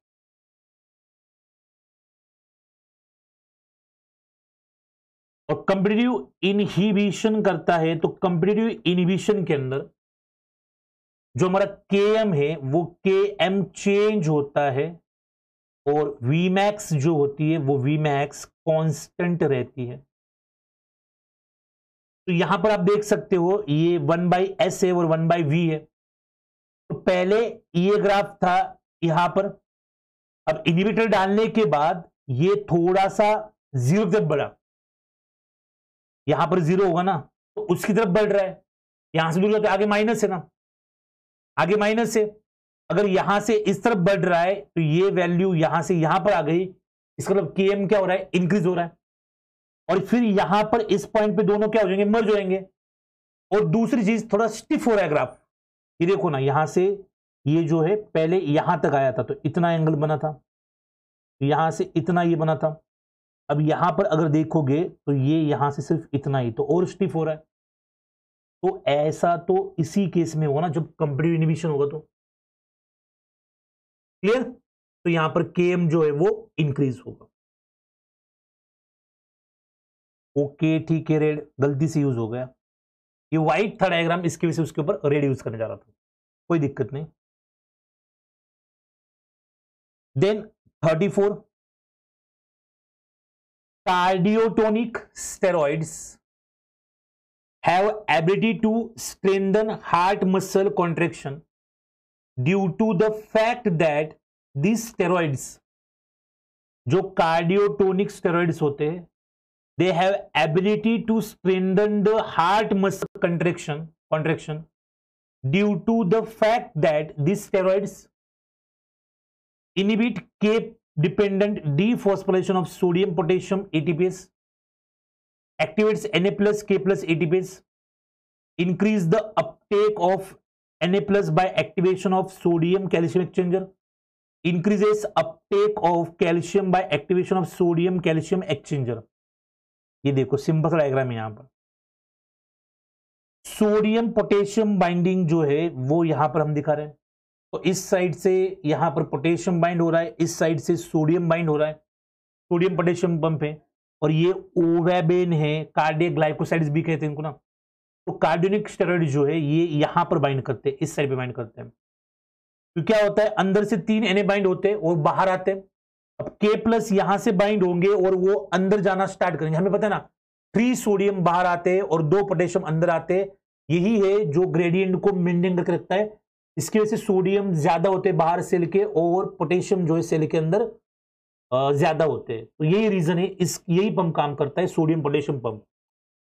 और कंपिटिटिव इनहिबिशन करता है, तो कंपिटिटिव इनहिबिशन के अंदर जो हमारा Km है वो Km चेंज होता है और Vmax जो होती है वो Vmax कांस्टेंट रहती है। तो यहां पर आप देख सकते हो ये 1/s है और 1/v है। तो पहले ये ग्राफ था यहां पर, अब इनहिबिटर डालने के बाद ये थोड़ा सा 0 तक बढ़ा, यहां पर 0 होगा ना तो उसकी तरफ बढ़ रहा है। यहां से दूर तो आगे माइनस है ना, आगे माइनस है। अगर यहां से इस तरफ बढ़ रहा है तो ये वैल्यू यहां से यहां पर आ गई, इसका मतलब Km क्या हो रहा है? इंक्रीज हो रहा है। और फिर यहां पर इस पॉइंट पे दोनों क्या हो जाएंगे? मर्ज हो जाएंगे। और दूसरी चीज थोड़ा स्टिफ हो रहा है ग्राफ। ये देखो ना, यहां से ये जो है पहले यहां तक आया था तो इतना एंगल बना था, यहां से इतना ये बना था। अब यहां पर अगर देखोगे तो ये यहां से सिर्फ इतना ही, तो और स्टिफ हो रहा है। तो ऐसा तो इसी केस में होगा ना जब कंप्लीट इनहिबिशन होगा। तो क्लियर? तो यहां पर Km जो है वो इंक्रीज होगा। ओके ठीक है, रेड गलती से यूज हो गया। ये व्हाइट था डायग्राम, इसकी वजह से उसके ऊपर रेड यूज करने जा रहा था, कोई दिक्कत नहीं। Then 34, cardiotonic steroids have ability to strengthen heart muscle contraction due to the fact that these steroids, जो कार्डियोटोनिक स्टेरॉइड्स होते हैं, they have ability to strengthen the heart muscle contraction due to the fact that these steroids inhibit K dependent dephosphorylation of sodium potassium ATPase, activates Na plus K plus ATPase, increase the uptake of Na+ by activation of sodium calcium exchanger, increases uptake of calcium by activation of sodium calcium exchanger। ये देखो simple सा diagram है यहां पर। Sodium potassium binding जो है वो यहां पर हम दिखा रहे हैं। तो इस साइड से यहां पर पोटेशियम बाइंड हो रहा है, इस साइड से सोडियम बाइंड हो रहा है, सोडियम पोटेशियम पंप है। और ये ओवेबेन है, कार्डियक ग्लाइकोसाइड्स भी कहते हैं इनको ना। तो कार्डियोनिक स्टेरॉइड जो है ये यहां पर बाइंड करते हैं, इस साइड पे बाइंड करते हैं। तो क्या होता है, अंदर से 3 Na बाइंड होते हैं और बाहर आते हैं। अब K+ यहां से बाइंड होंगे और वो अंदर जाना स्टार्ट करेंगे। हमें पता है ना, 3 सोडियम बाहर आते हैं और 2 पोटेशियम अंदर आते हैं। यही है जो ग्रेडियंट को मेंटेन करके रखता है। इसकी वजह से सोडियम ज्यादा होते हैं बाहर सेल के और पोटेशियम जो है सेल के अंदर ज्यादा होते हैं। तो यही रीजन है, यही पंप काम करता है, सोडियम पोटेशियम पंप।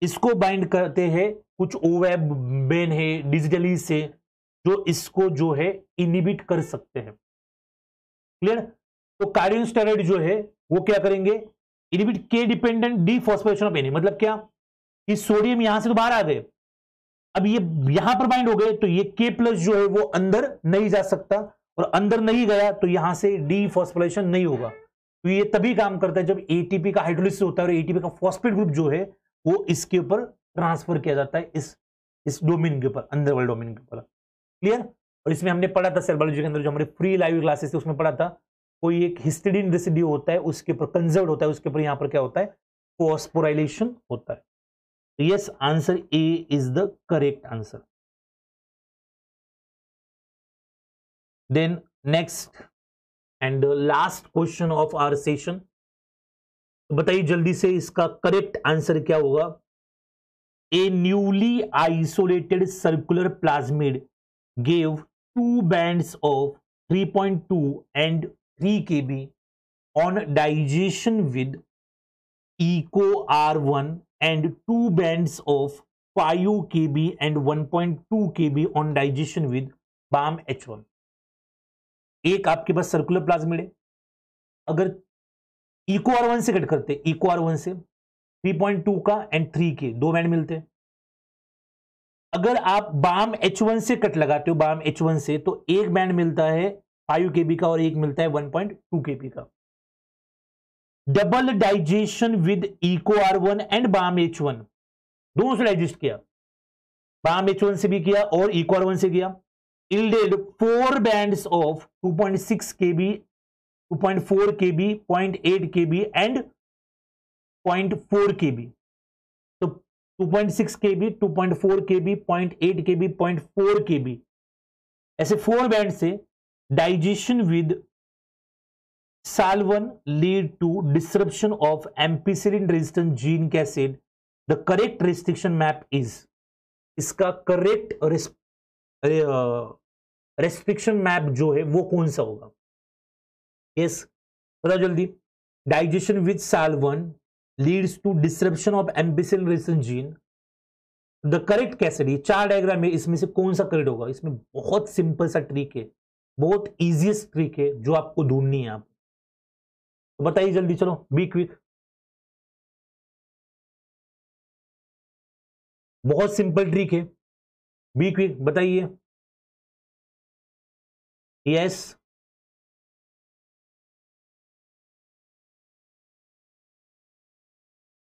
इसको बाइंड करते हैं कुछ ओवेबेन है डिजिटली से, जो इसको जो है इनहिबिट कर सकते हैं। क्लियर? तो कार्डियक स्टेरॉइड जो है वो क्या करेंगे, इनहिबिट के डिपेंडेंट डीफॉस्फोरेशन ऑफ Na। मतलब क्या कि सोडियम यहां से तो बाहर आ गए, अब ये यहां पर बाइंड हो गए, तो ये K+ जो है वो अंदर नहीं जा सकता, और अंदर नहीं गया तो यहां से डीफॉस्फोरेशन नहीं होगा। तो ये तभी काम करता है जब एटीपी का हाइड्रोलिसिस होता है और एटीपी का फॉस्फेट ग्रुप जो है वो इसके ऊपर ट्रांसफर किया जाता है, इस डोमेन के ऊपर, अंदर वाले डोमेन के ऊपर। क्लियर? और इसमें हमने पढ़ा था सेल बायोलॉजी के अंदर, जो हमारे फ्री लाइव क्लासेस थे उसमें पढ़ा था, कोई एक हिस्टिडीन रेसिड्यू होता है उसके ऊपर कंजर्व्ड होता है, उसके ऊपर यहां पर क्या होता है, फॉस्फोराइलेशन होता है। तो yes, answer A is the correct answer. Then next and last question of our session, तो बताइए जल्दी से इसका करेक्ट आंसर क्या होगा। A newly isolated circular plasmid gave 2 bands of 3.2 and 3 kb on digestion with EcoR1 and 2 bands of 5 kb and 1.2 kb on digestion with BAM-H1। एक आपके पास circular plasmid है, अगर EcoR1 से कट करते, EcoR1 से 3.2 का एंड 3 के 2 बैंड मिलते हैं। अगर आप BAM-H1 से कट लगाते हो, BAM-H1 से, तो एक बैंड मिलता है 5 kb का और एक मिलता है 1.2 kb का। Double digestion with EcoR1 and BAM-H1, दोनों से डाइजेस्ट किया, BAM-H1 से भी किया और EcoR1 से किया। yielded 4 bands of 2.6 kb, 2.4 kb, 0.8 kb and 0.4 kb। तो 2.6 kb, 2.4 kb, 0.8 kb, 0.4 kb, ऐसे 4 बैंड से digestion with SAL1 lead to disruption of ampicillin resistant gene cascade। The correct restriction map is, इसका करेक्ट रेस्ट्रिक्शन मैप जो है वो कौन सा होगा। यस, बताओ जल्दी। Digestion with SAL1 leads to disruption of ampicillin resistant gene, the correct cassette, ये 4 डायग्राम है, इसमें से कौन सा करेक्ट होगा। इसमें बहुत सिंपल सा ट्रिक है, बहुत इजीएस्ट ट्रिक है जो आपको ढूंढनी है। आप तो बताइए जल्दी, चलो बी क्विक। बहुत सिंपल ट्रिक है, बी क्विक, बताइए। यस,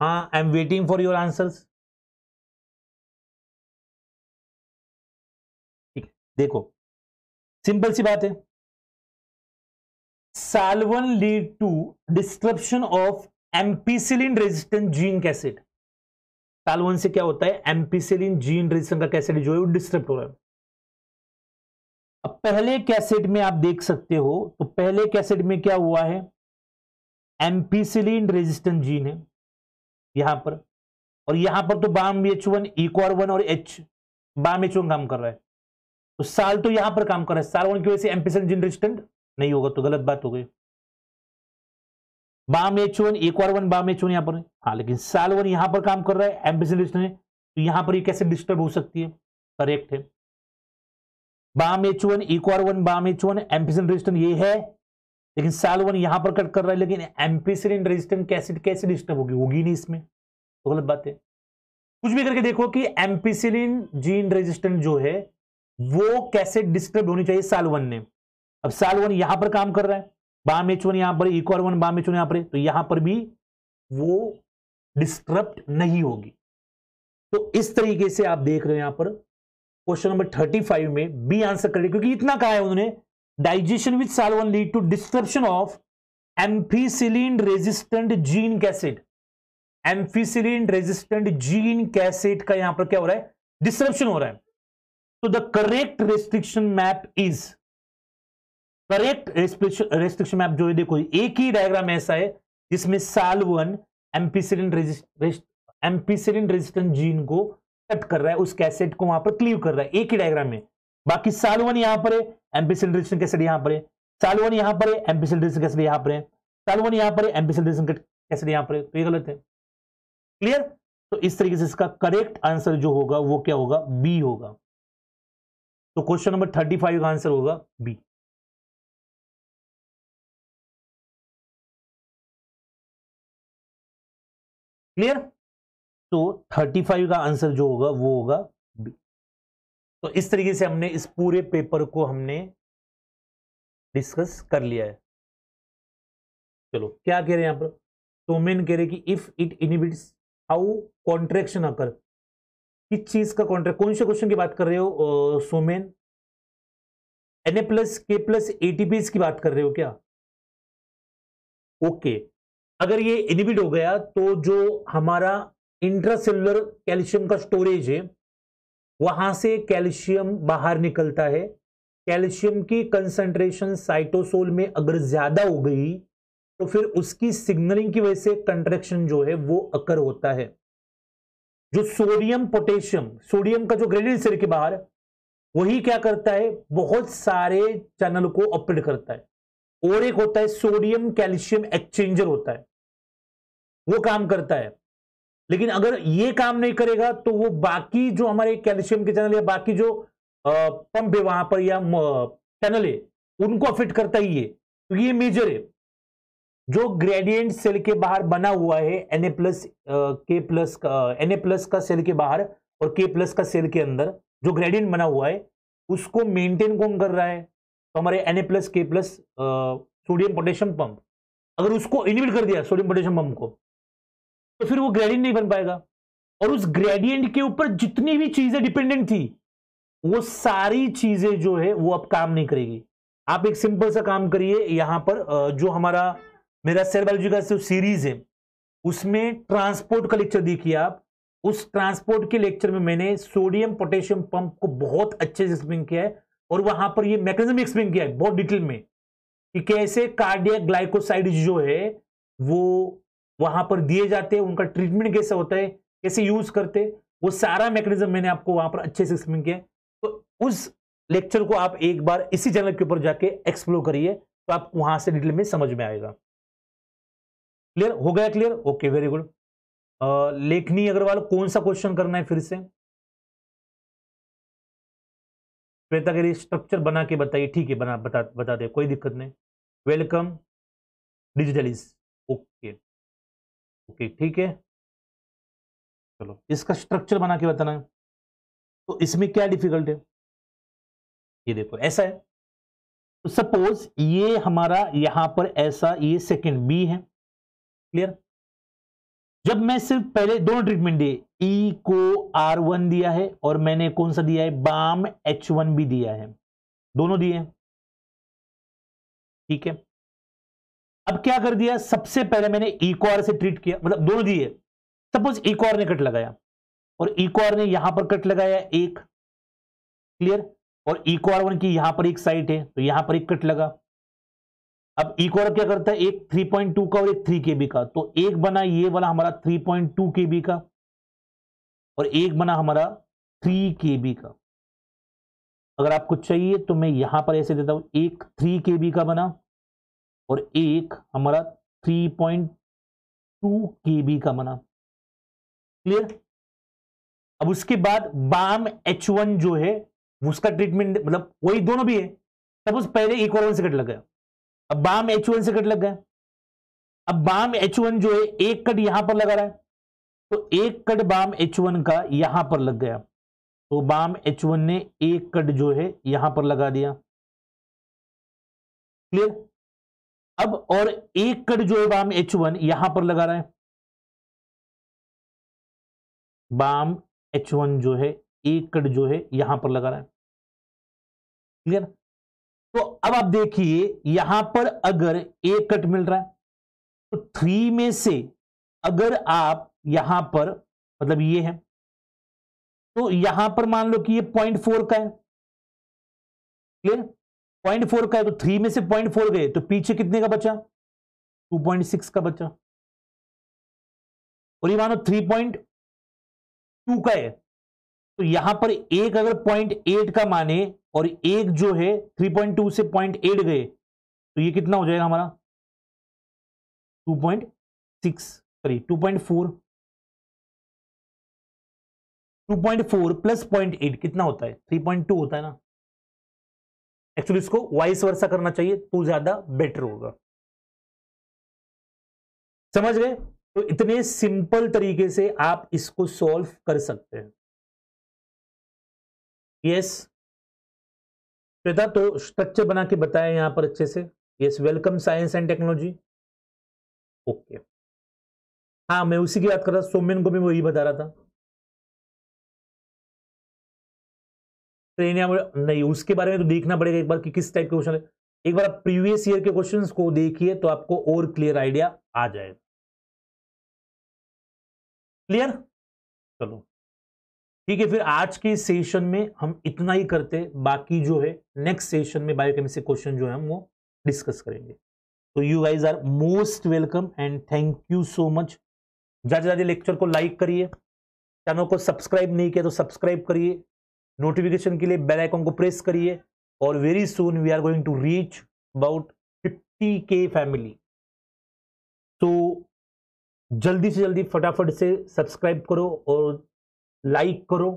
हाँ, I am waiting for your answers. ठीक है, देखो सिंपल सी बात है, SAL1 lead to disruption of ampicillin resistant gene cassette. SAL1 से क्या होता है, एम्पिसिलिन जीन रेजिस्टेंट का कैसेड जो है वो डिस्टर्ब हो रहा है। अब पहले कैसेट में आप देख सकते हो, तो पहले कैसेट में क्या हुआ है, एम्पिसिलिन रेजिस्टेंट जीन है यहां पर, और यहां पर तो BAM-H1, EcoR1 और BAM-H1 काम कर रहा है। तो साल तो यहां पर काम कर रहा है, SAL1 की वजह से एम्पिसिलिन जीन रेजिस्टेंट नहीं होगा, तो गलत बात हो गई। BAM-H1, EcoR1, BAM-H1 यहां पर है, हाँ, लेकिन SAL1 यहां पर काम कर रहा है, एम्पिसिलिन रेजिस्टेंट है, तो यहां पर ये कैसे डिस्टर्ब हो सकती है, करेक्ट है। BAM-H1, EcoR1, BAM-H1 ampicillin resistant ये है, लेकिन SAL1 यहां पर कट कर रहा है, लेकिन एम्पिसिलिन रेजिस्टेंट कैसे डिस्टर्ब होगी नहीं इसमें, तो गलत बात है। कुछ भी करके देखो कि एम्पिसिलिन जीन रेजिस्टेंट जो है, वो कैसे डिस्टर्ब होनी चाहिए साल 1 ने। अब साल 1 यहां पर काम कर रहा है, बाम H1 यहां पर, ECOR1 बाम H1 यहां पर, तो यहां पर भी वो डिस्टर्ब नहीं होगी। तो इस तरीके से आप देख रहे हैं यहां पर क्वेश्चन नंबर 35 में बी आंसर करें, क्योंकि इतना कहा है उन्होंने, digestion with Sal 1 lead to disruption of ampicillin resistant gene cassette. Ampicillin resistant gene cassette का यहां पर क्या हो रहा है, डिस्ट्रप्शन हो रहा है। तो the correct restriction map is, correct restriction map जो है, देखो एक ही डायग्राम ऐसा है जिसमें साल 1 एम्पीसिलिन रेजिस्टेंट जीन को कट कर रहा है, उस कैसेट को वहां पर क्लीव कर रहा है एक ही डायग्राम में। बाकी साल 1 यहां पर है, एम्पीसिलिन रेजिस्टेंट कैसेट यहां पर है, साल 1 यहां पर है, एम्पीसिलिन रेजिस्टेंट कैसेट यहां पर है, साल 1 यहां पर है, एम्पीसिलिन रेजिस्टेंट कैसेट यहां पर है, तो ये गलत है। क्लियर? तो इस तरीके से इसका करेक्ट आंसर जो होगा वो क्या होगा, बी होगा। तो क्वेश्चन नंबर 35 का आंसर होगा बी। क्लियर? तो 35 का आंसर जो होगा वो होगा बी। तो इस तरीके से हमने इस पूरे पेपर को हमने डिस्कस कर लिया है। चलो क्या कह रहे हैं यहां पर, सोमेन कह रहे कि if it inhibits how contraction occur. किस चीज का कॉन्ट्रैक्ट, कौन से क्वेश्चन की बात कर रहे हो सोमेन? Na+K+ATPs की बात कर रहे हो क्या? ओके, अगर ये इनहिबिट हो गया तो जो हमारा इंट्रासेलुलर कैल्शियम का स्टोरेज है वहां से कैल्शियम बाहर निकलता है। कैल्शियम की कंसंट्रेशन साइटोसोल में अगर ज्यादा हो गई तो फिर उसकी सिग्नलिंग की वजह से कंट्रैक्शन जो है वो अकर होता है। जो सोडियम पोटेशियम, सोडियम का जो ग्रेडियंट सेल के बाहर, वही क्या करता है, बहुत सारे चैनल को ऑपरेट करता है। और एक होता है सोडियम कैल्शियम एक्सचेंजर होता है, वो काम करता है। लेकिन अगर ये काम नहीं करेगा तो वो बाकी जो हमारे कैल्शियम के चैनल या बाकी जो पंप है वहां पर या चैनल है उनको अफेक्ट करता ही है, क्योंकि ये मेजर है। जो ग्रेडियंट सेल के बाहर बना हुआ है Na+ का सेल के बाहर और K+ का सेल के अंदर जो ग्रेडियंट बना हुआ है उसको मेंटेन कौन कर रहा है, तो हमारे Na+ K+ sodium potassium pump. अगर उसको इनहिबिट कर दिया सोडियम पोटेशियम पंप को तो फिर वो ग्रेडियंट नहीं बन पाएगा, और उस ग्रेडियंट के ऊपर जितनी भी चीजें डिपेंडेंट थी वो सारी चीजें जो है वो अब काम नहीं करेगी। आप एक सिंपल सा काम करिए, यहां पर जो हमारा मेरा सेल बायोलॉजी का जो सीरीज है उसमें ट्रांसपोर्ट का लेक्चर देखिए आप। उस ट्रांसपोर्ट के लेक्चर में मैंने सोडियम पोटेशियम पंप को बहुत अच्छे से एक्सप्लेन किया है, और वहां पर ये मैकेनिज्म एक्सप्लेन किया है बहुत डिटेल में कि कैसे कार्डियक ग्लाइकोसाइड जो है वो वहां पर दिए जाते हैं, उनका ट्रीटमेंट कैसे होता है, कैसे यूज करते, वो सारा मैकेनिज्म मैंने आपको वहां पर अच्छे से एक्सप्लेन किया है। तो उस लेक्चर को आप एक बार इसी चैनल के ऊपर जाके एक्सप्लोर करिए, तो आप वहां से डिटेल में समझ में आएगा। क्लियर हो गया? Clear, okay, very good. लेखनी अग्रवाल, कौन सा क्वेश्चन करना है फिर से? श्वेता कह रही स्ट्रक्चर बना के बताइए। ठीक है, बता दे, कोई दिक्कत नहीं। वेलकम डिजिटलिस, ओके ओके, ठीक है। चलो इसका स्ट्रक्चर बना के बताना है। तो इसमें क्या डिफिकल्ट है, ये देखो ऐसा है। तो सपोज ये हमारा यहां पर ऐसा, ये सेकंड बी है। क्लियर? जब मैं सिर्फ पहले दोनों ट्रीटमेंट दिए, ई को R1 दिया है और मैंने कौन सा दिया है, बाम H1 भी दिया है, दोनों दिए हैं। ठीक है, अब क्या कर दिया, सबसे पहले मैंने ECOR से ट्रीट किया, मतलब दोनों दिए। सपोज ECOR ने कट लगाया और ECOR ने यहां पर कट लगाया एक। क्लियर? और ECOR1 की यहां पर एक साइट है तो यहां पर एक कट लगा। अब ECOR क्या करता है, एक 3.2 का और एक 3 KB का, तो एक बना ये वाला हमारा 3.2 KB का और एक बना हमारा 3 KB का। अगर आपको चाहिए तो मैं यहां पर ऐसे देता हूं, एक 3 KB का बना और एक हमारा 3.2 KB का बना। क्लियर? अब उसके बाद बाम H1 जो है उसका ट्रीटमेंट, मतलब वही दोनों भी है। सपोज पहले ECOR1 से कट लग गया, अब बाम H1 से कट लग गया। अब बाम H1 जो है एक कट यहां पर लगा रहा है, तो एक कट बाम H1 का यहां पर लग गया, तो बाम H1 ने एक कट जो है यहां पर लगा दिया। क्लियर? अब और एक कट जो है बाम H1 यहां पर लगा रहा है। बाम H1 जो है एक कट जो है यहां पर लगा रहा है। क्लियर? तो अब आप देखिए यहां पर अगर एक कट मिल रहा है तो 3 में से अगर आप यहां पर मतलब ये है तो यहां पर मान लो कि ये 0.4 का है। क्लियर? 0.4 का है तो 3 में से 0.4 गए तो पीछे कितने का बचा? 2.6 का बचा। और ये मानो 3.2 का है तो यहां पर एक अगर 0.8 का माने और एक जो है 3.2 से 0.8 गए तो ये कितना हो जाएगा हमारा? 2.6 सॉरी 2.4 प्लस 0.8 कितना होता है? 3.2 होता है ना। एक्चुअली इसको वाइस वर्सा करना चाहिए तो ज्यादा बेटर होगा। समझ गए? तो इतने सिंपल तरीके से आप इसको सॉल्व कर सकते हैं। यस श्वेता, तो स्ट्रक्चर बना के बताया यहां पर अच्छे से। Yes, welcome science and technology. Okay, हाँ मैं उसी की बात कर रहा था, सोमेन को भी वही बता रहा था। नहीं, उसके बारे में तो देखना पड़ेगा एक बार कि किस टाइप के क्वेश्चन है। एक बार आप प्रीवियस ईयर के क्वेश्चंस को देखिए तो आपको और क्लियर आइडिया आ जाएगा। क्लियर? चलो ठीक है, फिर आज के सेशन में हम इतना ही करते, बाकी जो है नेक्स्ट सेशन में बायोकेमिस्ट्री क्वेश्चन जो है हम वो डिस्कस करेंगे। तो you guys are most welcome and thank you so much. ज्यादा ज्यादा लेक्चर को लाइक करिए, चैनल को सब्सक्राइब नहीं किया तो सब्सक्राइब करिए, नोटिफिकेशन के लिए बेल आइकन को प्रेस करिए और very soon we are going to reach about 50K family. तो जल्दी से जल्दी फटाफट से सब्सक्राइब करो और लाइक करो,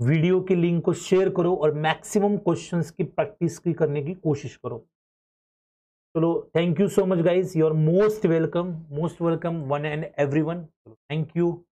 वीडियो के लिंक को शेयर करो और मैक्सिमम क्वेश्चंस की प्रैक्टिस की करने की कोशिश करो। चलो thank you so much guys, you are most welcome one and everyone. Thank you.